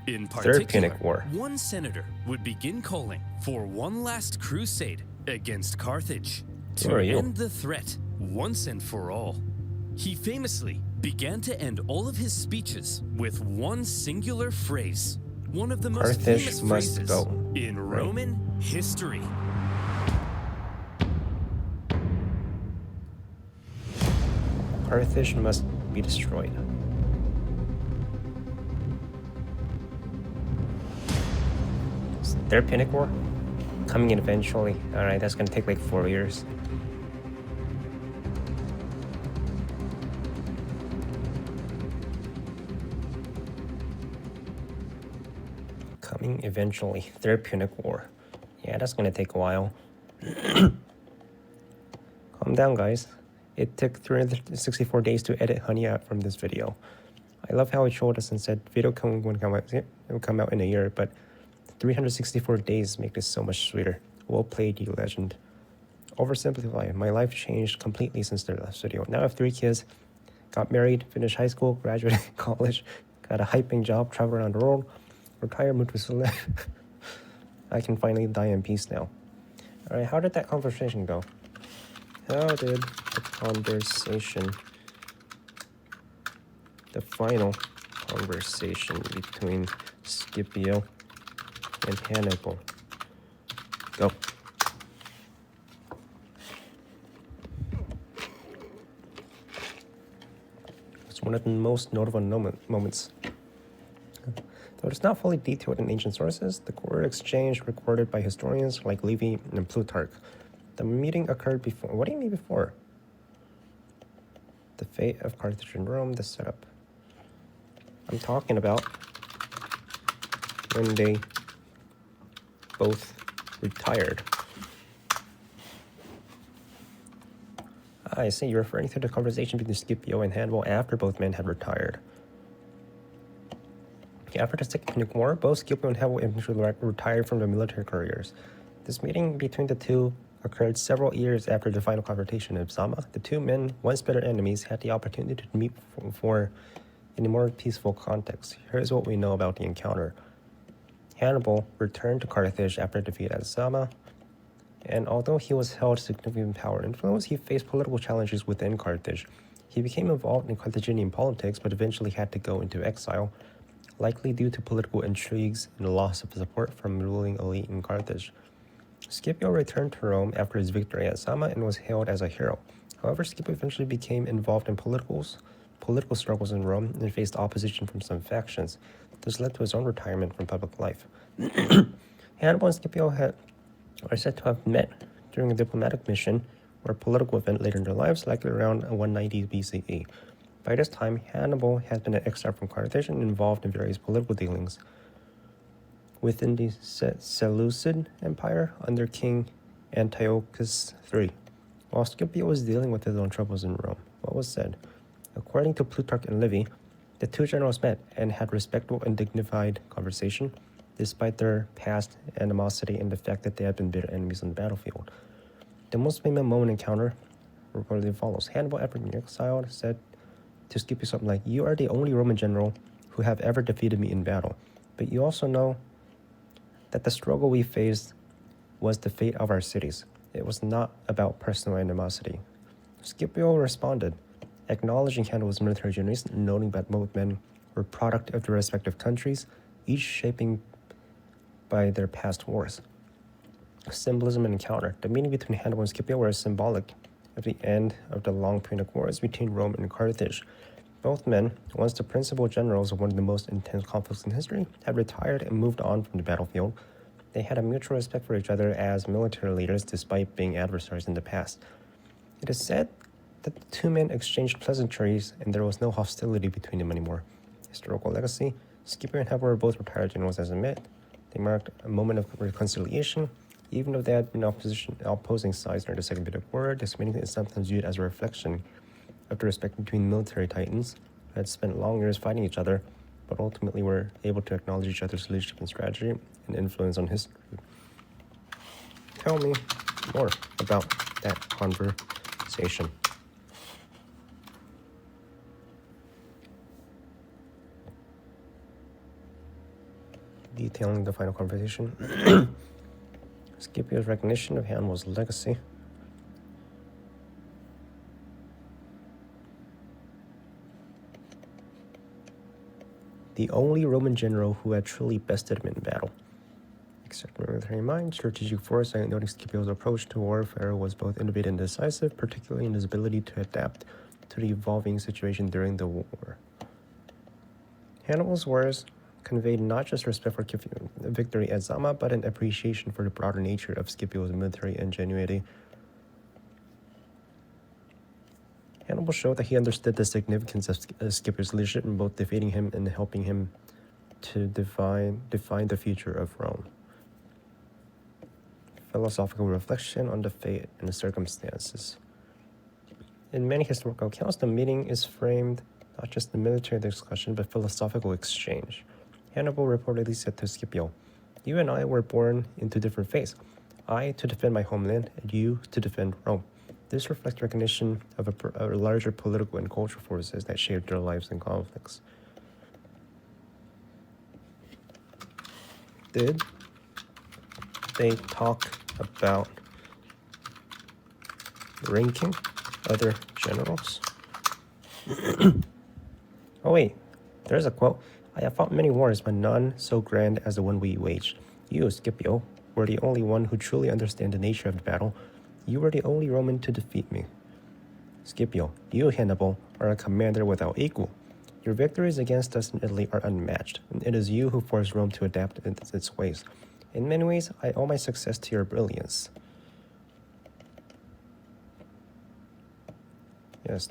In Third particular, Punic War. one senator would begin calling for one last crusade against Carthage Who are to you? end the threat once and for all. He famously began to end all of his speeches with one singular phrase, one of the most Carthage famous must phrases go. in Roman history. Carthage must be destroyed. Third Punic War? Coming in eventually. Alright, that's gonna take like 4 years. Coming eventually. Third Punic War. Yeah, that's gonna take a while. Calm down, guys. It took 364 days to edit Honey out from this video. I love how it showed us and said video will come out in a year, but 364 days make this so much sweeter. Well played, you legend. Oversimplified. My life changed completely since the last video. Now I have 3 kids, got married, finished high school, graduated college, got a hyping job, travel around the world, retire, moved to Sicily. I can finally die in peace now. Alright, how did that conversation go? How did the conversation, the final conversation between Scipio and Hannibal go? It's one of the most notable moments. Though it's not fully detailed in ancient sources, the word exchange recorded by historians like Livy and Plutarch. The meeting occurred before. What do you mean before? The fate of Carthage and Rome, the setup. I'm talking about when they both retired. I see, you're referring to the conversation between Scipio and Hannibal after both men had retired. After the Second Punic War, both Scipio and Hannibal eventually retired from their military careers. This meeting between the two occurred several years after the final confrontation in Zama. The two men, once bitter enemies, had the opportunity to meet in a more peaceful context. Here's what we know about the encounter. Hannibal returned to Carthage after defeat at Zama, and although he was held significant power and influence, he faced political challenges within Carthage. He became involved in Carthaginian politics, but eventually had to go into exile, likely due to political intrigues and the loss of support from the ruling elite in Carthage. Scipio returned to Rome after his victory at Zama and was hailed as a hero. However, Scipio eventually became involved in political struggles in Rome and faced opposition from some factions. This led to his own retirement from public life. Hannibal and Scipio are said to have met during a diplomatic mission or a political event later in their lives, likely around 190 BCE. By this time, Hannibal had been exiled from Carthage and involved in various political dealings within the Seleucid Empire under King Antiochus III. While Scipio was dealing with his own troubles in Rome, what was said? According to Plutarch and Livy, the two generals met and had respectful and dignified conversation, despite their past animosity and the fact that they had been bitter enemies on the battlefield. The most famous moment encounter reportedly follows. Hannibal, after being exiled, said to Scipio something like, "You are the only Roman general who have ever defeated me in battle, but you also know that the struggle we faced was the fate of our cities. It was not about personal animosity." Scipio responded, acknowledging Hannibal's military genius, noting that both men were product of their respective countries, each shaping by their past wars. Symbolism and encounter. The meeting between Hannibal and Scipio were symbolic of the end of the long Punic Wars between Rome and Carthage. Both men, once the principal generals of one of the most intense conflicts in history, had retired and moved on from the battlefield. They had a mutual respect for each other as military leaders despite being adversaries in the past. It is said that the two men exchanged pleasantries and there was no hostility between them anymore. Historical legacy. Scipio and Hannibal were both retired generals as admit. They marked a moment of reconciliation. Even though they had been opposing sides during the Second Punic War, this meeting is sometimes viewed as a reflection of the respect between military titans who had spent long years fighting each other, but ultimately were able to acknowledge each other's leadership and strategy and influence on history. Tell me more about that conversation. Detailing the final conversation. Scipio's recognition of Hannibal's legacy. The only Roman general who had truly bested him in battle. Except military mind, strategic foresight, noting Scipio's approach to warfare was both innovative and decisive, particularly in his ability to adapt to the evolving situation during the war. Hannibal's wars conveyed not just respect for victory at Zama, but an appreciation for the broader nature of Scipio's military ingenuity. Hannibal showed that he understood the significance of Scipio's leadership in both defeating him and helping him to define the future of Rome. Philosophical reflection on the fate and the circumstances. In many historical accounts, the meeting is framed not just in military discussion, but philosophical exchange. Hannibal reportedly said to Scipio, "You and I were born into different faiths. I to defend my homeland, and you to defend Rome." This reflects recognition of a larger political and cultural forces that shaped their lives and conflicts. Did they talk about ranking other generals? Oh wait, there's a quote. "I have fought many wars, but none so grand as the one we waged. You, Scipio, were the only one who truly understand the nature of the battle. You were the only Roman to defeat me. Scipio, you, Hannibal, are a commander without equal. Your victories against us in Italy are unmatched, and it is you who forced Rome to adapt its ways. In many ways, I owe my success to your brilliance." Yes,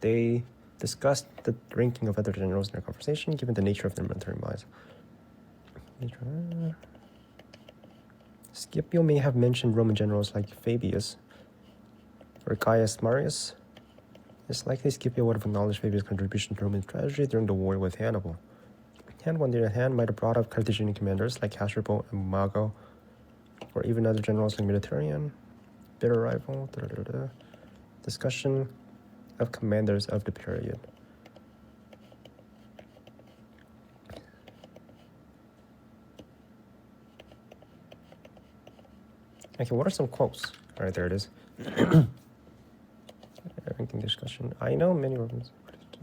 they discussed the ranking of other generals in their conversation, given the nature of their military minds. Scipio may have mentioned Roman generals like Fabius or Gaius Marius. It's likely Scipio would have acknowledged Fabius' contribution to Roman strategy during the war with Hannibal. Hannibal, on the other hand, might have brought up Carthaginian commanders like Hasdrubal and Mago, or even other generals like Mediterranean, bitter rival, discussion of commanders of the period. Okay, what are some quotes? All right, there it is. Ranking discussion. "I know many Romans,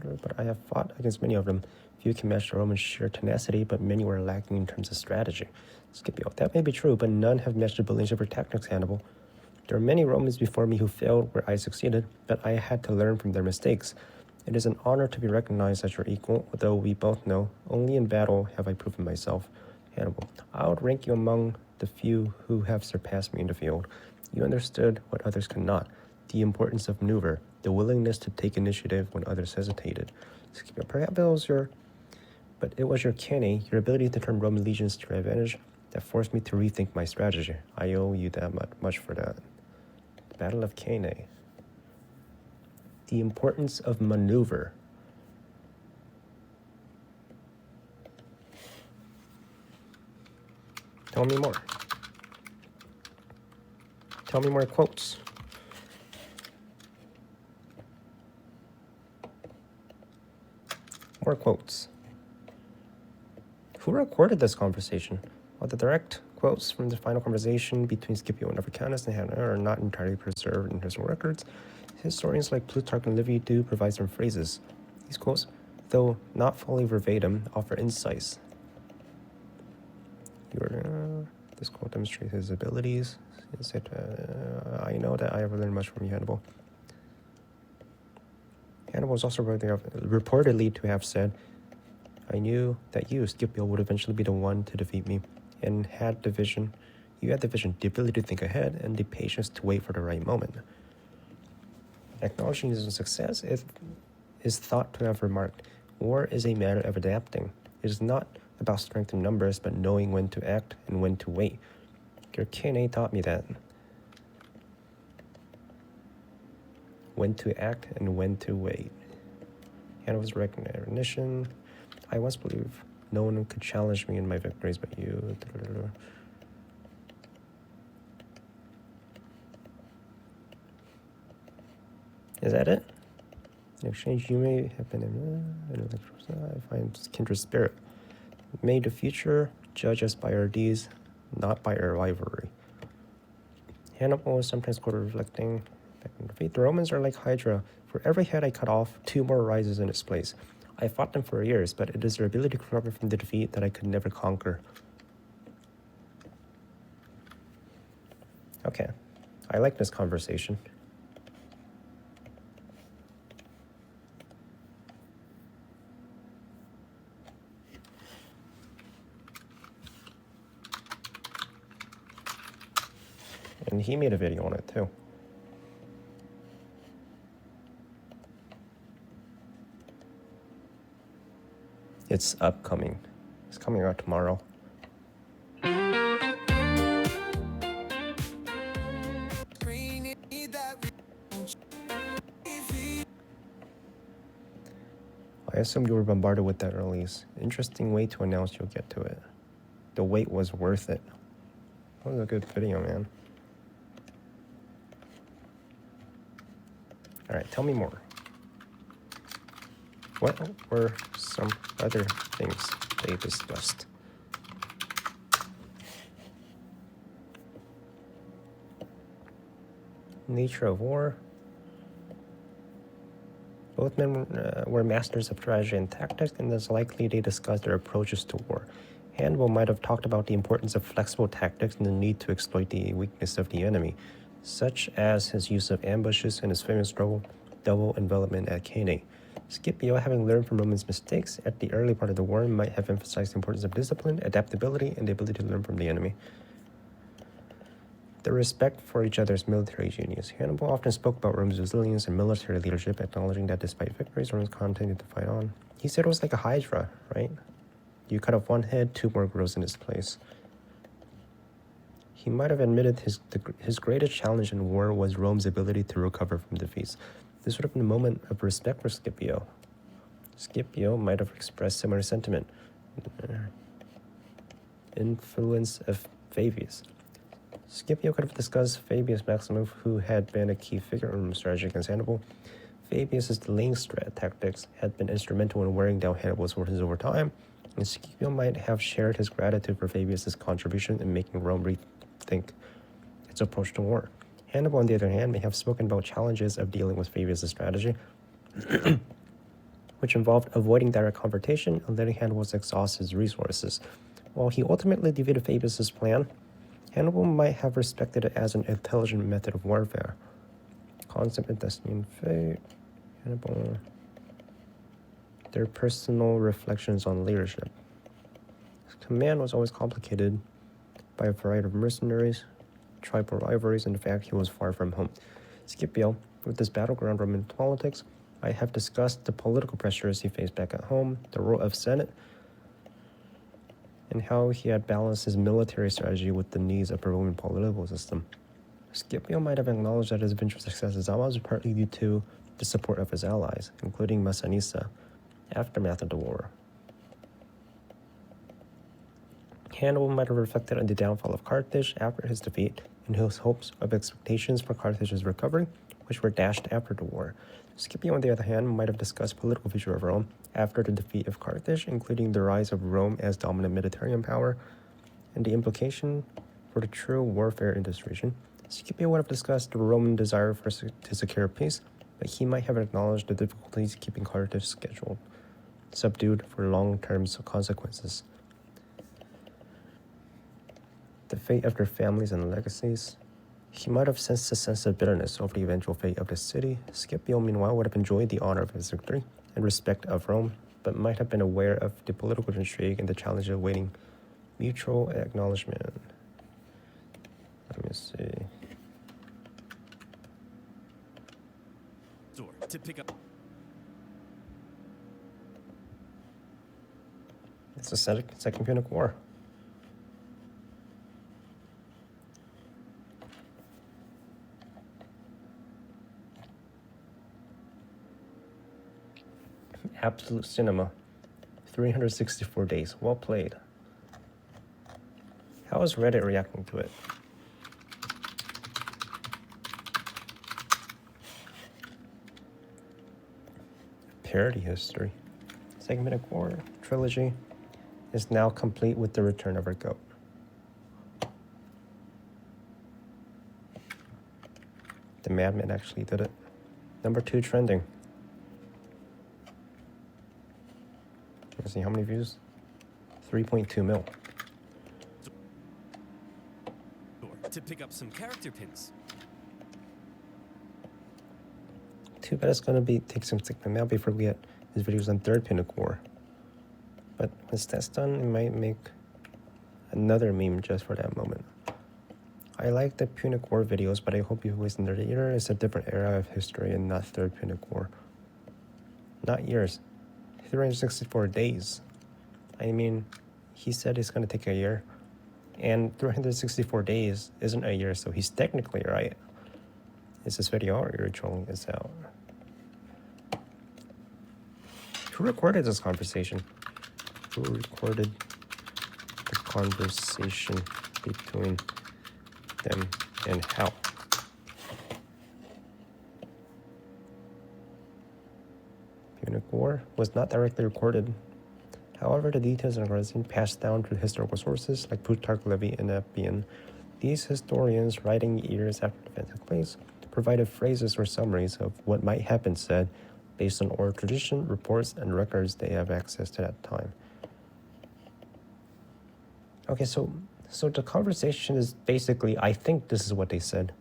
but I have fought against many of them. Few can match the Romans' sheer tenacity, but many were lacking in terms of strategy." Scipio, "That may be true, but none have matched the brilliance of your tactics, Hannibal. There are many Romans before me who failed where I succeeded, but I had to learn from their mistakes. It is an honor to be recognized as your equal, although we both know only in battle have I proven myself." Hannibal, "I would rank you among the few who have surpassed me in the field. You understood what others could not, the importance of maneuver, the willingness to take initiative when others hesitated." Scipio, "Perhaps it was your canny, your ability to turn Roman legions to your advantage, that forced me to rethink my strategy. I owe you that much for that." The Battle of Cannae. The importance of maneuver. Tell me more. Tell me more quotes. More quotes. Who recorded this conversation? While the direct quotes from the final conversation between Scipio and Africanus and Hannah are not entirely preserved in historical records, historians like Plutarch and Livy do provide some phrases. These quotes, though not fully verbatim, offer insights. This quote demonstrates his abilities. I know that I have learned much from you, Hannibal. Hannibal was also reportedly to have said, I knew that you, Scipio, would eventually be the one to defeat me, and you had the vision, the ability to think ahead, and the patience to wait for the right moment. Acknowledging his success is thought to have remarked, war is a matter of adapting. It is not about strength in numbers, but knowing when to act and when to wait. Your K&A taught me that. When to act and when to wait. Hannibal's recognition. I once believed no one could challenge me in my victories but you. Is that it? In exchange, you may have been I find kindred spirit. May the future judge us by our deeds, not by our rivalry. Hannibal is sometimes quoted reflecting back in defeat. The Romans are like Hydra. For every head I cut off, 2 more rises in its place. I fought them for years, but it is their ability to recover from the defeat that I could never conquer. Okay, I like this conversation. And he made a video on it too. It's upcoming. It's coming out tomorrow. I assumed you were bombarded with that release. Interesting way to announce you'll get to it. The wait was worth it. That was a good video, man. Alright, tell me more. What were some other things they discussed? Nature of war. Both men were masters of strategy and tactics, and it's likely they discussed their approaches to war. Hannibal might have talked about the importance of flexible tactics and the need to exploit the weakness of the enemy, such as his use of ambushes and his famous double envelopment at Cannae. Scipio, having learned from Roman's mistakes at the early part of the war, might have emphasized the importance of discipline, adaptability, and the ability to learn from the enemy. The respect for each other's military genius. Hannibal often spoke about Rome's resilience and military leadership, acknowledging that despite victories, Romans continued to fight on. He said it was like a hydra, right? You cut off one head, 2 more grows in its place. He might have admitted his greatest challenge in war was Rome's ability to recover from defeats. This would have been a moment of respect for Scipio. Scipio might have expressed similar sentiment. Influence of Fabius. Scipio could have discussed Fabius Maximus, who had been a key figure in Rome's strategy against Hannibal. Fabius's delaying tactics had been instrumental in wearing down Hannibal's forces over time, and Scipio might have shared his gratitude for Fabius's contribution in making Rome rethink its approach to war. Hannibal, on the other hand, may have spoken about challenges of dealing with Fabius's strategy, which involved avoiding direct confrontation and letting Hannibal exhaust his resources. While he ultimately defeated Fabius's plan, Hannibal might have respected it as an intelligent method of warfare. Concept of destiny and fate. Hannibal. Their personal reflections on leadership. His command was always complicated by a variety of mercenaries, tribal rivalries, and the fact he was far from home. Scipio, with this battleground Roman politics, I have discussed the political pressures he faced back at home, the role of Senate, and how he had balanced his military strategy with the needs of a Roman political system. Scipio might have acknowledged that his eventual success in Zama was partly due to the support of his allies, including Massinissa, aftermath of the war. Hannibal might have reflected on the downfall of Carthage after his defeat and his hopes of expectations for Carthage's recovery, which were dashed after the war. Scipio, on the other hand, might have discussed political future of Rome after the defeat of Carthage, including the rise of Rome as dominant Mediterranean power and the implication for the true warfare in this region. Scipio would have discussed the Roman desire to secure peace, but he might have acknowledged the difficulties keeping Carthage scheduled, subdued for long-term consequences. The fate of their families and legacies. He might have sensed a sense of bitterness over the eventual fate of the city. Scipio, meanwhile, would have enjoyed the honor of his victory and respect of Rome, but might have been aware of the political intrigue and the challenge of awaiting mutual acknowledgement. Let me see. Door to pick up. It's the Second Punic War. Absolute cinema. 364 days. Well played. How is Reddit reacting to it? Parody history. Second Punic War trilogy is now complete with the return of our goat. The Madman actually did it. Number 2 trending. Let's see how many views. 3.2 mil. To pick up some character pins. Too bad it's gonna take some time out before we get his videos on Third Punic War. But once that's done, it might make another meme just for that moment. I like the Punic War videos, but I hope you listen to the year. It's a different era of history and not Third Punic War. Not years. 364 days. I mean, he said it's going to take a year, and 364 days isn't a year, so he's technically right. Is this video or you're trolling this out? Who recorded this conversation? Who recorded the conversation between them and how? Punic War was not directly recorded. However, the details and conversation passed down through historical sources like Plutarch, Livy, and Appian. These historians, writing years after the event took place, provided phrases or summaries of what might have been said based on oral tradition, reports, and records they have access to that time. Okay, so the conversation is basically, I think this is what they said.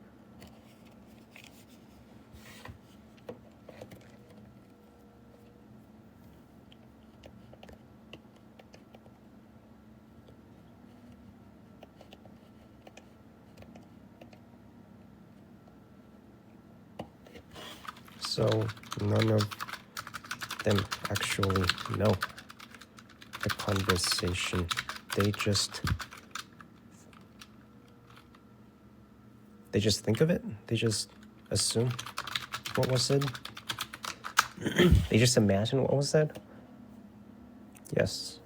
So none of them actually know the conversation. They just think of it. They just assume what was said. They just imagine what was said. Yes.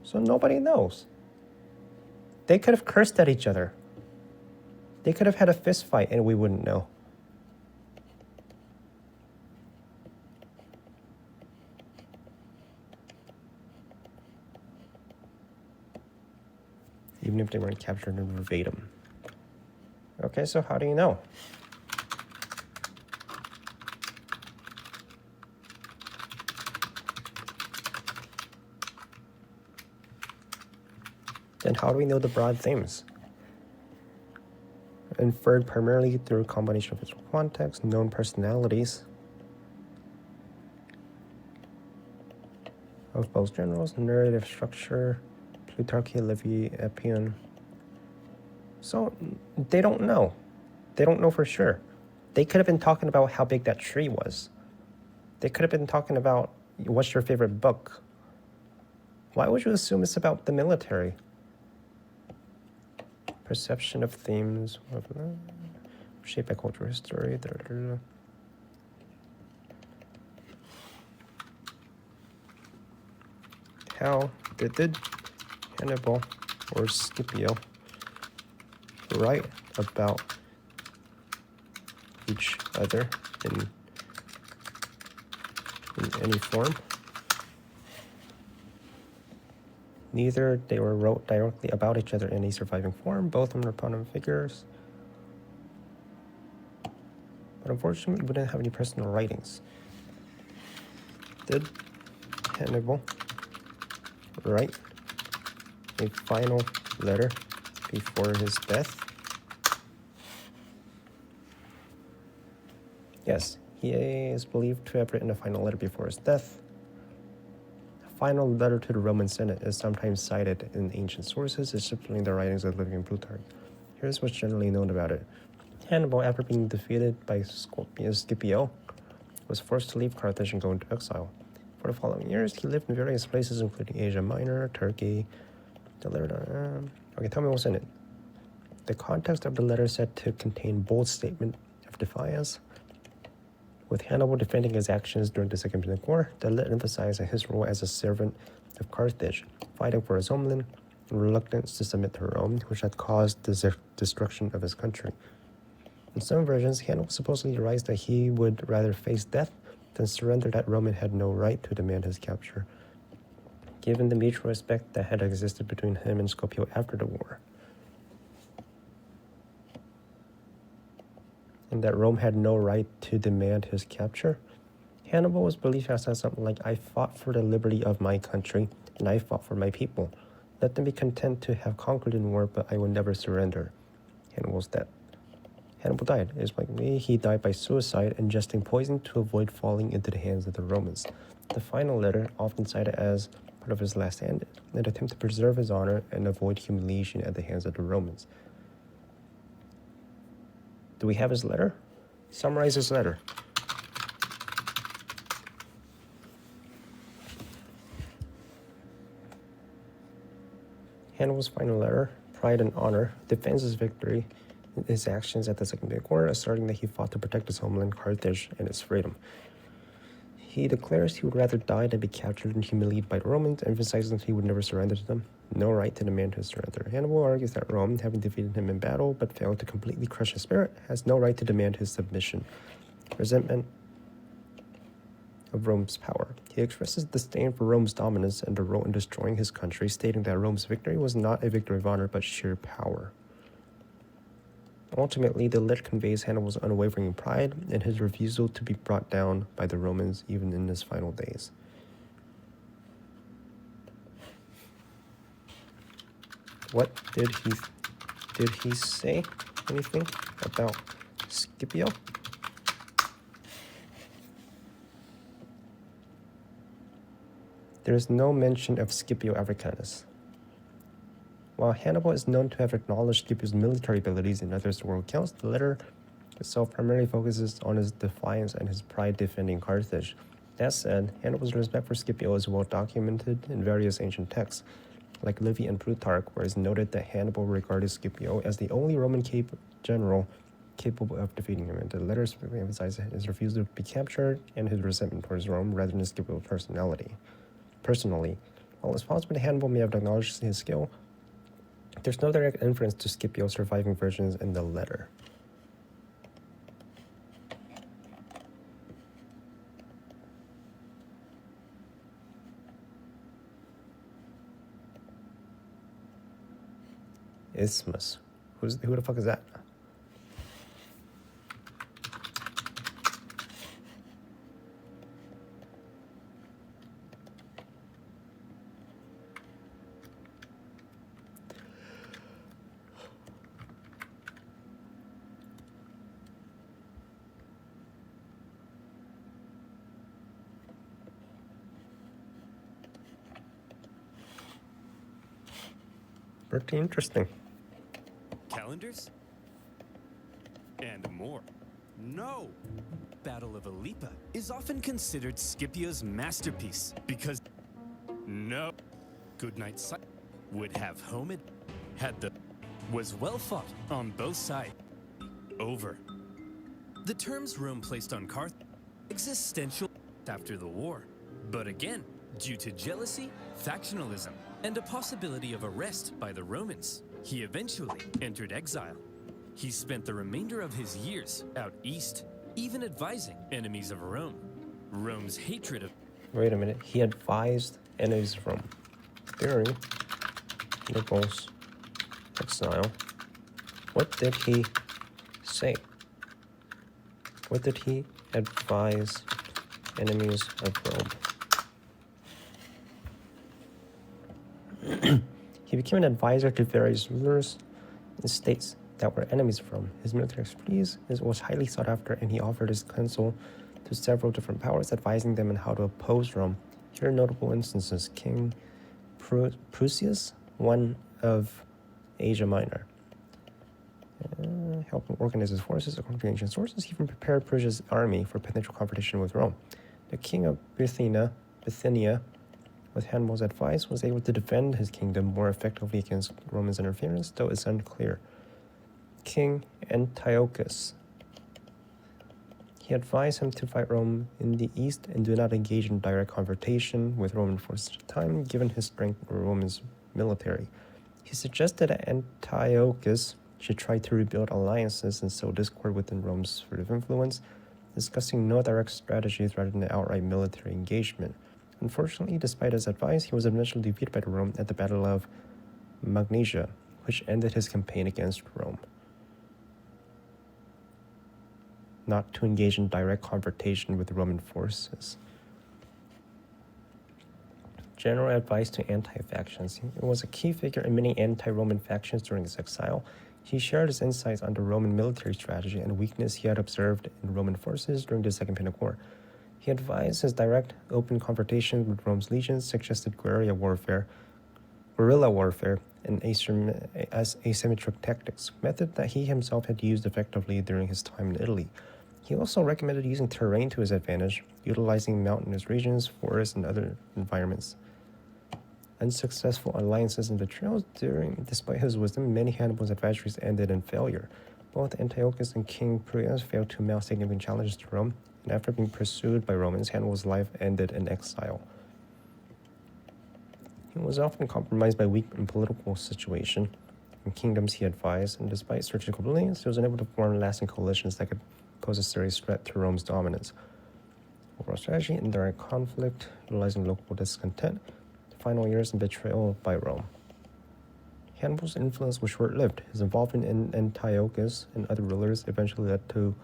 So nobody knows. They could have cursed at each other. They could have had a fist fight and we wouldn't know. Even if they weren't captured in verbatim. Okay, so how do you know? Then how do we know the broad themes? Inferred primarily through a combination of historical context, known personalities of both generals, narrative structure, Plutarch, Livy, Appian. So they don't know. They don't know for sure. They could have been talking about how big that tree was. They could have been talking about what's your favorite book. Why would you assume it's about the military? Perception of themes. Shaped by cultural history. How did Hannibal or Scipio write about each other in any form? Neither they were wrote directly about each other in a surviving form. Both of them were prominent figures. But unfortunately, we didn't have any personal writings. Did Hannibal write a final letter before his death? Yes, he is believed to have written a final letter before his death. A final letter to the Roman Senate is sometimes cited in ancient sources, especially in the writings of living Plutarch. Here's what's generally known about it. Hannibal, after being defeated by Scipio, was forced to leave Carthage and go into exile. For the following years, he lived in various places, including Asia Minor, Turkey. Okay, tell me what's in it. The context of the letter is said to contain bold statement of defiance. With Hannibal defending his actions during the Second Punic War, the letter emphasized his role as a servant of Carthage, fighting for his homeland and reluctance to submit to Rome, which had caused the destruction of his country. In some versions, Hannibal supposedly writes that he would rather face death than surrender, that Rome had no right to demand his capture, given the mutual respect that had existed between him and Scipio after the war, and that Rome had no right to demand his capture. Hannibal was believed to have said something like, "I fought for the liberty of my country, and I fought for my people. Let them be content to have conquered in war, but I will never surrender." Hannibal's dead. Hannibal died. It is like me, he died by suicide, ingesting poison to avoid falling into the hands of the Romans. The final letter, often cited as part of his last stand, an attempt to preserve his honor and avoid humiliation at the hands of the Romans. Do we have his letter? Summarize his letter. Hannibal's final letter, Pride and Honor, defends his victory in his actions at the Second Punic War, asserting that he fought to protect his homeland, Carthage, and its freedom. He declares he would rather die than be captured and humiliated by the Romans, emphasizing that he would never surrender to them. No right to demand his surrender. Hannibal argues that Rome, having defeated him in battle but failed to completely crush his spirit, has no right to demand his submission. Resentment of Rome's power. He expresses disdain for Rome's dominance and the role in destroying his country, stating that Rome's victory was not a victory of honor but sheer power. Ultimately, the letter conveys Hannibal's unwavering pride and his refusal to be brought down by the Romans even in his final days. What did he say anything about Scipio? There is no mention of Scipio Africanus. While Hannibal is known to have acknowledged Scipio's military abilities in other historical accounts, the letter itself primarily focuses on his defiance and his pride defending Carthage. That said, Hannibal's respect for Scipio is well documented in various ancient texts, like Livy and Plutarch, where it is noted that Hannibal regarded Scipio as the only Roman general capable of defeating him, and the letter specifically emphasizes his refusal to be captured and his resentment towards Rome rather than Scipio's personally. While it's possible that Hannibal may have acknowledged his skill, there's no direct inference to Scipio's surviving versions in the letter. Isthmus. Who the fuck is that? Pretty interesting. Calendars? And more. No! Battle of Alipa is often considered Scipio's masterpiece because no good night sight would have home it had the was well fought on both sides. Over. The terms Rome placed on Carthage existential after the war, but again, due to jealousy, factionalism, and a possibility of arrest by the Romans, he eventually entered exile. He spent the remainder of his years out east, even advising enemies of Rome. Rome's hatred of... Wait a minute. He advised enemies of Rome during Hannibal's exile. What did he say? What did he advise enemies of Rome? He became an advisor to various rulers and states that were enemies of Rome. His military expertise was highly sought after, and he offered his counsel to several different powers, advising them on how to oppose Rome. Here are notable instances. King Prusius, one of Asia Minor, helped organize his forces. According to ancient sources, he even prepared Prusia's army for potential confrontation with Rome. The king of Bithynia, with Hannibal's advice, was able to defend his kingdom more effectively against Romans' interference, though it's unclear. King Antiochus. He advised him to fight Rome in the east and do not engage in direct confrontation with Roman forces at the time, given his strength in Rome's military. He suggested that Antiochus should try to rebuild alliances and sow discord within Rome's sphere of influence, discussing no direct strategies rather than outright military engagement. Unfortunately, despite his advice, he was eventually defeated by Rome at the Battle of Magnesia, which ended his campaign against Rome. Not to engage in direct confrontation with the Roman forces. General advice to anti-factions. He was a key figure in many anti-Roman factions during his exile. He shared his insights on the Roman military strategy and weakness he had observed in Roman forces during the Second Punic War. He advised his direct, open confrontation with Rome's legions, suggested guerrilla warfare, and asymmetric tactics, method that he himself had used effectively during his time in Italy. He also recommended using terrain to his advantage, utilizing mountainous regions, forests, and other environments. Unsuccessful alliances and betrayals despite his wisdom, many Hannibal's advisories ended in failure. Both Antiochus and King Prusius failed to mount significant challenges to Rome, and after being pursued by Romans, Hannibal's life ended in exile. He was often compromised by weak and political situation in kingdoms he advised, and despite strategical brilliance, he was unable to form lasting coalitions that could pose a serious threat to Rome's dominance. Overall strategy, indirect conflict, utilizing local discontent, the final years and betrayal by Rome. Hannibal's influence was short-lived. His involvement in Antiochus and other rulers eventually led to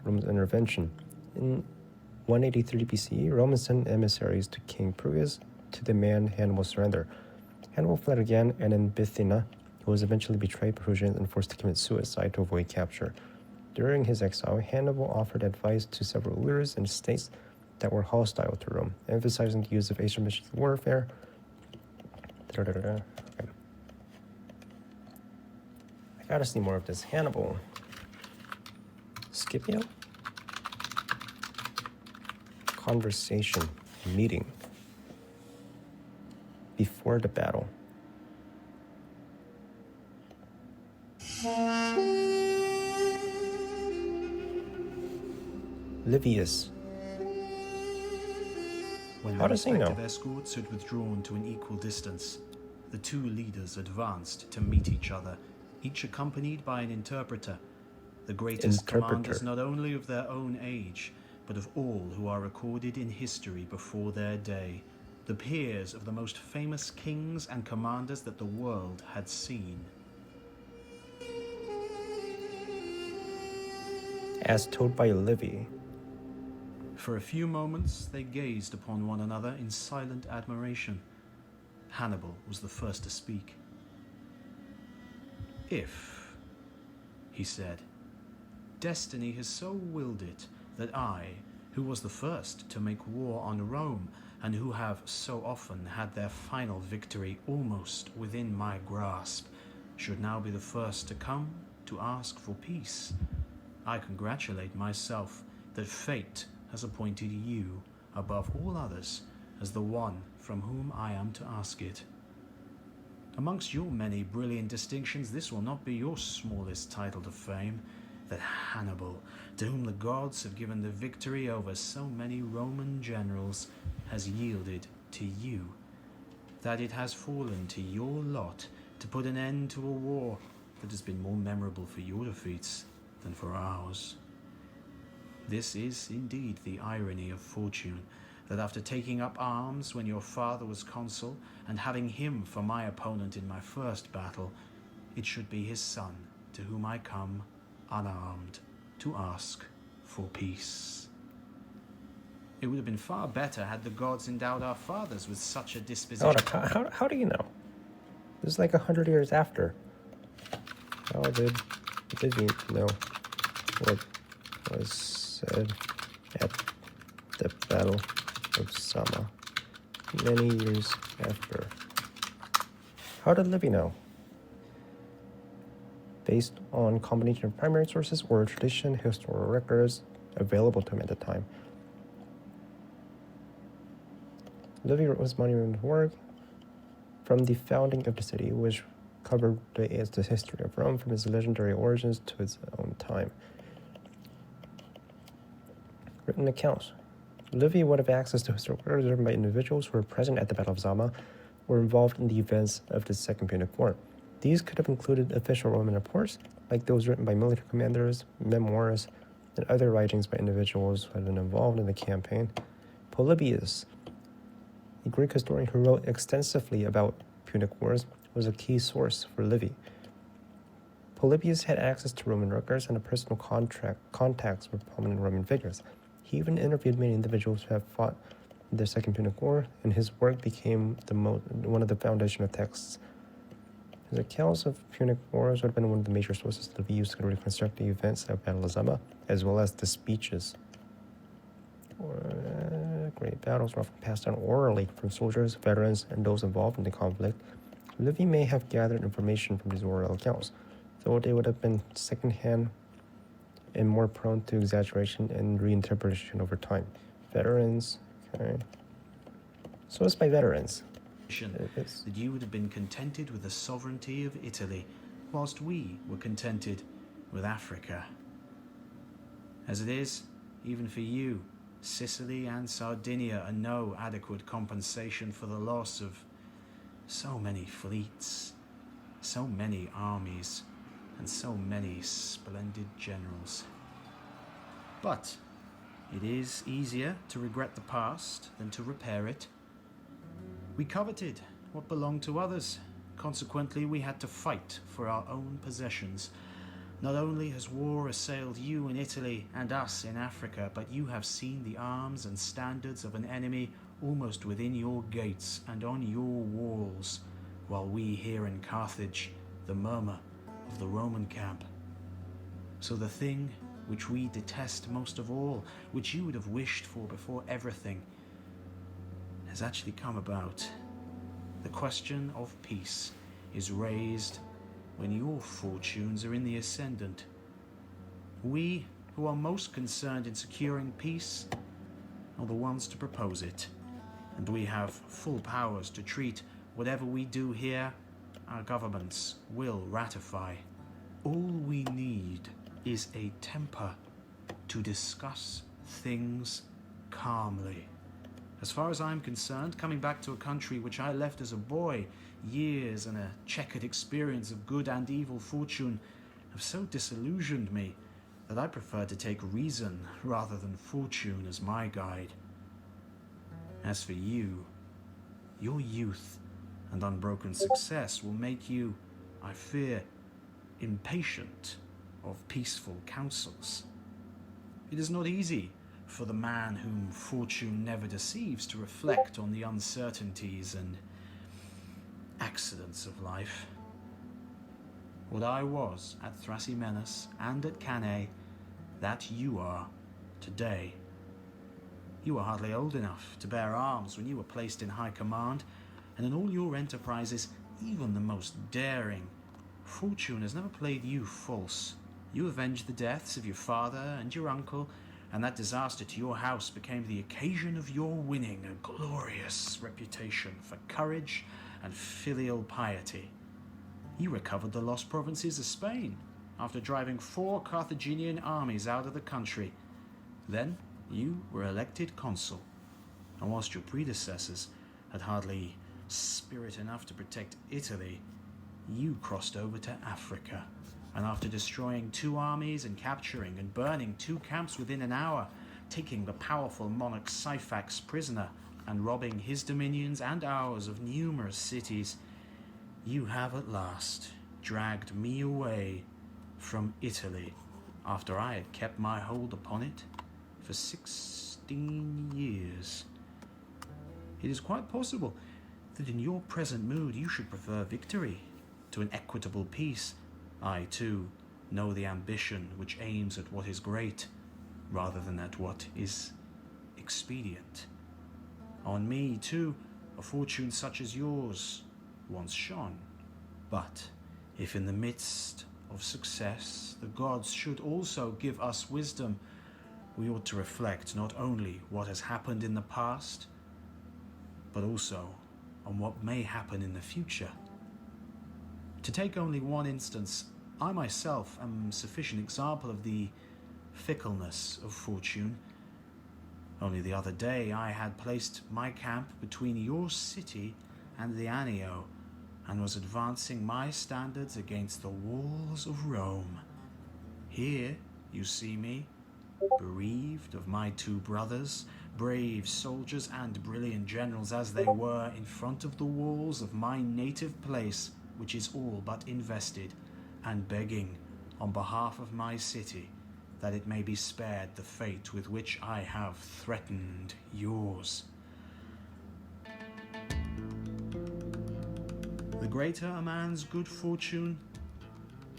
Rome's intervention. In 183 BCE, Rome sent emissaries to King Prusius to demand Hannibal's surrender. Hannibal fled again, and in Bithynia, he was eventually betrayed by Prusians and forced to commit suicide to avoid capture. During his exile, Hannibal offered advice to several rulers and states that were hostile to Rome, emphasizing the use of asymmetric warfare. Okay. I gotta see more of this. Hannibal. Scipio? Conversation. Meeting. Before the battle. Livius. When How their does he know? respective escorts had withdrawn to an equal distance, the two leaders advanced to meet each other, each accompanied by an interpreter, the greatest commanders not only of their own age, but of all who are recorded in history before their day, the peers of the most famous kings and commanders that the world had seen. As told by Livy. For a few moments, they gazed upon one another in silent admiration. Hannibal was the first to speak. "If," he said, "destiny has so willed it that I, who was the first to make war on Rome, and who have so often had their final victory almost within my grasp, should now be the first to come to ask for peace, I congratulate myself that fate has appointed you, above all others, as the one from whom I am to ask it. Amongst your many brilliant distinctions, this will not be your smallest title to fame. that Hannibal, to whom the gods have given the victory over so many Roman generals, has yielded to you, that it has fallen to your lot to put an end to a war that has been more memorable for your defeats than for ours. This is indeed the irony of fortune, that after taking up arms when your father was consul, and having him for my opponent in my first battle, it should be his son to whom I come, unarmed, to ask for peace. It would have been far better had the gods endowed our fathers with such a disposition. How do you know? This is like 100 years after. How did you know what was said at the Battle of Zama many years after? How did Livy know? Based on combination of primary sources or tradition, historical records available to him at the time. Livy wrote his monumental work from the founding of the city, which covered the history of Rome from its legendary origins to its own time. Written accounts. Livy would have access to historical records written by individuals who were present at the Battle of Zama or involved in the events of the Second Punic War. These could have included official Roman reports, like those written by military commanders, memoirs, and other writings by individuals who had been involved in the campaign. Polybius, a Greek historian who wrote extensively about Punic Wars, was a key source for Livy. Polybius had access to Roman records and a personal contacts with prominent Roman figures. He even interviewed many individuals who had fought in the Second Punic War, and his work became one of the foundational texts. His accounts of Punic Wars would have been one of the major sources Livy used to reconstruct the events of Battle of Zama, as well as the speeches. Great battles were often passed down orally from soldiers, veterans, and those involved in the conflict. Livy may have gathered information from these oral accounts, though they would have been secondhand and more prone to exaggeration and reinterpretation over time. Veterans, okay. So it's by veterans. That you would have been contented with the sovereignty of Italy, whilst we were contented with Africa. As it is, even for you, Sicily and Sardinia are no adequate compensation for the loss of so many fleets, so many armies, and so many splendid generals. But it is easier to regret the past than to repair it. We coveted what belonged to others. Consequently, we had to fight for our own possessions. Not only has war assailed you in Italy and us in Africa, but you have seen the arms and standards of an enemy almost within your gates and on your walls, while we here in Carthage, the murmur of the Roman camp. So the thing which we detest most of all, which you would have wished for before everything, has actually come about. The question of peace is raised when your fortunes are in the ascendant. We who are most concerned in securing peace are the ones to propose it, and we have full powers to treat whatever we do here our governments will ratify. All we need is a temper to discuss things calmly. As far as I'm concerned, coming back to a country which I left as a boy, years and a checkered experience of good and evil fortune have so disillusioned me that I prefer to take reason rather than fortune as my guide. As for you, your youth and unbroken success will make you, I fear, impatient of peaceful counsels. It is not easy for the man whom fortune never deceives to reflect on the uncertainties and accidents of life. What I was at Thrasymene and at Cannae, that you are today. You were hardly old enough to bear arms when you were placed in high command, and in all your enterprises, even the most daring, fortune has never played you false. You avenged the deaths of your father and your uncle, and that disaster to your house became the occasion of your winning a glorious reputation for courage and filial piety. You recovered the lost provinces of Spain, after driving 4 Carthaginian armies out of the country. Then you were elected consul, and whilst your predecessors had hardly spirit enough to protect Italy, you crossed over to Africa, and after destroying 2 armies and capturing and burning 2 camps within an hour, taking the powerful monarch Syphax prisoner and robbing his dominions and ours of numerous cities, you have at last dragged me away from Italy after I had kept my hold upon it for 16 years. It is quite possible that in your present mood you should prefer victory to an equitable peace. I, too, know the ambition which aims at what is great rather than at what is expedient. On me, too, a fortune such as yours once shone. But if in the midst of success the gods should also give us wisdom, we ought to reflect not only what has happened in the past, but also on what may happen in the future. To take only one instance, I myself am a sufficient example of the fickleness of fortune. Only the other day I had placed my camp between your city and the Anio, and was advancing my standards against the walls of Rome. Here you see me, bereaved of my 2 brothers, brave soldiers and brilliant generals as they were, in front of the walls of my native place, which is all but invested, and begging on behalf of my city that it may be spared the fate with which I have threatened yours. The greater a man's good fortune,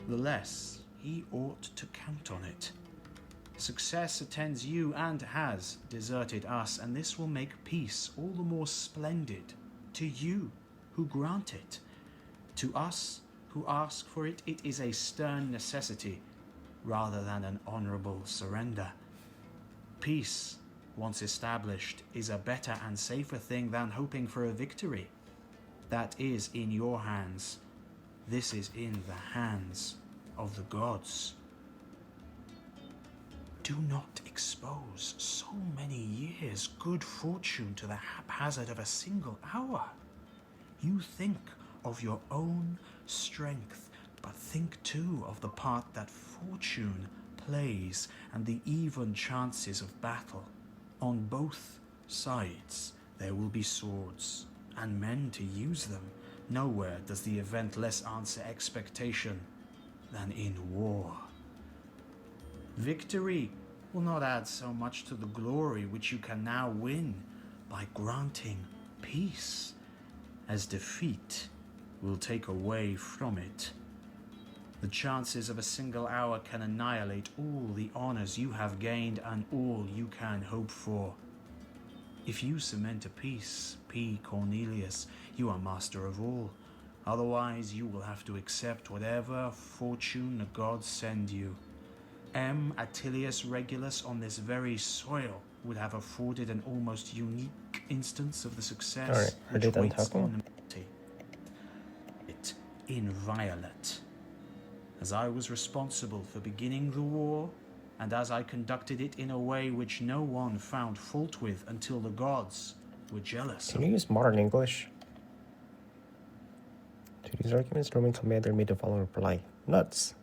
the less he ought to count on it. Success attends you and has deserted us, and this will make peace all the more splendid to you who grant it. To us who ask for it, it is a stern necessity rather than an honorable surrender. Peace, once established, is a better and safer thing than hoping for a victory. That is in your hands. This is in the hands of the gods. Do not expose so many years' good fortune to the haphazard of a single hour. You think of your own strength, but think too of the part that fortune plays and the even chances of battle. On both sides there will be swords and men to use them. Nowhere does the event less answer expectation than in war. Victory will not add so much to the glory which you can now win by granting peace, as defeat will take away from it. The chances of a single hour can annihilate all the honors you have gained and all you can hope for. If you cement a peace, P. Cornelius, you are master of all. Otherwise, you will have to accept whatever fortune the gods send you. M. Attilius Regulus on this very soil would have afforded an almost unique instance of the success which waits on humanity. It inviolate. As I was responsible for beginning the war, and as I conducted it in a way which no one found fault with until the gods were jealous. Can you use modern English? To these arguments, the Roman commander made the following reply. Nuts.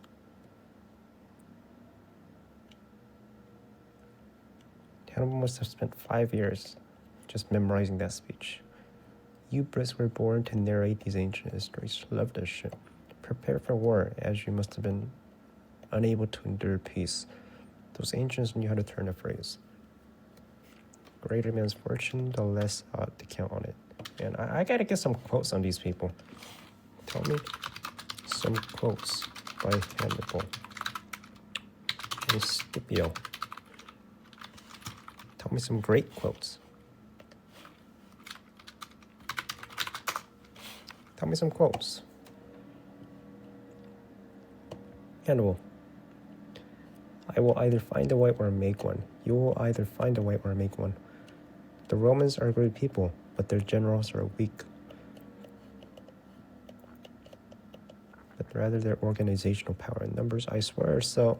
Hannibal must have spent 5 years just memorizing that speech. You Brits were born to narrate these ancient histories. Love that shit. Prepare for war, as you must have been unable to endure peace. Those ancients knew how to turn a phrase. Greater man's fortune, the less ought to count on it. And I gotta get some quotes on these people. Tell me some quotes by Hannibal and Scipio. Tell me some great quotes. Tell me some quotes. Hannibal. I will either find a way or make one. You will either find a way or make one. The Romans are great people, but their generals are weak. But rather their organizational power and numbers. I swear so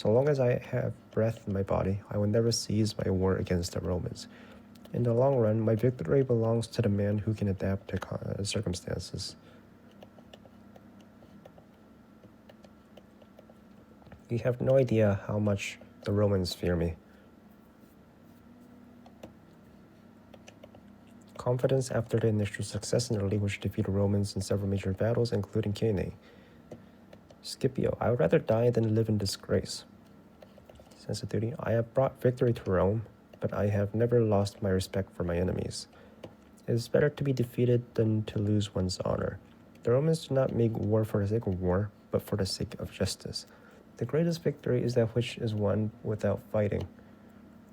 long as I have breath in my body, I will never cease my war against the Romans. In the long run, my victory belongs to the man who can adapt to circumstances. You have no idea how much the Romans fear me. Confidence after the initial success in Italy, which defeated Romans in several major battles, including Cannae. Scipio, I would rather die than live in disgrace. Sense of duty, I have brought victory to Rome, but I have never lost my respect for my enemies. It is better to be defeated than to lose one's honor. The Romans do not make war for the sake of war, but for the sake of justice. The greatest victory is that which is won without fighting.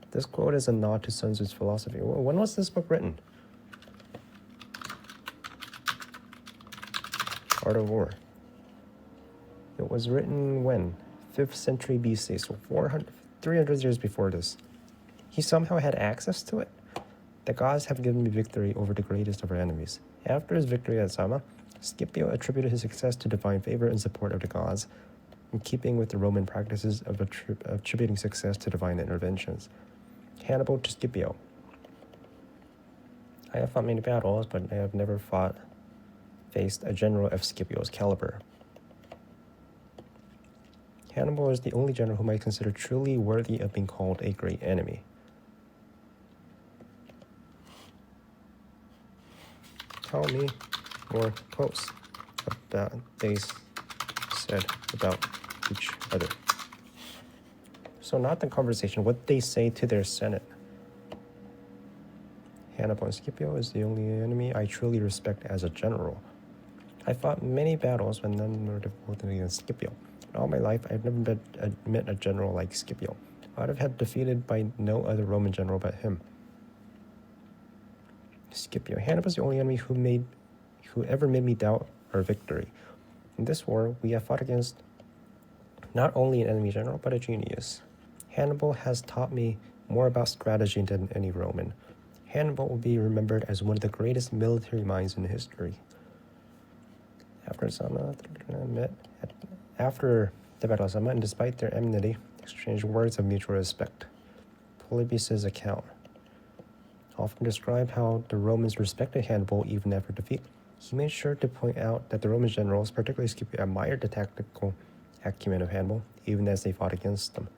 This quote is a nod to Sun Tzu's philosophy. When was this book written? Art of War. It was written when? 5th century BC, so 300 years before this. He somehow had access to it. The gods have given me victory over the greatest of our enemies. After his victory at Zama, Scipio attributed his success to divine favor and support of the gods, in keeping with the Roman practices of attributing success to divine interventions. Hannibal to Scipio. I have fought many battles, but I have never faced a general of Scipio's caliber. Hannibal is the only general whom I consider truly worthy of being called a great enemy. Tell me more quotes about they said about each other. So not the conversation, what they say to their senate. Hannibal and Scipio is the only enemy I truly respect as a general. I fought many battles, but none more difficult than against Scipio. In all my life, I've never met a general like Scipio. I would have had defeated by no other Roman general but him. Scipio. Hannibal is the only enemy who ever made me doubt our victory. In this war, we have fought against not only an enemy general, but a genius. Hannibal has taught me more about strategy than any Roman. Hannibal will be remembered as one of the greatest military minds in history. After the Battle of Zama, and despite their enmity, exchanged words of mutual respect. Polybius' account often described how the Romans respected Hannibal even after defeat. He made sure to point out that the Roman generals, particularly Scipio, admired the tactical acumen of Hannibal, even as they fought against them.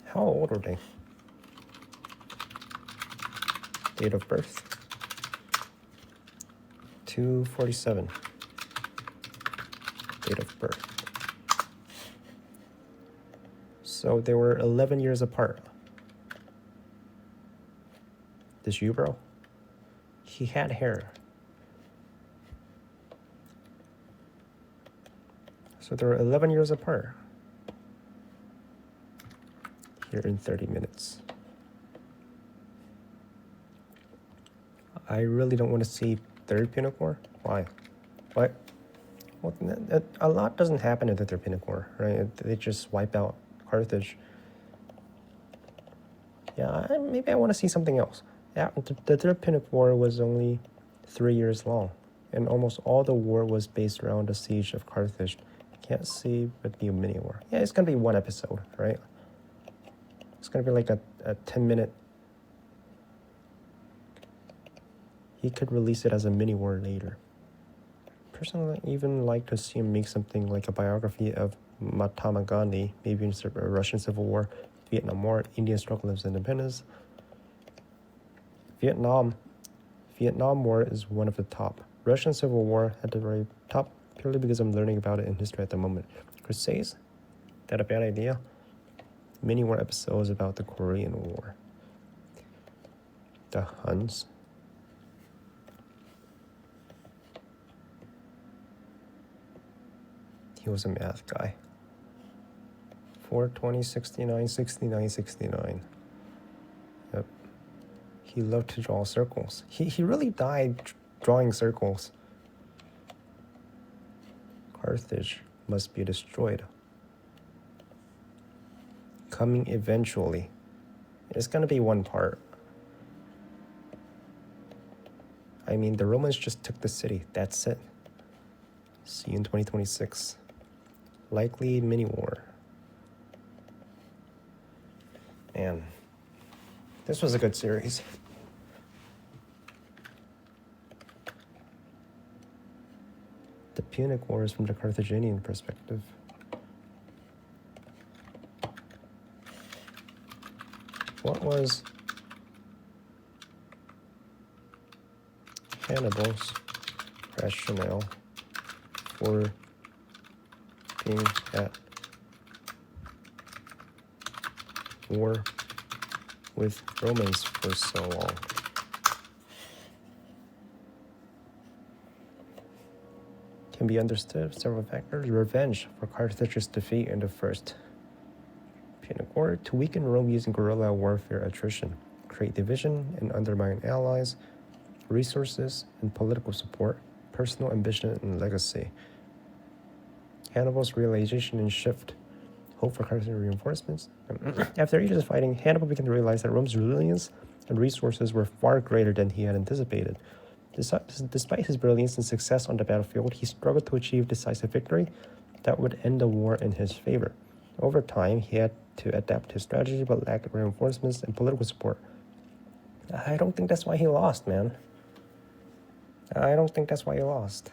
How old were they? Date of birth? 247. Date of birth. So they were 11 years apart. This you, bro? He had hair. So they were 11 years apart. Here in 30 minutes. I really don't want to see Third Punic War. Why? What? Well, a lot doesn't happen in the Third Punic War, right? They just wipe out Carthage. Yeah, maybe I want to see something else. Yeah, the Third Punic War was only 3 years long, and almost all the war was based around the siege of Carthage. Can't see but be a mini war. Yeah, it's gonna be one episode, right? It's gonna be like a 10-minute. He could release it as a mini war later. Personally, I even like to see him make something like a biography of Mahatma Gandhi, maybe in a Russian Civil War, Vietnam War, Indian struggle of independence. Vietnam War is one of the top. Russian Civil War at the very top purely because I'm learning about it in history at the moment. Crusades? That a bad idea? Many more episodes about the Korean War. The Huns. He was a math guy. 420, 69, 69, 69. Yep. He loved to draw circles. He really died drawing circles. Carthage must be destroyed. Coming eventually. It's gonna be one part. I mean, the Romans just took the city. That's it. See you in 2026. Likely mini war. Man, this was a good series. The Punic Wars from the Carthaginian perspective. What was Hannibal's rationale for being at war with Romans for so long? Can be understood of several factors. Revenge for Carthage's defeat in the First Punic War, to weaken Rome using guerrilla warfare attrition, create division and undermine allies, resources and political support, personal ambition and legacy. Hannibal's realization and shift, hope for Carthaginian reinforcements. After years of fighting, Hannibal began to realize that Rome's resilience and resources were far greater than he had anticipated. Despite his brilliance and success on the battlefield, he struggled to achieve decisive victory that would end the war in his favor. Over time, he had to adapt his strategy, but lacked reinforcements and political support. I don't think that's why he lost, man. I don't think that's why he lost.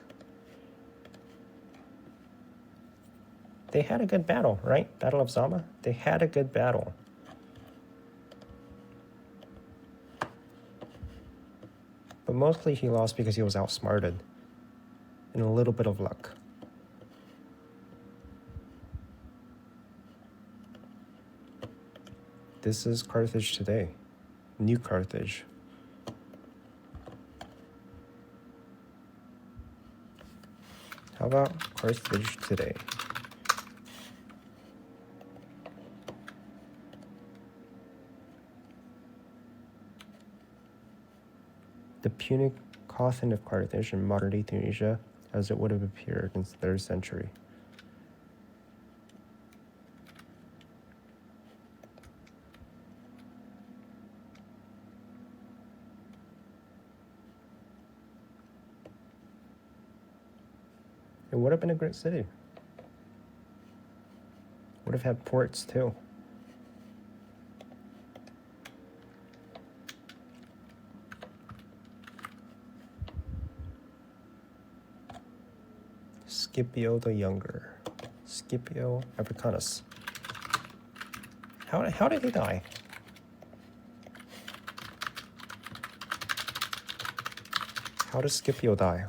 They had a good battle, right? Battle of Zama? They had a good battle. But mostly he lost because he was outsmarted. And a little bit of luck. This is Carthage today. New Carthage. How about Carthage today? The Punic Kothan of Carthage in modern-day Tunisia, as it would have appeared in the 3rd century. It would have been a great city. Would have had ports too. Scipio the Younger. Scipio Africanus. How did he die? How does Scipio die?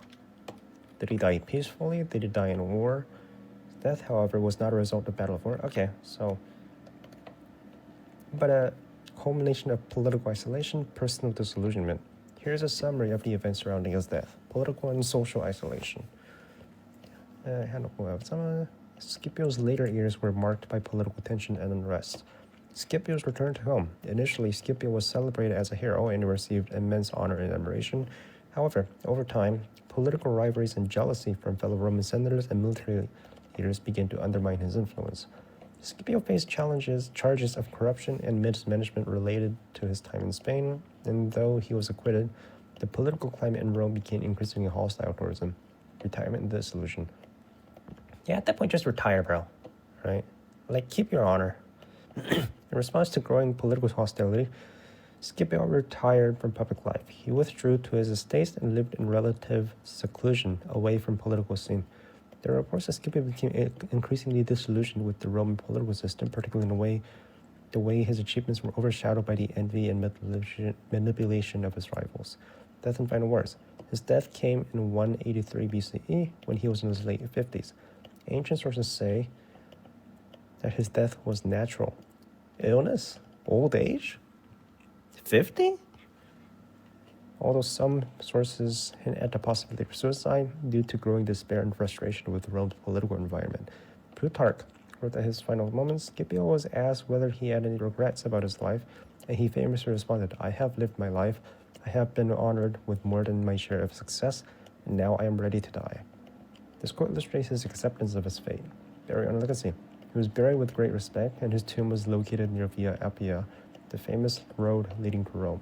Did he die peacefully? Did he die in war? His death, however, was not a result of battle of war. Okay, so... But a culmination of political isolation, personal disillusionment. Here's a summary of the events surrounding his death. Political and social isolation. Scipio's later years were marked by political tension and unrest. Scipio's return to home. Initially, Scipio was celebrated as a hero and received immense honor and admiration. However, over time, political rivalries and jealousy from fellow Roman senators and military leaders began to undermine his influence. Scipio faced charges of corruption and mismanagement related to his time in Spain, and though he was acquitted, the political climate in Rome became increasingly hostile towards him. Retirement and disillusion. Yeah, at that point, just retire, bro. Right? Like, keep your honor. In response to growing political hostility, Scipio retired from public life. He withdrew to his estates and lived in relative seclusion, away from political scene. There are reports that Scipio became increasingly disillusioned with the Roman political system, particularly in the way his achievements were overshadowed by the envy and manipulation of his rivals. Death and final words. His death came in 183 BCE, when he was in his late 50s. Ancient sources say that his death was natural. Illness? Old age? 50? Although some sources hint at the possibility of suicide due to growing despair and frustration with Rome's political environment. Plutarch wrote that his final moments, Scipio was asked whether he had any regrets about his life, and he famously responded, "I have lived my life. I have been honored with more than my share of success, and now I am ready to die." This quote illustrates his acceptance of his fate. Buried on legacy. He was buried with great respect, and his tomb was located near Via Appia, the famous road leading to Rome.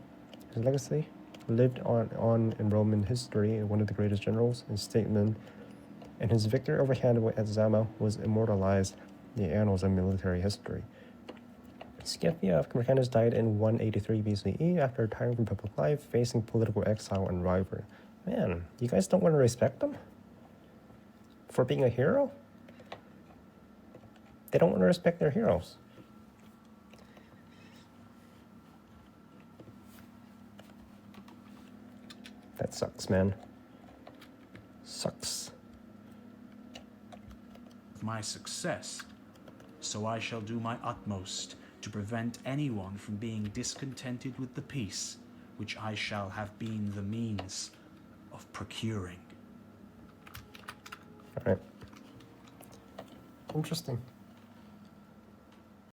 His legacy lived on in Roman history, one of the greatest generals and statesmen and his victory over Hannibal at Zama was immortalized in the annals of military history. Scipio of Hyrcanus died in 183 BCE after retiring from public life, facing political exile and rivalry. Man, you guys don't want to respect him? For being a hero? They don't want to respect their heroes. That sucks, man. Sucks. My success, so I shall do my utmost to prevent anyone from being discontented with the peace which I shall have been the means of procuring. All right. Interesting.